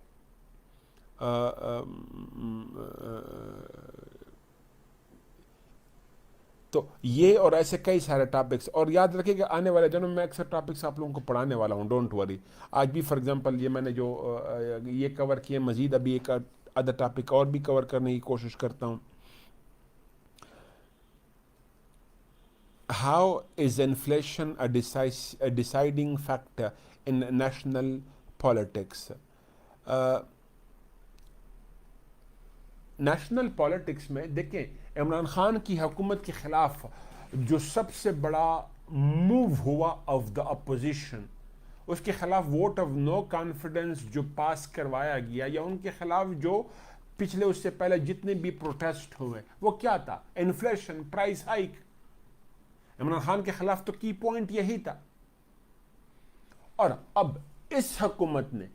तो ये और ऐसे कई सारे टॉपिक्स, और याद रखिएगा आने वाले दिनों में अक्सर टॉपिक्स आप लोगों को पढ़ाने वाला हूँ, डोंट वरी। आज भी फॉर एग्जांपल ये मैंने जो ये कवर किए, मजीद अभी एक अदर टॉपिक और भी कवर करने की कोशिश करता हूँ। How is inflation a deciding factor in national politics? National politics में देखें, इमरान खान की हुकूमत के खिलाफ जो सबसे बड़ा मूव हुआ ऑफ द अपोजिशन, उसके खिलाफ वोट ऑफ नो कॉन्फिडेंस जो पास करवाया गया, या उनके खिलाफ जो पिछले उससे पहले जितने भी प्रोटेस्ट हुए, वो क्या था? Inflation, price hike. Imran Khan के खिलाफ तो की पॉइंट यही था। और अब इस हुकूमत ने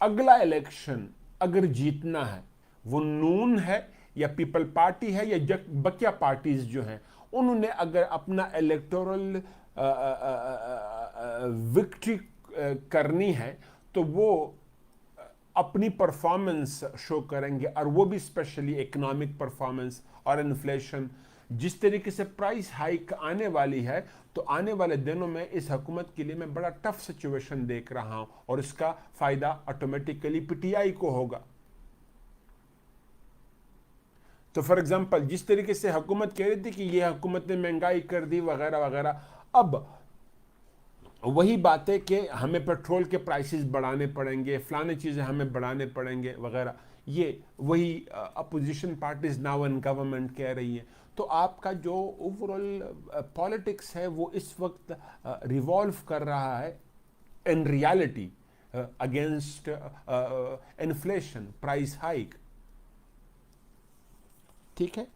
अगला इलेक्शन अगर जीतना है, वो नून है या पीपल पार्टी है या बकिया पार्टीज जो हैं, उन्होंने अगर अपना इलेक्टोरल विक्ट्री करनी है तो वो अपनी परफॉर्मेंस शो करेंगे, और वो भी स्पेशली इकोनॉमिक परफॉर्मेंस और इन्फ्लेशन। जिस तरीके से प्राइस हाइक आने वाली है, तो आने वाले दिनों में इस हुकूमत के लिए मैं बड़ा टफ सिचुएशन देख रहा हूं, और इसका फायदा ऑटोमेटिकली पीटीआई को होगा। तो फॉर एग्जांपल जिस तरीके से हुकूमत कह रही थी कि ये हुकूमत ने महंगाई कर दी वगैरह वगैरह, अब वही बातें कि हमें पेट्रोल के प्राइसेस बढ़ाने पड़ेंगे, फलाने चीज़ें हमें बढ़ाने पड़ेंगे वगैरह, ये वही opposition parties now in government कह रही है। तो आपका जो ओवरऑल पॉलिटिक्स है वो इस वक्त रिवॉल्व कर रहा है in reality against inflation, price hike. ठीक है,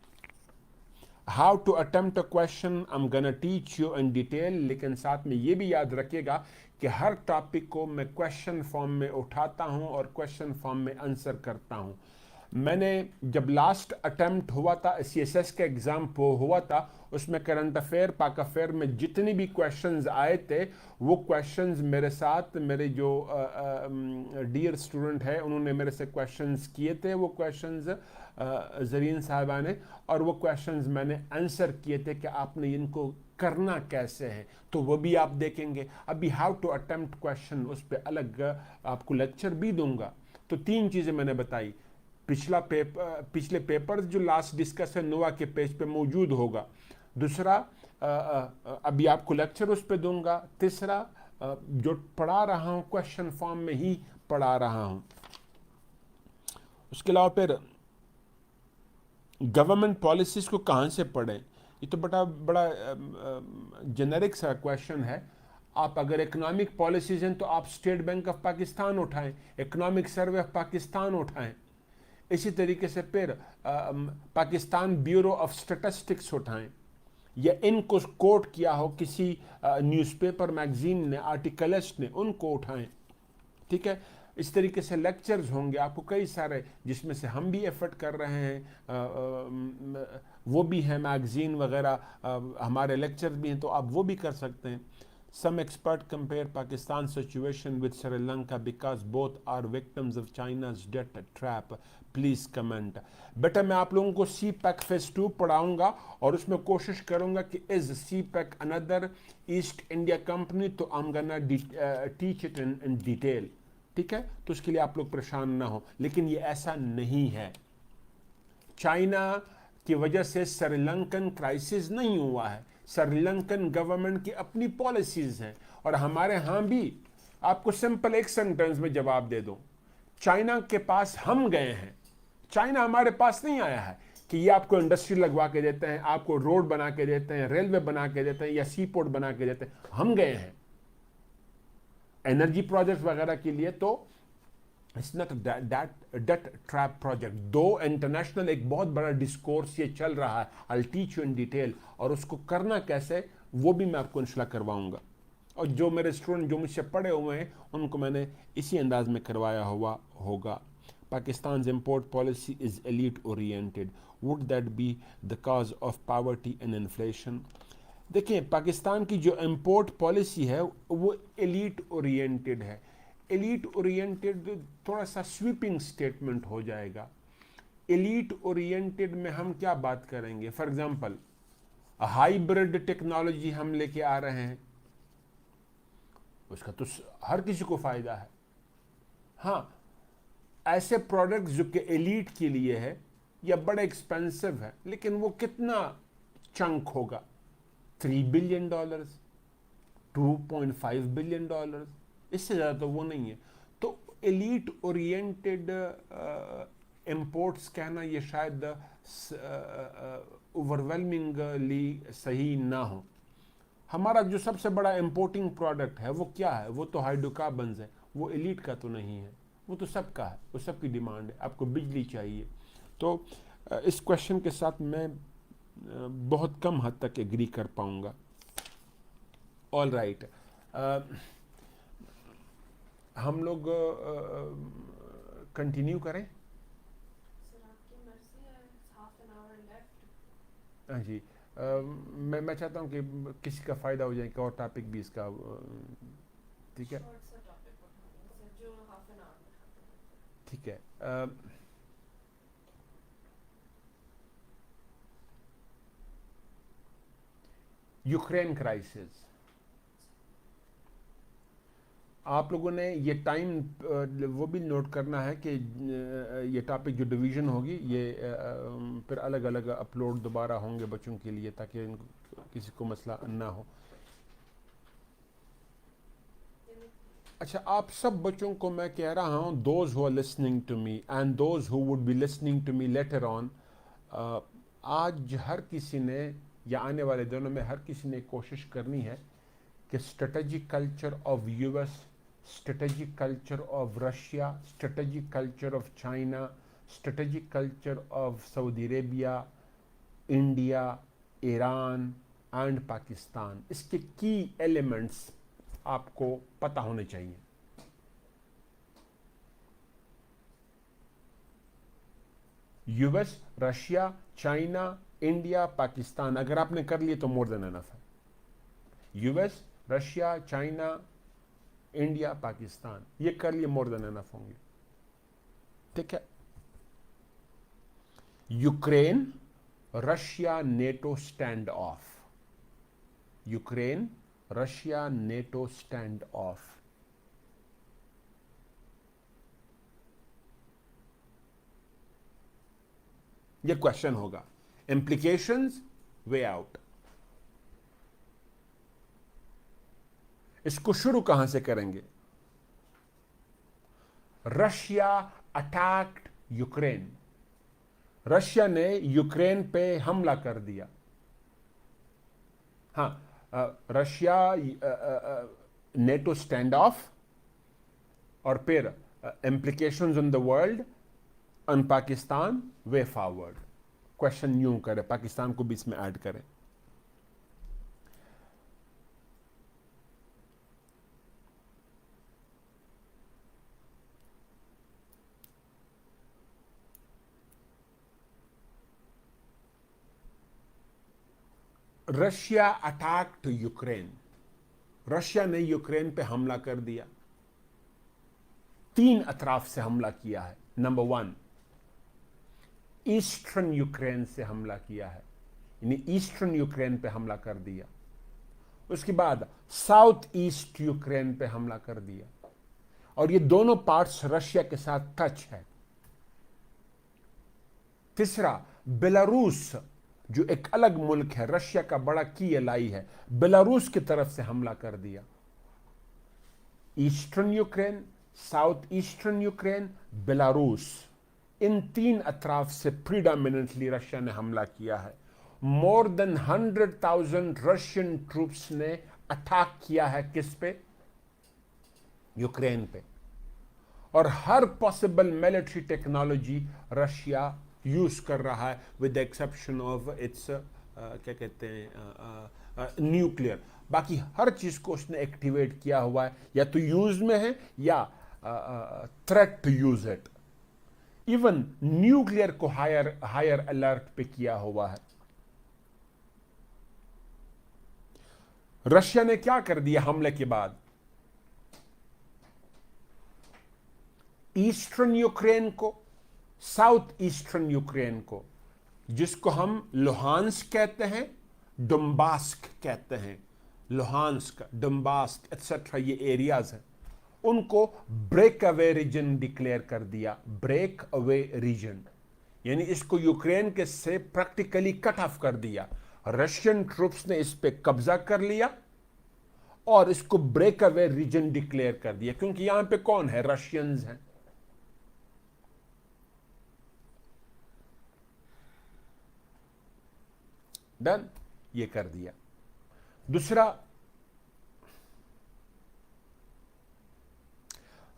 how to attempt a question I am gonna teach you in detail, लेकिन साथ में ये भी याद रखिएगा कि हर टॉपिक को मैं क्वेश्चन फॉर्म में उठाता हूं और क्वेश्चन फॉर्म में आंसर करता हूं। मैंने जब लास्ट अटेम्प्ट हुआ था, CSS का एग्ज़ाम हुआ था, उसमें करंट अफेयर, पाक अफेयर में जितने भी क्वेश्चंस आए थे, वो क्वेश्चंस मेरे साथ मेरे जो डियर स्टूडेंट है उन्होंने मेरे से क्वेश्चंस किए थे, वो क्वेश्चंस जरीन साहिबा ने, और वो क्वेश्चंस मैंने आंसर किए थे कि आपने इनको करना कैसे है, तो वो भी आप देखेंगे। अभी हाउ टू अटेम्प्ट क्वेश्चन, उस पर अलग आपको लेक्चर भी दूंगा। तो 3 चीज़ें मैंने बताई, पिछले पेपर्स जो लास्ट डिस्कस है नोवा के पेज पे मौजूद होगा, दूसरा अभी आपको लेक्चर उस पे दूंगा, तीसरा जो पढ़ा रहा हूँ क्वेश्चन फॉर्म में ही पढ़ा रहा हूँ। उसके अलावा फिर गवर्नमेंट पॉलिसीज को कहाँ से पढ़ें, ये तो बड़ा जेनेरिक सा क्वेश्चन है। आप अगर इकोनॉमिक पॉलिसीज हैं तो आप स्टेट बैंक ऑफ पाकिस्तान उठाएं, इकोनॉमिक सर्वे ऑफ पाकिस्तान उठाएं, इसी तरीके से फिर पाकिस्तान ब्यूरो ऑफ स्टैटिस्टिक्स उठाएं, या इनको कोट किया हो किसी न्यूज़पेपर मैगजीन ने, आर्टिकलिस्ट ने, उनको उठाएं। ठीक है। इस तरीके से लेक्चर्स होंगे आपको कई सारे, जिसमें से हम भी एफर्ट कर रहे हैं, वो भी हैं, मैगजीन वगैरह, हमारे लेक्चर्स भी हैं, तो आप वो भी कर सकते हैं। Some expert compare Pakistan's situation with Sri Lanka because both are victims of China's debt trap. Please comment. बेटा मैं आप लोगों को सी पैक फेज 2 पढ़ाऊंगा और उसमें कोशिश करूंगा कि is CPEC another East India Company, तो I am gonna teach it in detail, ठीक है। तो उसके लिए आप लोग परेशान ना हो, लेकिन ये ऐसा नहीं है। चाइना की वजह से श्रीलंकन क्राइसिस नहीं हुआ है, श्रीलंकन गवर्नमेंट की अपनी पॉलिसीज हैं। और हमारे यहाँ भी, आपको सिंपल एक सेंटेंस में जवाब दे दूं, चाइना के पास हम गए हैं, चाइना हमारे पास नहीं आया है कि ये आपको इंडस्ट्री लगवा के देते हैं, आपको रोड बना के देते हैं, रेलवे बना के देते हैं, या सी पोर्ट बना के देते हैं। हम गए हैं एनर्जी प्रोजेक्ट वगैरह के लिए। तो it's not debt trap project. दो इंटरनेशनल एक बहुत बड़ा डिस्कोर्स ये चल रहा है, I teach you in detail, और उसको करना कैसे वो भी मैं आपको इंशाल्लाह करवाऊंगा। और जो मेरे स्टूडेंट जो मुझसे पढ़े हुए हैं उनको मैंने इसी अंदाज में करवाया हुआ होगा। Pakistan's import policy is elite oriented. Would that be the cause of poverty and inflation? देखिए, पाकिस्तान की जो इम्पोर्ट पॉलिसी है वो एलीट ओरिएंटेड है। एलीट ओरिएंटेड थोड़ा सा स्वीपिंग स्टेटमेंट हो जाएगा। एलीट ओरिएंटेड में हम क्या बात करेंगे? फॉर एग्जांपल, हाइब्रिड टेक्नोलॉजी हम लेके आ रहे हैं, उसका तो हर किसी को फायदा है। हाँ, ऐसे प्रोडक्ट्स जो कि एलीट के लिए है या बड़े एक्सपेंसिव है, लेकिन वो कितना चंक होगा? $3 बिलियन, $2.5 बिलियन, इससे ज़्यादा तो वो नहीं है। तो एलीट ओरिएंटेड इंपोर्ट्स कहना ये शायद ओवरवेलमिंगली सही ना हो। हमारा जो सबसे बड़ा इंपोर्टिंग प्रोडक्ट है वो क्या है? वो तो हाइड्रोकार्बन्स है। वो एलीट का तो नहीं है, वो तो सबका है, वो सबकी डिमांड है। आपको बिजली चाहिए। तो इस क्वेश्चन के साथ मैं बहुत कम हद तक एग्री कर पाऊंगा। ऑल राइट, हम लोग कंटिन्यू करें? सर आपकी मर्जी है, हाफ एन आवर लेफ्ट। हाँ जी, मैं चाहता हूँ कि किसी का फ़ायदा हो जाए, कि और टॉपिक भी इसका, ठीक है, शॉर्ट सा टॉपिक उठाएंगे सर, जो हाफ एन आवर में खत्म हो जाए। ठीक है। यूक्रेन क्राइसिस, आप लोगों ने ये टाइम वो भी नोट करना है कि ये टॉपिक जो डिवीज़न होगी ये फिर अलग अलग अपलोड दोबारा होंगे बच्चों के लिए, ताकि किसी को मसला ना हो। अच्छा, आप सब बच्चों को मैं कह रहा हूँ, those who are listening to me and those who would be listening to me later on, आज हर किसी ने, या आने वाले दिनों में हर किसी ने कोशिश करनी है कि strategic culture of US, strategic culture of Russia, strategic culture of China, strategic culture of Saudi Arabia, India, Iran and Pakistan, इसके की एलिमेंट्स आपको पता होने चाहिए। US, Russia, China, India, Pakistan, अगर आपने कर लिए तो मोर देन एनफ है। US, Russia, China, India, Pakistan, ये कर लिए मोर देन एनफ होंगे, ठीक है। Ukraine, Russia, NATO stand of, Ukraine, Russia, NATO stand of. ये क्वेश्चन होगा। Implications, way out. इसको शुरू कहां से करेंगे? रशिया अटैक्ड यूक्रेन, रशिया ने यूक्रेन पे हमला कर दिया। हाँ, रशिया, नेटो स्टैंड ऑफ, और फिर implications on the world, on Pakistan, way forward. Question यूं करें, पाकिस्तान को भी इसमें ऐड करें। रशिया अटैक्ड यूक्रेन, रशिया ने यूक्रेन पे हमला कर दिया। 3 अतराफ से हमला किया है। नंबर 1, ईस्टर्न यूक्रेन से हमला किया है, यानी ईस्टर्न यूक्रेन पे हमला कर दिया। उसके बाद साउथ ईस्ट यूक्रेन पे हमला कर दिया, और ये दोनों पार्ट्स रशिया के साथ टच है। तीसरा, बेलारूस जो एक अलग मुल्क है, रशिया का बड़ा की एलाई है, बेलारूस की तरफ से हमला कर दिया। Eastern Ukraine, south eastern Ukraine, Belarus, इन 3 अतराफ से प्रीडोमिनेंटली रशिया ने हमला किया है। मोर देन 100,000 रशियन ट्रूप्स ने अटैक किया है किस पे? यूक्रेन पे। और हर possible military technology Russia use कर रहा है, with the exception of its क्या कहते हैं न्यूक्लियर। बाकी हर चीज को उसने एक्टिवेट किया हुआ है, या तो यूज में है या threat to use it. Even nuclear को हायर अलर्ट पे किया हुआ है। रशिया ने क्या कर दिया हमले के बाद? ईस्टर्न यूक्रेन को, साउथ ईस्टर्न यूक्रेन को, जिसको हम लुहांस्क कहते हैं, डोम्बास्क कहते हैं, लुहांस्क, डोम्बास्क एटसेट्रा, ये एरियाज हैं, उनको ब्रेक अवे रीजन डिक्लेयर कर दिया। ब्रेक अवे रीजन यानी इसको यूक्रेन के से प्रैक्टिकली कट ऑफ कर दिया। रशियन ट्रूप्स ने इस पे कब्जा कर लिया और इसको ब्रेक अवे रीजन डिक्लेयर कर दिया, क्योंकि यहां पे कौन है? रशियंस हैं। डन, ये कर दिया। दूसरा,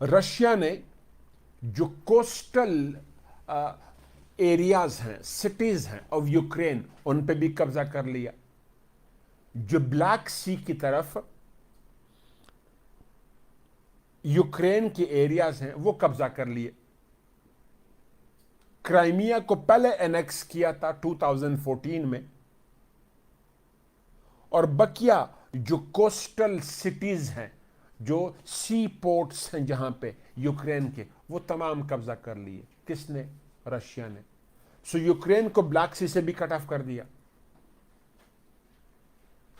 रशिया ने जो कोस्टल एरियाज हैं, सिटीज हैं ऑफ यूक्रेन, उन पे भी कब्जा कर लिया। जो ब्लैक सी की तरफ यूक्रेन के एरियाज हैं वो कब्जा कर लिए। क्राइमिया को पहले एनेक्स किया था 2014 में, और बकिया जो कोस्टल सिटीज हैं, जो सी पोर्ट्स हैं जहां पे यूक्रेन के, वो तमाम कब्जा कर लिए। किसने? रशिया ने। सो यूक्रेन को ब्लैक सी से भी कट ऑफ कर दिया।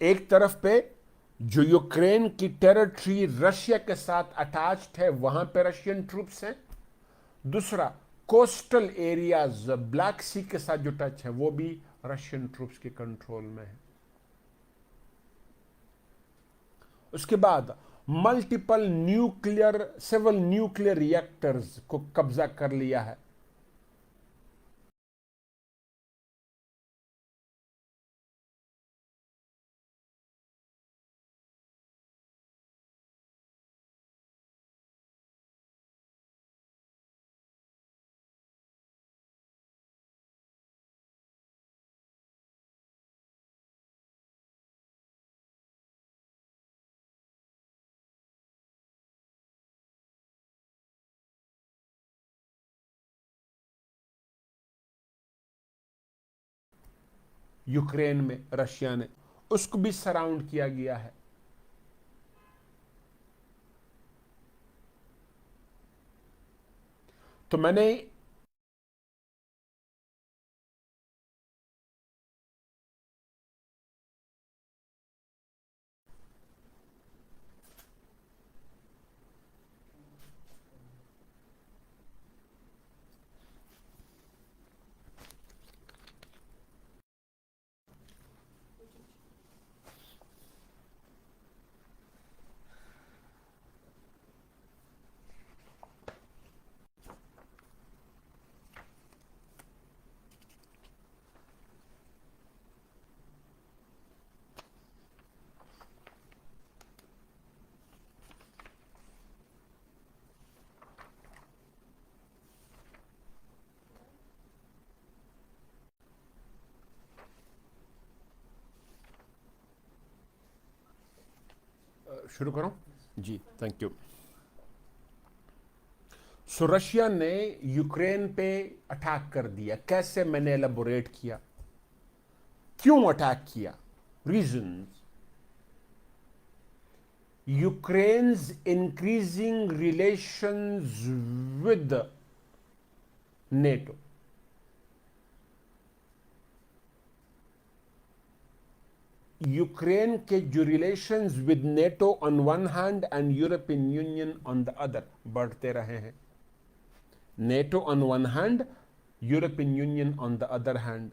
एक तरफ पे जो यूक्रेन की टेरिटरी रशिया के साथ अटैच्ड है, वहां पे रशियन ट्रूप्स हैं। दूसरा, कोस्टल एरियाज ब्लैक सी के साथ जो टच है, वो भी रशियन ट्रूप्स के कंट्रोल में है। उसके बाद multiple nuclear, civil nuclear reactors को कब्जा कर लिया है। यूक्रेन में रशिया ने उसको भी सराउंड किया गया है। तो मैंने शुरू करूं जी? Thank you. सो रशिया ने यूक्रेन पे अटैक कर दिया। कैसे? मैंने एलेबोरेट किया। क्यों अटैक किया? reasons. Ukraine's increasing relations with NATO. Ukraine के जो relations with NATO on one hand and European union on the other बढ़ते रहे हैं. NATO on one hand, European union on the other hand.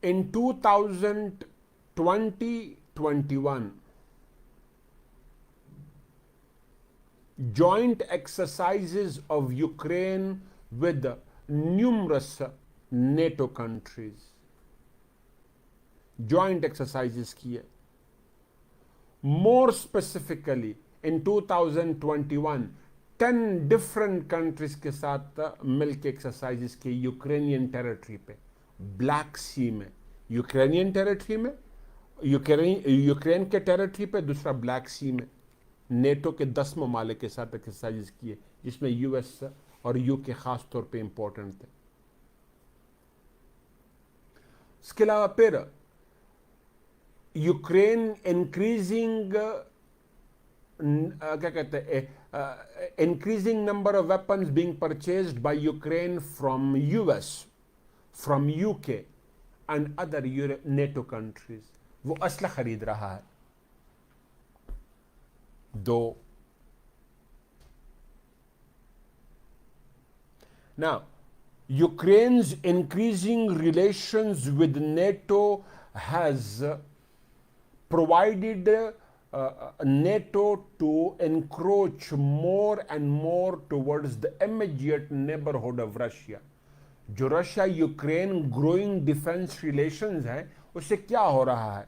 In 2020-21, joint exercises of Ukraine with numerous NATO countries. Joint exercises किए. More specifically, in 2021, 10 different countries के साथ मिलके exercises किए Ukrainian territory पे, black सी में, यूक्रेनियन टेरिटरी में, Ukraine के territory पे, दूसरा ब्लैक सी में. नेटो के 10 ममालिक के साथ एक्सरसाइजेस किए, जिसमें यूएस और यूके खास तौर पे इंपॉर्टेंट थे. इसके अलावा फिर यूक्रेन इंक्रीजिंग क्या कहते हैं, increasing number of weapons being purchased bye Ukraine from US, from UK and other NATO countries. वो असला खरीद रहा है. 2. Now, Ukraine's increasing relations with NATO has provided NATO to encroach more and more towards the immediate neighborhood of Russia. जो Russia Ukraine growing defence relations है, उससे क्या हो रहा है,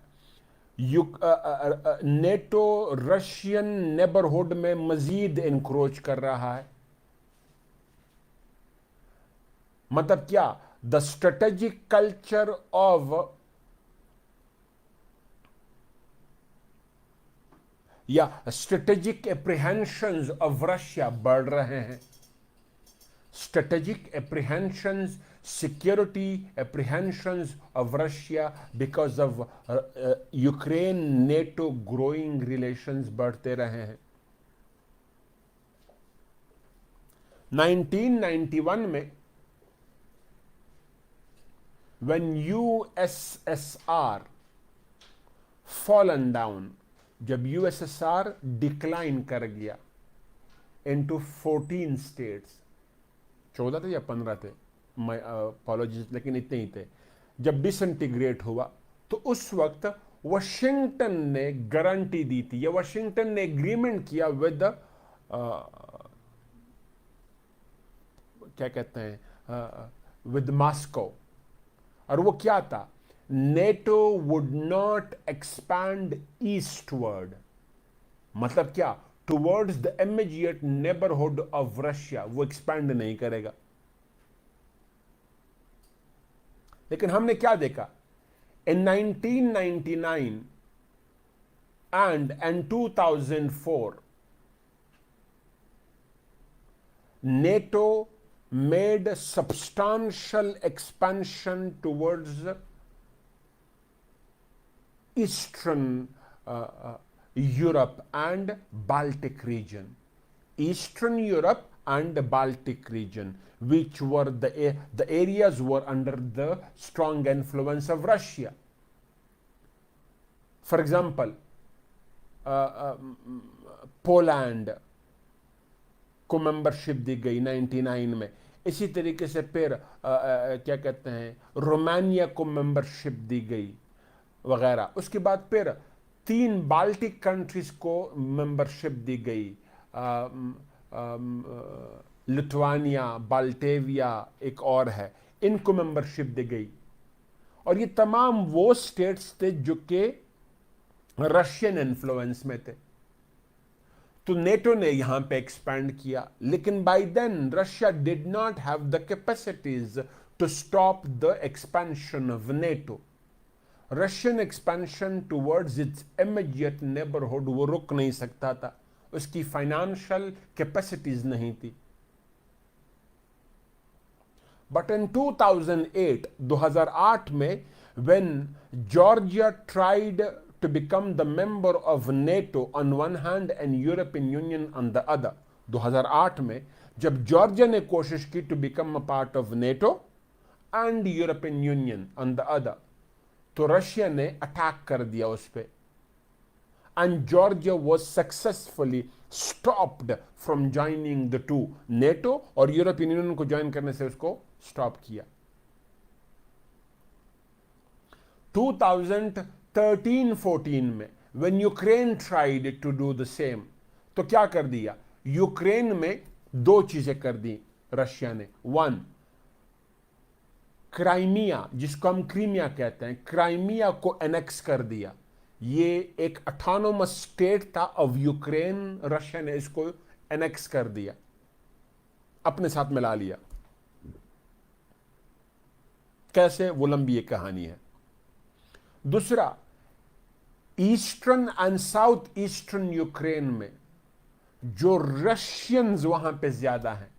नेटो रशियन नेबरहुड में मजीद इंक्रोच कर रहा है. मतलब क्या, द स्ट्रेटेजिक कल्चर ऑफ या स्ट्रेटेजिक एप्रीहेंशंस ऑफ रशिया बढ़ रहे हैं. Strategic apprehensions, security apprehensions of Russia because of Ukraine-NATO growing relations बढ़ते रहे हैं. 1991 में when USSR fallen down, जब USSR डिक्लाइन कर गया into 14 states, 14 थे या 15 थे, मैं अपॉलॉजीज, लेकिन इतने ही थे, जब डिसइंटीग्रेट हुआ, तो उस वक्त वाशिंगटन ने गारंटी दी थी, या वाशिंगटन ने एग्रीमेंट किया विद क्या कहते हैं, विद मॉस्को. और वो क्या था, NATO would not expand eastward. मतलब क्या, towards the immediate neighbourhood of Russia वो एक्सपैंड नहीं करेगा. लेकिन हमने क्या देखा, इन 1999 and 2004 NATO made substantial expansion towards Eastern Europe and Baltic region. Eastern Europe and the Baltic region, which were the areas were under the strong influence of Russia. For example, Poland को membership दी गई 99 में. इसी तरीके से फिर क्या कहते हैं, रोमानिया को मेंबरशिप दी गई वगैरह. उसके बाद फिर 3 बाल्टिक कंट्रीज को मेंबरशिप दी गई, लिथुआनिया, बाल्टेविया एक और है, इनको मेंबरशिप दी गई. और ये तमाम वो स्टेट्स थे जो कि रशियन इन्फ्लुएंस में थे. तो नेटो ने यहां पे एक्सपैंड किया, लेकिन by then Russia did not have the capacities to stop the expansion of NATO. Russian expansion towards its immediate neighbourhood वो रुक नहीं सकता था, उसकी फाइनेंशियल कैपेसिटीज नहीं थी। बट इन 2008 में when Georgia tried to become the member of NATO on one hand and European Union on the other, 2008 में जब जॉर्जिया ने कोशिश की to become a part of NATO and European Union on the other, तो Russia ने attack कर दिया उस पर, and Georgia was successfully stopped from joining the two, NATO और यूरोपियन यूनियन को ज्वाइन करने से उसको स्टॉप किया। 2013-14 में when Ukraine tried to do the same, तो क्या कर दिया, यूक्रेन में दो चीजें कर दी रशिया ने। वन, क्राइमिया, जिसको हम क्रीमिया कहते हैं, क्राइमिया को एनेक्स कर दिया। ये एक ऑटोनोमस स्टेट था ऑफ यूक्रेन, रशिया ने इसको एनेक्स कर दिया, अपने साथ मिला लिया। कैसे, वो लंबी एक कहानी है। दूसरा, eastern and south eastern Ukraine में जो रशियंस वहां पे ज्यादा हैं,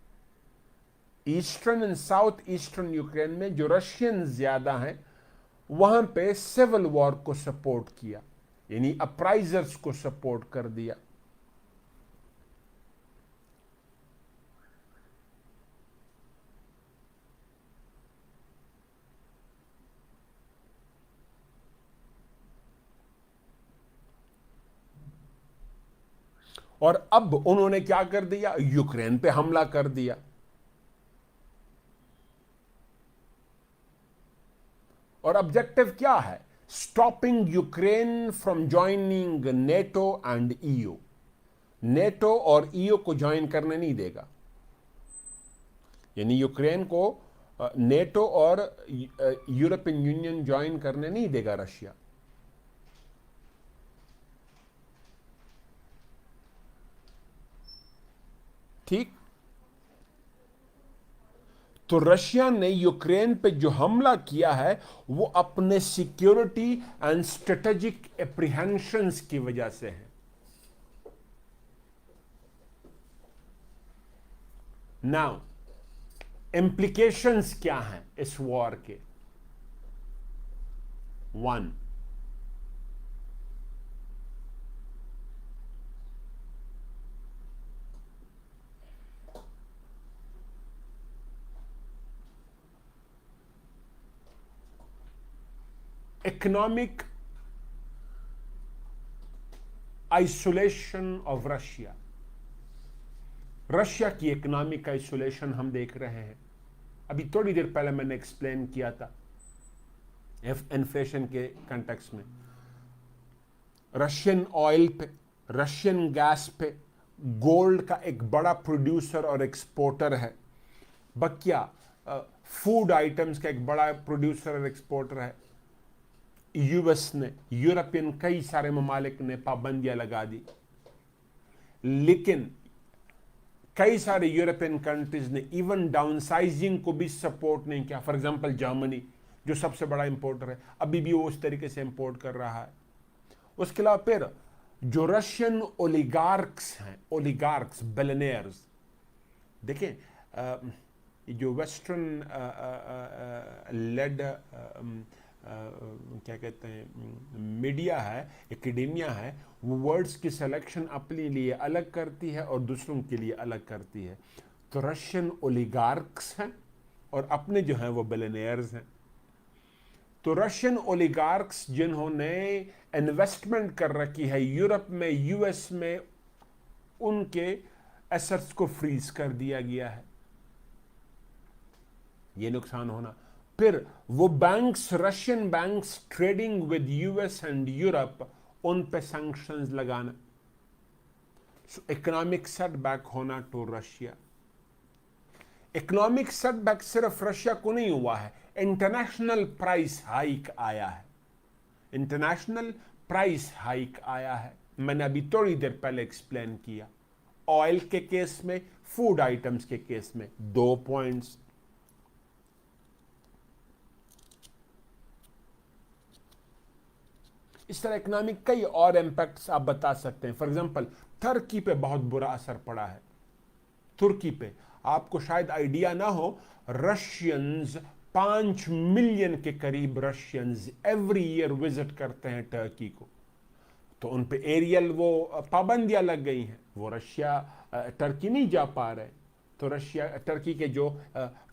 eastern and south eastern Ukraine में जो रशियन ज्यादा हैं, वहां पे सिविल वॉर को सपोर्ट किया, यानी अपराइजर्स को सपोर्ट कर दिया। और अब उन्होंने क्या कर दिया, यूक्रेन पे हमला कर दिया। और ऑब्जेक्टिव क्या है, stopping Ukraine from joining NATO and EU. NATO और ईयू को ज्वाइन करने नहीं देगा, यानी यूक्रेन को नेटो और यूरोपियन यूनियन ज्वाइन करने नहीं देगा रशिया। ठीक, तो रशिया ने यूक्रेन पे जो हमला किया है वो अपने सिक्योरिटी एंड स्ट्रेटेजिक एप्रीहेंशंस की वजह से है। नाउ इंप्लीकेशंस क्या हैं इस वॉर के। One, economic isolation of Russia. Russia की इकोनॉमिक आइसोलेशन हम देख रहे हैं। अभी थोड़ी देर पहले मैंने एक्सप्लेन किया था इन्फ्लेशन के कंटेक्स्ट में। रशियन ऑयल पे, रशियन गैस पे, गोल्ड का एक बड़ा प्रोड्यूसर और एक्सपोर्टर है। बकिया फूड आइटम्स का एक बड़ा प्रोड्यूसर और एक्सपोर्टर है। यूएस ने, यूरोपियन कई सारे ममालिक ने पाबंदियां लगा दी, लेकिन कई सारे यूरोपियन कंट्रीज ने इवन डाउनसाइजिंग को भी सपोर्ट नहीं किया। फॉर एग्जांपल जर्मनी, जो सबसे बड़ा इंपोर्टर है, अभी भी वो उस तरीके से इंपोर्ट कर रहा है। उसके अलावा फिर जो रशियन ओलिगार्क्स हैं, ओलिगार्क्स, बिलियनियर्स, देखें जो वेस्टर्न लेड क्या कहते हैं मीडिया है, एकेडेमिया है, वो वर्ड्स की सिलेक्शन अपने लिए अलग करती है और दूसरों के लिए अलग करती है। तो रशियन ओलिगार्क्स हैं और अपने जो हैं वो बिलियनियर्स हैं। तो रशियन ओलिगार्क्स जिन्होंने इन्वेस्टमेंट कर रखी है यूरोप में, यूएस में, उनके एसेट्स को फ्रीज कर दिया गया है, ये नुकसान होना। फिर वो banks, Russian banks trading with US and Europe, उन पे सैंक्शंस लगाना। इकोनॉमिक सेटबैक होना टू रशिया। इकोनॉमिक सेटबैक सिर्फ रशिया को नहीं हुआ है, इंटरनेशनल प्राइस हाइक आया है। इंटरनेशनल प्राइस हाइक आया है। मैंने अभी थोड़ी देर पहले एक्सप्लेन किया। ऑयल के केस में, फूड आइटम्स के केस में 2 पॉइंट्स। इस तरह इकोनॉमिक कई और इंपैक्ट्स आप बता सकते हैं। फॉर एग्जांपल, तुर्की पे बहुत बुरा असर पड़ा है। तुर्की पे आपको शायद आइडिया ना हो, रशियंस 5 मिलियन के करीब रशियंस एवरी ईयर विजिट करते हैं टर्की को। तो उन पे एरियल वो पाबंदियां लग गई हैं, वो रशिया टर्की नहीं जा पा रहे। तो रशिया टर्की के जो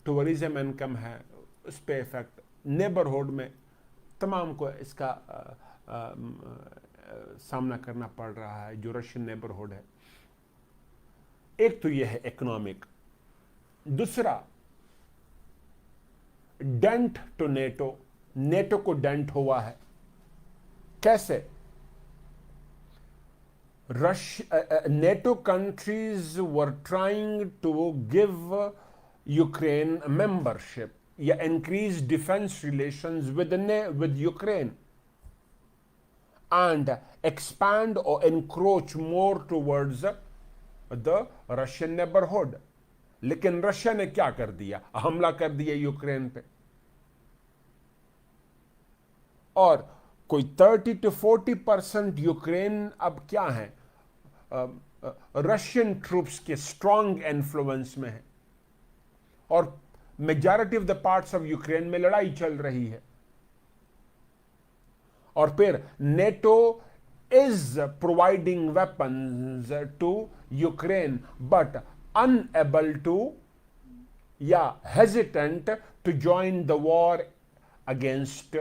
टूरिज्म इनकम है उस पे इफेक्ट, नेबरहुड में तमाम को इसका सामना करना पड़ रहा है जो रशियन नेबरहुड है। एक तो यह है इकोनॉमिक। दूसरा, डेंट टू नेटो, नेटो को डेंट हुआ है। कैसे? NATO countries were trying to give Ukraine membership या increase defense relations with Ukraine and expand or encroach more towards the Russian neighborhood. लेकिन रशिया ने क्या कर दिया? हमला कर दिया यूक्रेन पे, और कोई 30 to 40% यूक्रेन अब क्या है, रशियन ट्रूप्स के स्ट्रॉन्ग इन्फ्लुएंस में है, और majority of the parts of Ukraine में लड़ाई चल रही है। और फिर NATO is providing weapons to Ukraine but unable to या hesitant to join the war against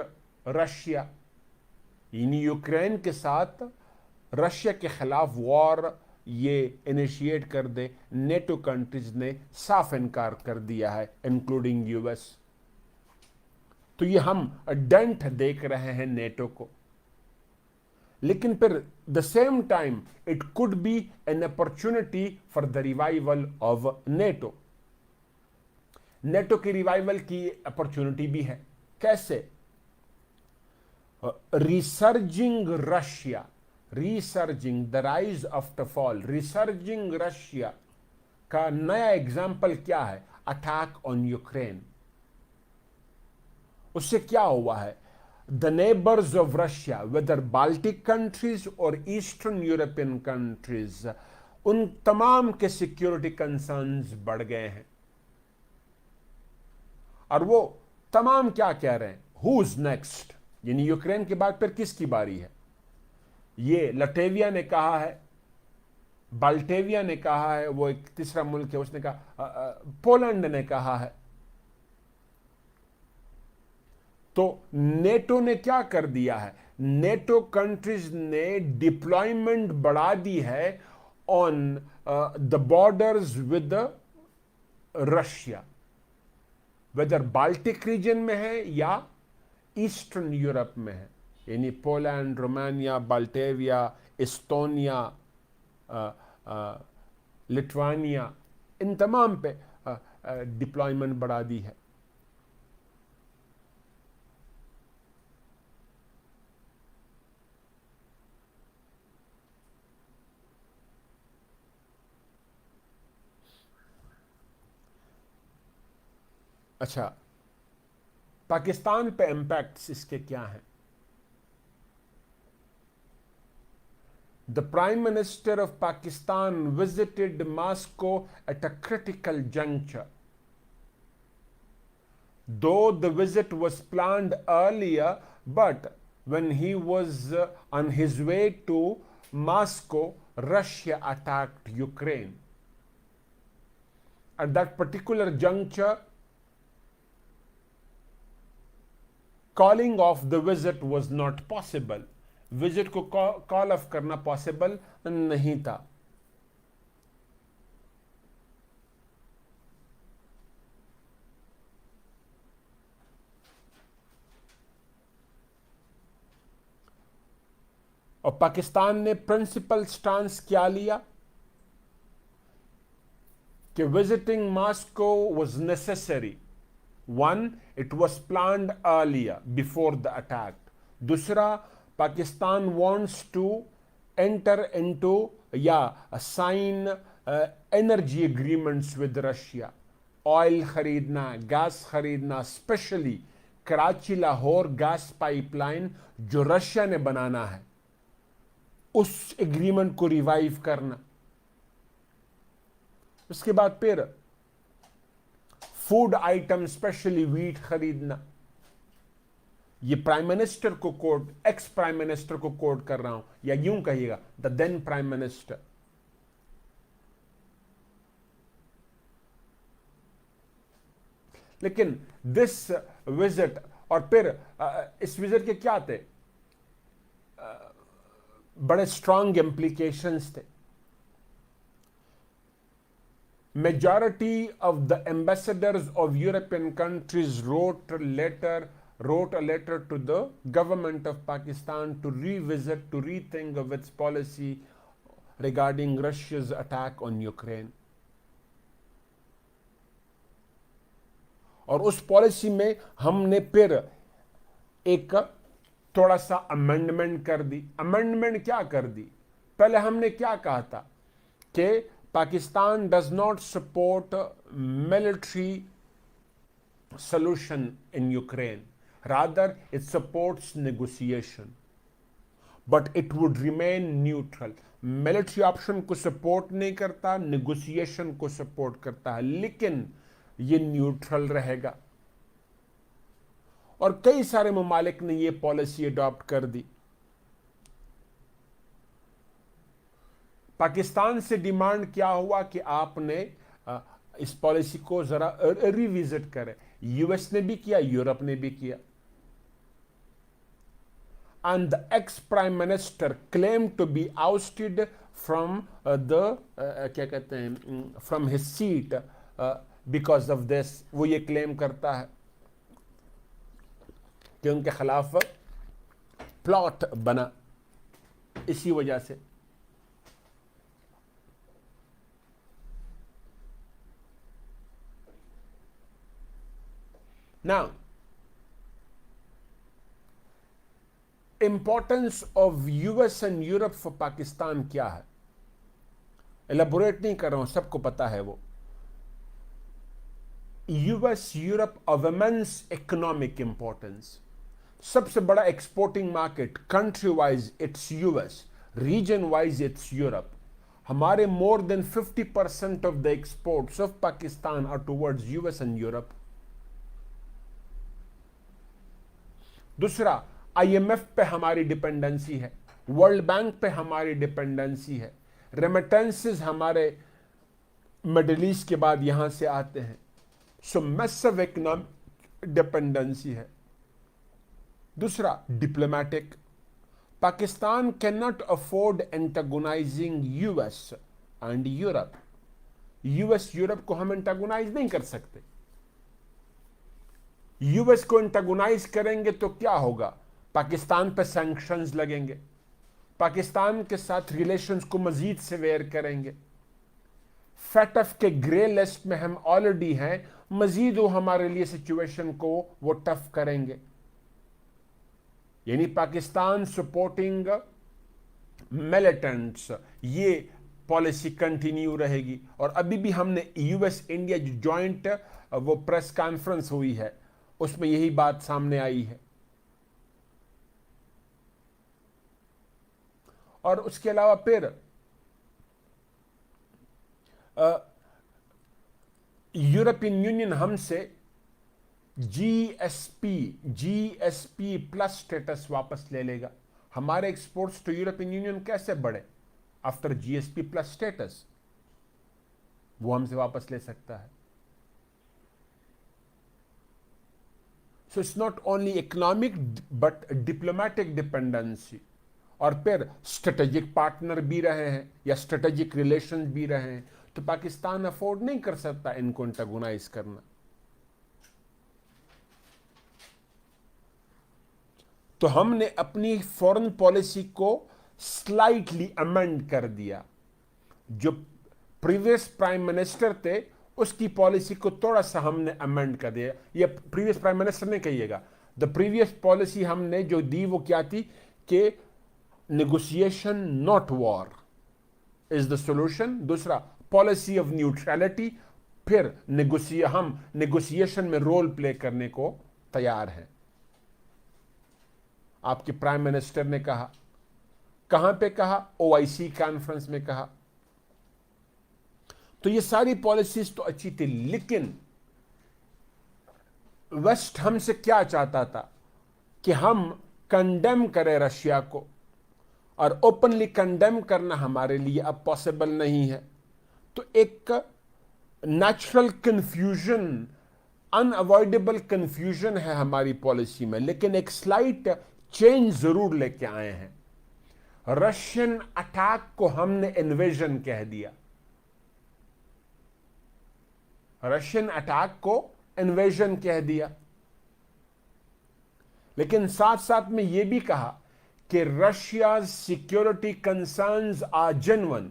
Russia. यानी यूक्रेन के साथ रशिया के खिलाफ वॉर ये इनिशिएट कर दे, नेटो कंट्रीज ने साफ इनकार कर दिया है, इंक्लूडिंग यूएस। तो ये हम डेंट देख रहे हैं नेटो को। लेकिन फिर the same time it could be an opportunity for the revival of NATO. NATO की रिवाइवल की अपॉर्चुनिटी भी है। कैसे? Resurging Russia, resurging the rise of the fall, resurging Russia का नया एग्जाम्पल क्या है? Attack on Ukraine. उससे क्या हुआ है? The neighbours of Russia, whether Baltic countries और ईस्टर्न यूरोपियन कंट्रीज, उन तमाम के सिक्योरिटी कंसर्न्स बढ़ गए हैं। और वो तमाम क्या कह रहे हैं? Who is next? यानी यूक्रेन के बाद फिर किसकी बारी है? ये लटेविया ने कहा है, बाल्टेविया ने कहा है, वो एक तीसरा मुल्क है उसने कहा, पोलैंड ने कहा है। तो नेटो ने क्या कर दिया है? नेटो कंट्रीज ने डिप्लॉयमेंट बढ़ा दी है on the borders with Russia, whether Baltic region में है या ईस्टर्न यूरोप में है। यानी Poland, Romania, Latvia, Estonia, Lithuania, इन तमाम पे डिप्लॉयमेंट बढ़ा दी है। अच्छा, पाकिस्तान पे इंपैक्ट्स इसके क्या हैं? The Prime Minister of Pakistan visited Moscow at a critical juncture. Though the visit was planned earlier, but when he was on his way to Moscow, Russia attacked Ukraine. At that particular juncture, calling off the visit was not possible. Visit को call of करना possible नहीं था। और पाकिस्तान ने principal stance क्या लिया कि visiting Moscow was necessary. One, it was planned earlier before the attack. दूसरा, Pakistan wants to enter into या sign energy agreements with Russia, oil खरीदना, गैस खरीदना, specially Karachi Lahore gas pipeline जो रशिया ने बनाना है, उस एग्रीमेंट को रिवाइव करना। उसके बाद फिर फूड आइटम स्पेशली व्हीट खरीदना। ये प्राइम मिनिस्टर को कोट, एक्स प्राइम मिनिस्टर को कोट कर रहा हूं, या यूं कहिएगा द देन प्राइम मिनिस्टर। लेकिन दिस विजिट, और फिर इस विजिट के क्या थे, बड़े स्ट्रांग इम्प्लीकेशंस थे। Majority of the ambassadors of European countries wrote a letter to the government of Pakistan to revisit, to rethink of its policy regarding Russia's attack on Ukraine. और उस पॉलिसी में हमने फिर एक थोड़ा सा अमेंडमेंट कर दी। अमेंडमेंट क्या कर दी? पहले हमने क्या कहा था कि Pakistan does not support military solution in Ukraine. Rather, it supports negotiation. But it would remain neutral. Military option को support नहीं करता, negotiation को support करता है, लेकिन ये न्यूट्रल रहेगा। और कई सारे ममालिक ने ये पॉलिसी अडॉप्ट कर दी। पाकिस्तान से डिमांड क्या हुआ कि आपने इस पॉलिसी को जरा रिविजिट करें। यूएस ने भी किया, यूरोप ने भी किया। And the ex-prime minister claimed to be ousted from क्या कहते हैं, from his seat because of this। वो ये क्लेम करता है कि उनके खिलाफ प्लॉट बना इसी वजह से। Now, importance of US and Europe for Pakistan क्या है? एलेबोरेट नहीं कर रहा हूं, सबको पता है वो। US Europe of immense economic importance. सबसे बड़ा exporting market country wise it's US, region wise it's Europe. हमारे more than 50% of the exports of Pakistan are towards US and Europe. दूसरा, आईएमएफ पे हमारी डिपेंडेंसी है, वर्ल्ड बैंक पे हमारी dependency है, रेमिटेंसेस हमारे मिडिल ईस्ट के बाद यहां से आते हैं। सो मैसिव इकोनॉमिक डिपेंडेंसी है। दूसरा, diplomatic. Pakistan can not afford antagonising US and Europe. US Europe को हम एंटागोनाइज नहीं कर सकते। यूएस को एंटागोनाइज करेंगे तो क्या होगा? पाकिस्तान पर सैंक्शंस लगेंगे, पाकिस्तान के साथ रिलेशंस को मजीद सेवेयर करेंगे। फैटफ के ग्रे लिस्ट में हम ऑलरेडी हैं, मजीद वो हमारे लिए सिचुएशन को वो टफ करेंगे। यानी पाकिस्तान सपोर्टिंग मिलिटेंट्स, ये पॉलिसी कंटिन्यू रहेगी। और अभी भी हमने यूएस इंडिया जो जॉइंट वो प्रेस कॉन्फ्रेंस हुई है, उसमें यही बात सामने आई है। और उसके अलावा फिर यूरोपियन यूनियन हमसे जीएसपी प्लस स्टेटस वापस ले लेगा। हमारे एक्सपोर्ट्स टू यूरोपियन यूनियन कैसे बढ़े आफ्टर जीएसपी प्लस स्टेटस? वो हमसे वापस ले सकता है। So it's not only economic but diplomatic dependency. और फिर स्ट्रेटेजिक पार्टनर भी रहे हैं या स्ट्रेटेजिक रिलेशंस भी रहे हैं, तो पाकिस्तान अफोर्ड नहीं कर सकता इनको एंटागोनाइज करना। तो हमने अपनी फॉरेन पॉलिसी को स्लाइटली अमेंड कर दिया। जो प्रीवियस प्राइम मिनिस्टर थे उसकी पॉलिसी को थोड़ा सा हमने अमेंड कर दिया। ये प्रीवियस प्राइम मिनिस्टर ने कहिएगा, द प्रीवियस पॉलिसी हमने जो दी वो क्या थी कि negotiation, not war, is the solution. दूसरा, पॉलिसी ऑफ न्यूट्रलिटी, फिर हम नेगोशिएशन में रोल प्ले करने को तैयार हैं। आपके प्राइम मिनिस्टर ने कहा, कहां पे कहा? ओआईसी कॉन्फ्रेंस में कहा। तो ये सारी पॉलिसीज तो अच्छी थी, लेकिन वेस्ट हमसे क्या चाहता था कि हम कंडेम करें रशिया को, और ओपनली कंडेम करना हमारे लिए अब पॉसिबल नहीं है। तो एक नेचुरल कंफ्यूजन, अनअवॉइडेबल कंफ्यूजन है हमारी पॉलिसी में, लेकिन एक स्लाइट चेंज जरूर लेके आए हैं। रशियन अटैक को हमने इन्वेजन कह दिया, रशियन अटैक को इन्वेजन कह दिया, लेकिन साथ साथ में यह भी कहा कि Russia security concerns are genuine.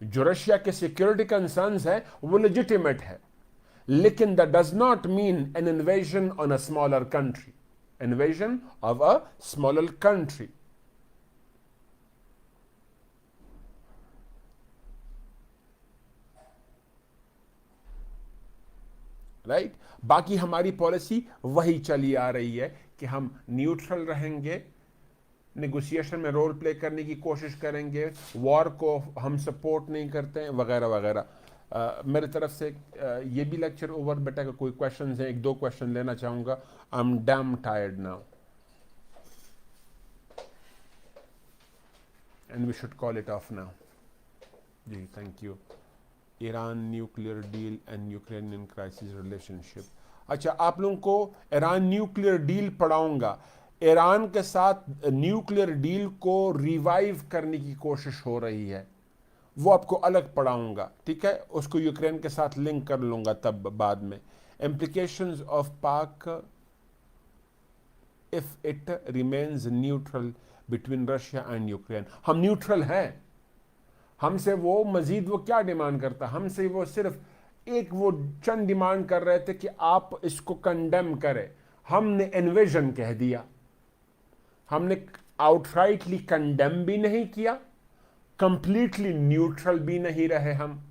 जो रशिया के सिक्योरिटी कंसर्न्स है वो लेजिटिमेट है, लेकिन that does not mean an invasion on a smaller country, invasion of a smaller country. Right? बाकी हमारी पॉलिसी वही चली आ रही है कि हम न्यूट्रल रहेंगे, नेगोशिएशन में रोल प्ले करने की कोशिश करेंगे, वॉर को हम सपोर्ट नहीं करते हैं, वगैरह वगैरह। मेरे तरफ से ये भी लेक्चर ओवर। बेटा अगर कोई क्वेश्चन है, एक दो क्वेश्चन लेना चाहूंगा। I am damn tired now and we should call it off now. जी, thank you. Iran nuclear deal and Ukrainian crisis relationship. अच्छा, आप लोगों को ईरान न्यूक्लियर डील पढ़ाऊंगा। ईरान के साथ न्यूक्लियर डील को रिवाइव करने की कोशिश हो रही है, वो आपको अलग पढ़ाऊंगा, ठीक है? उसको यूक्रेन के साथ लिंक कर लूंगा तब बाद में। इम्प्लीकेशंस ऑफ पाक if it remains neutral between Russia and Ukraine. हम न्यूट्रल हैं, हमसे वो मजीद वो क्या डिमांड करता? हमसे वो सिर्फ एक वो चंद डिमांड कर रहे थे कि आप इसको कंडेम करें। हमने इन्वेजन कह दिया, हमने आउटराइटली कंडेम भी नहीं किया, कंप्लीटली न्यूट्रल भी नहीं रहे, हम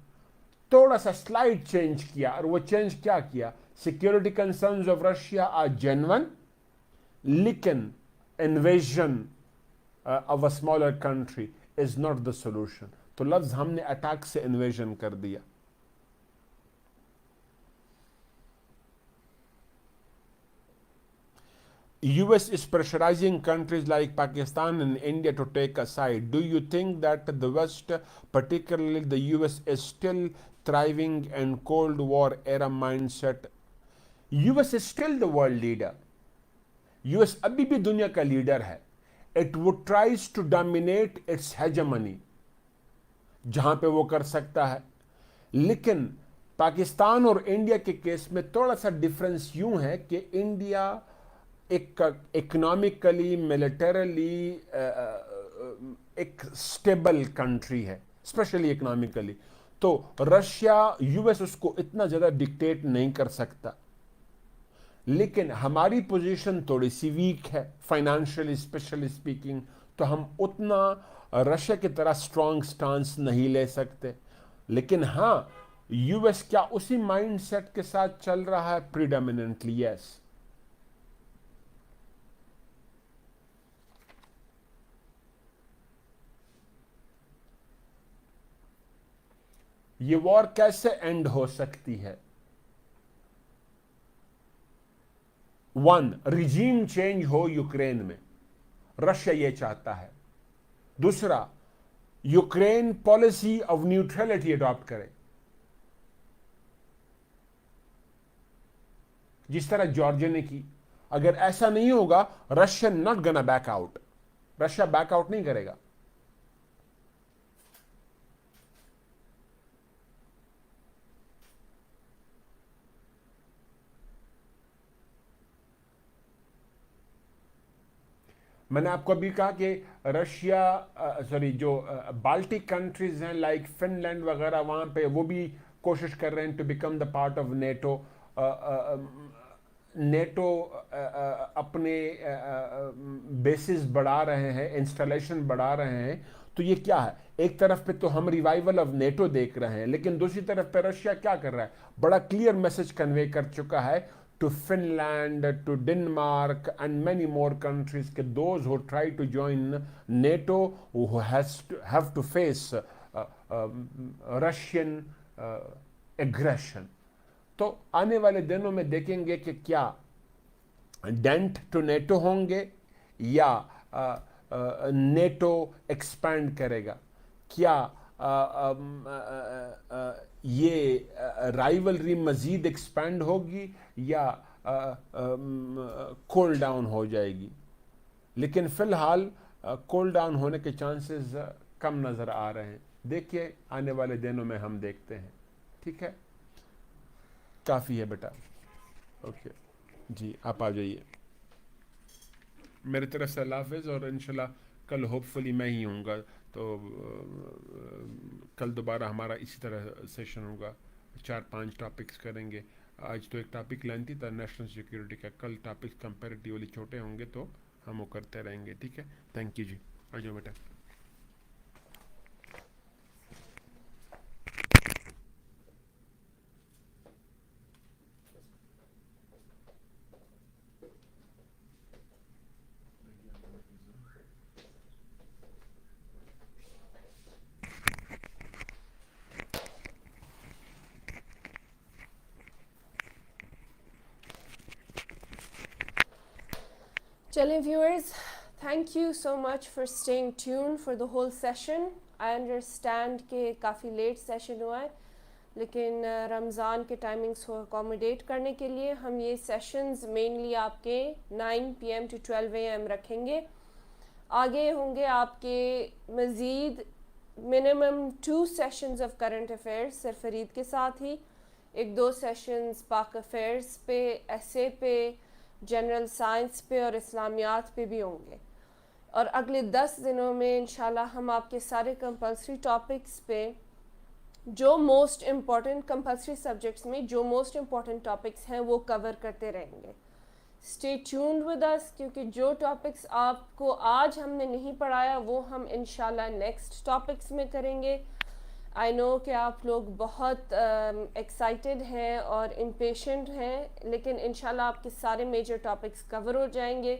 थोड़ा सा स्लाइड चेंज किया। और वो चेंज क्या किया? Security concerns of Russia are genuine, लेकिन invasion of a smaller country is not the solution. तो लफ्ज हमने अटैक से इन्वेजन कर दिया। US is pressurizing countries like Pakistan and India to take a side. Do you think that the West, particularly the US, is still thriving in Cold War era mindset? US is still the world leader. US अभी भी दुनिया का leader है। It would tries to dominate its hegemony जहां पे वो कर सकता है, लेकिन पाकिस्तान और इंडिया के केस में थोड़ा सा डिफरेंस यूं है कि इंडिया एक इकोनॉमिकली, मिलिटरली एक स्टेबल कंट्री है, स्पेशली इकोनॉमिकली। तो रशिया, यूएस उसको इतना ज्यादा डिक्टेट नहीं कर सकता, लेकिन हमारी पोजीशन थोड़ी सी वीक है फाइनेंशियली, स्पेशली स्पीकिंग। तो हम उतना रशिया की तरह स्ट्रॉन्ग स्टांस नहीं ले सकते। लेकिन हाँ, यूएस क्या उसी माइंडसेट के साथ चल रहा है? Predominantly yes. ये वॉर कैसे एंड हो सकती है? वन, रिजीम चेंज हो यूक्रेन में, रशिया ये चाहता है। दूसरा, Ukraine policy of neutrality adopt करे, जिस तरह जॉर्जिया ने की। अगर ऐसा नहीं होगा, Russia not gonna back out, Russia back out नहीं करेगा। मैंने आपको अभी कहा कि रशिया, जो बाल्टिक कंट्रीज हैं लाइक फिनलैंड वगैरह, वहां पे वो भी कोशिश कर रहे हैं to become the part of NATO. NATO अपने बेसिस बढ़ा रहे हैं, इंस्टॉलेशन बढ़ा रहे हैं, तो ये क्या है? एक तरफ पे तो हम रिवाइवल ऑफ नेटो देख रहे हैं, लेकिन दूसरी तरफ पे रशिया क्या कर रहा है? बड़ा क्लियर मैसेज कन्वे कर चुका है to Finland, to Denmark and many more countries के those who try to join NATO who have to face Russian aggression. तो आने वाले दिनों में देखेंगे कि क्या डेंट टू नेटो होंगे या नेटो एक्सपैंड करेगा, क्या ये राइवलरी मजीद एक्सपैंड होगी या कूल डाउन हो जाएगी। लेकिन फिलहाल कूल डाउन होने के चांसेस कम नज़र आ रहे हैं। देखिए आने वाले दिनों में हम देखते हैं। ठीक है, काफ़ी है बेटा। ओके जी, आप आ जाइए। मेरी तरफ से अल्लाह हाफ़िज़, और इंशाल्लाह कल होपफुली मैं ही हूँगा, तो कल दोबारा हमारा इसी तरह सेशन होगा, 4-5 टॉपिक्स करेंगे। आज तो एक टॉपिक लेंथी था नेशनल सिक्योरिटी का, कल टॉपिक्स कंपैरेटिवली छोटे होंगे तो हम वो करते रहेंगे। ठीक है, थैंक यू जी, आ जाओ बेटा। चलें viewers, thank you so much for staying tuned for the whole session. I understand कि काफ़ी लेट सेशन हुआ है, लेकिन रमज़ान के टाइमिंग्स को अकोमोडेट करने के लिए हम ये सेशंस मेनली आपके 9 PM to 12 AM रखेंगे। आगे होंगे आपके मज़ीद minimum 2 sessions of current affairs सरफरीद के साथ ही, 1-2 सेशंस पाक अफेयर्स पे, ऐसे पे, जनरल साइंस पे और इस्लामियात पे भी होंगे। और अगले 10 दिनों में इंशाल्लाह हम आपके सारे कंपल्सरी टॉपिक्स पे जो मोस्ट इम्पॉर्टेंट कंपल्सरी सब्जेक्ट्स में जो मोस्ट इम्पॉर्टेंट टॉपिक्स हैं वो कवर करते रहेंगे। स्टे ट्यून्ड विद अस, क्योंकि जो टॉपिक्स आपको आज हमने नहीं पढ़ाया वो हम इंशाल्लाह नेक्स्ट टॉपिक्स में करेंगे। आई नो कि आप लोग बहुत एक्साइटेड हैं और इम्पेशेंट हैं, लेकिन इंशाल्लाह आपके सारे मेजर टॉपिक्स कवर हो जाएंगे।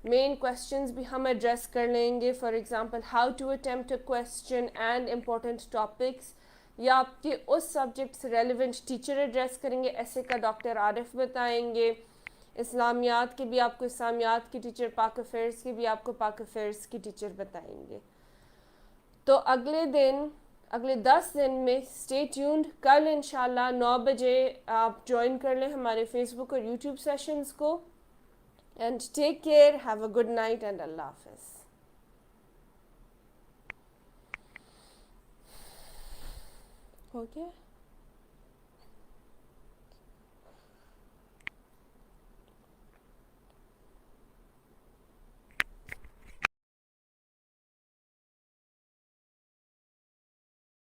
मेन क्वेश्चंस भी हम एड्रेस कर लेंगे, for example how to attempt a question and important topics, या आपके उस सब्जेक्ट से रेलिवेंट टीचर एड्रेस करेंगे। ऐसे का डॉक्टर आरिफ बताएंगे, इस्लामियात के भी आपको इस्लामियात की टीचर, पाक अफेयर्स की भी आपको पाक अफेयर्स की टीचर बताएंगे। तो अगले 10 दिन में स्टे ट्यून्ड। कल इंशाल्लाह 9 बजे आप ज्वाइन कर लें हमारे फेसबुक और यूट्यूब सेशंस को। And take care, have a good night and अल्लाह हाफिज़। हो गया।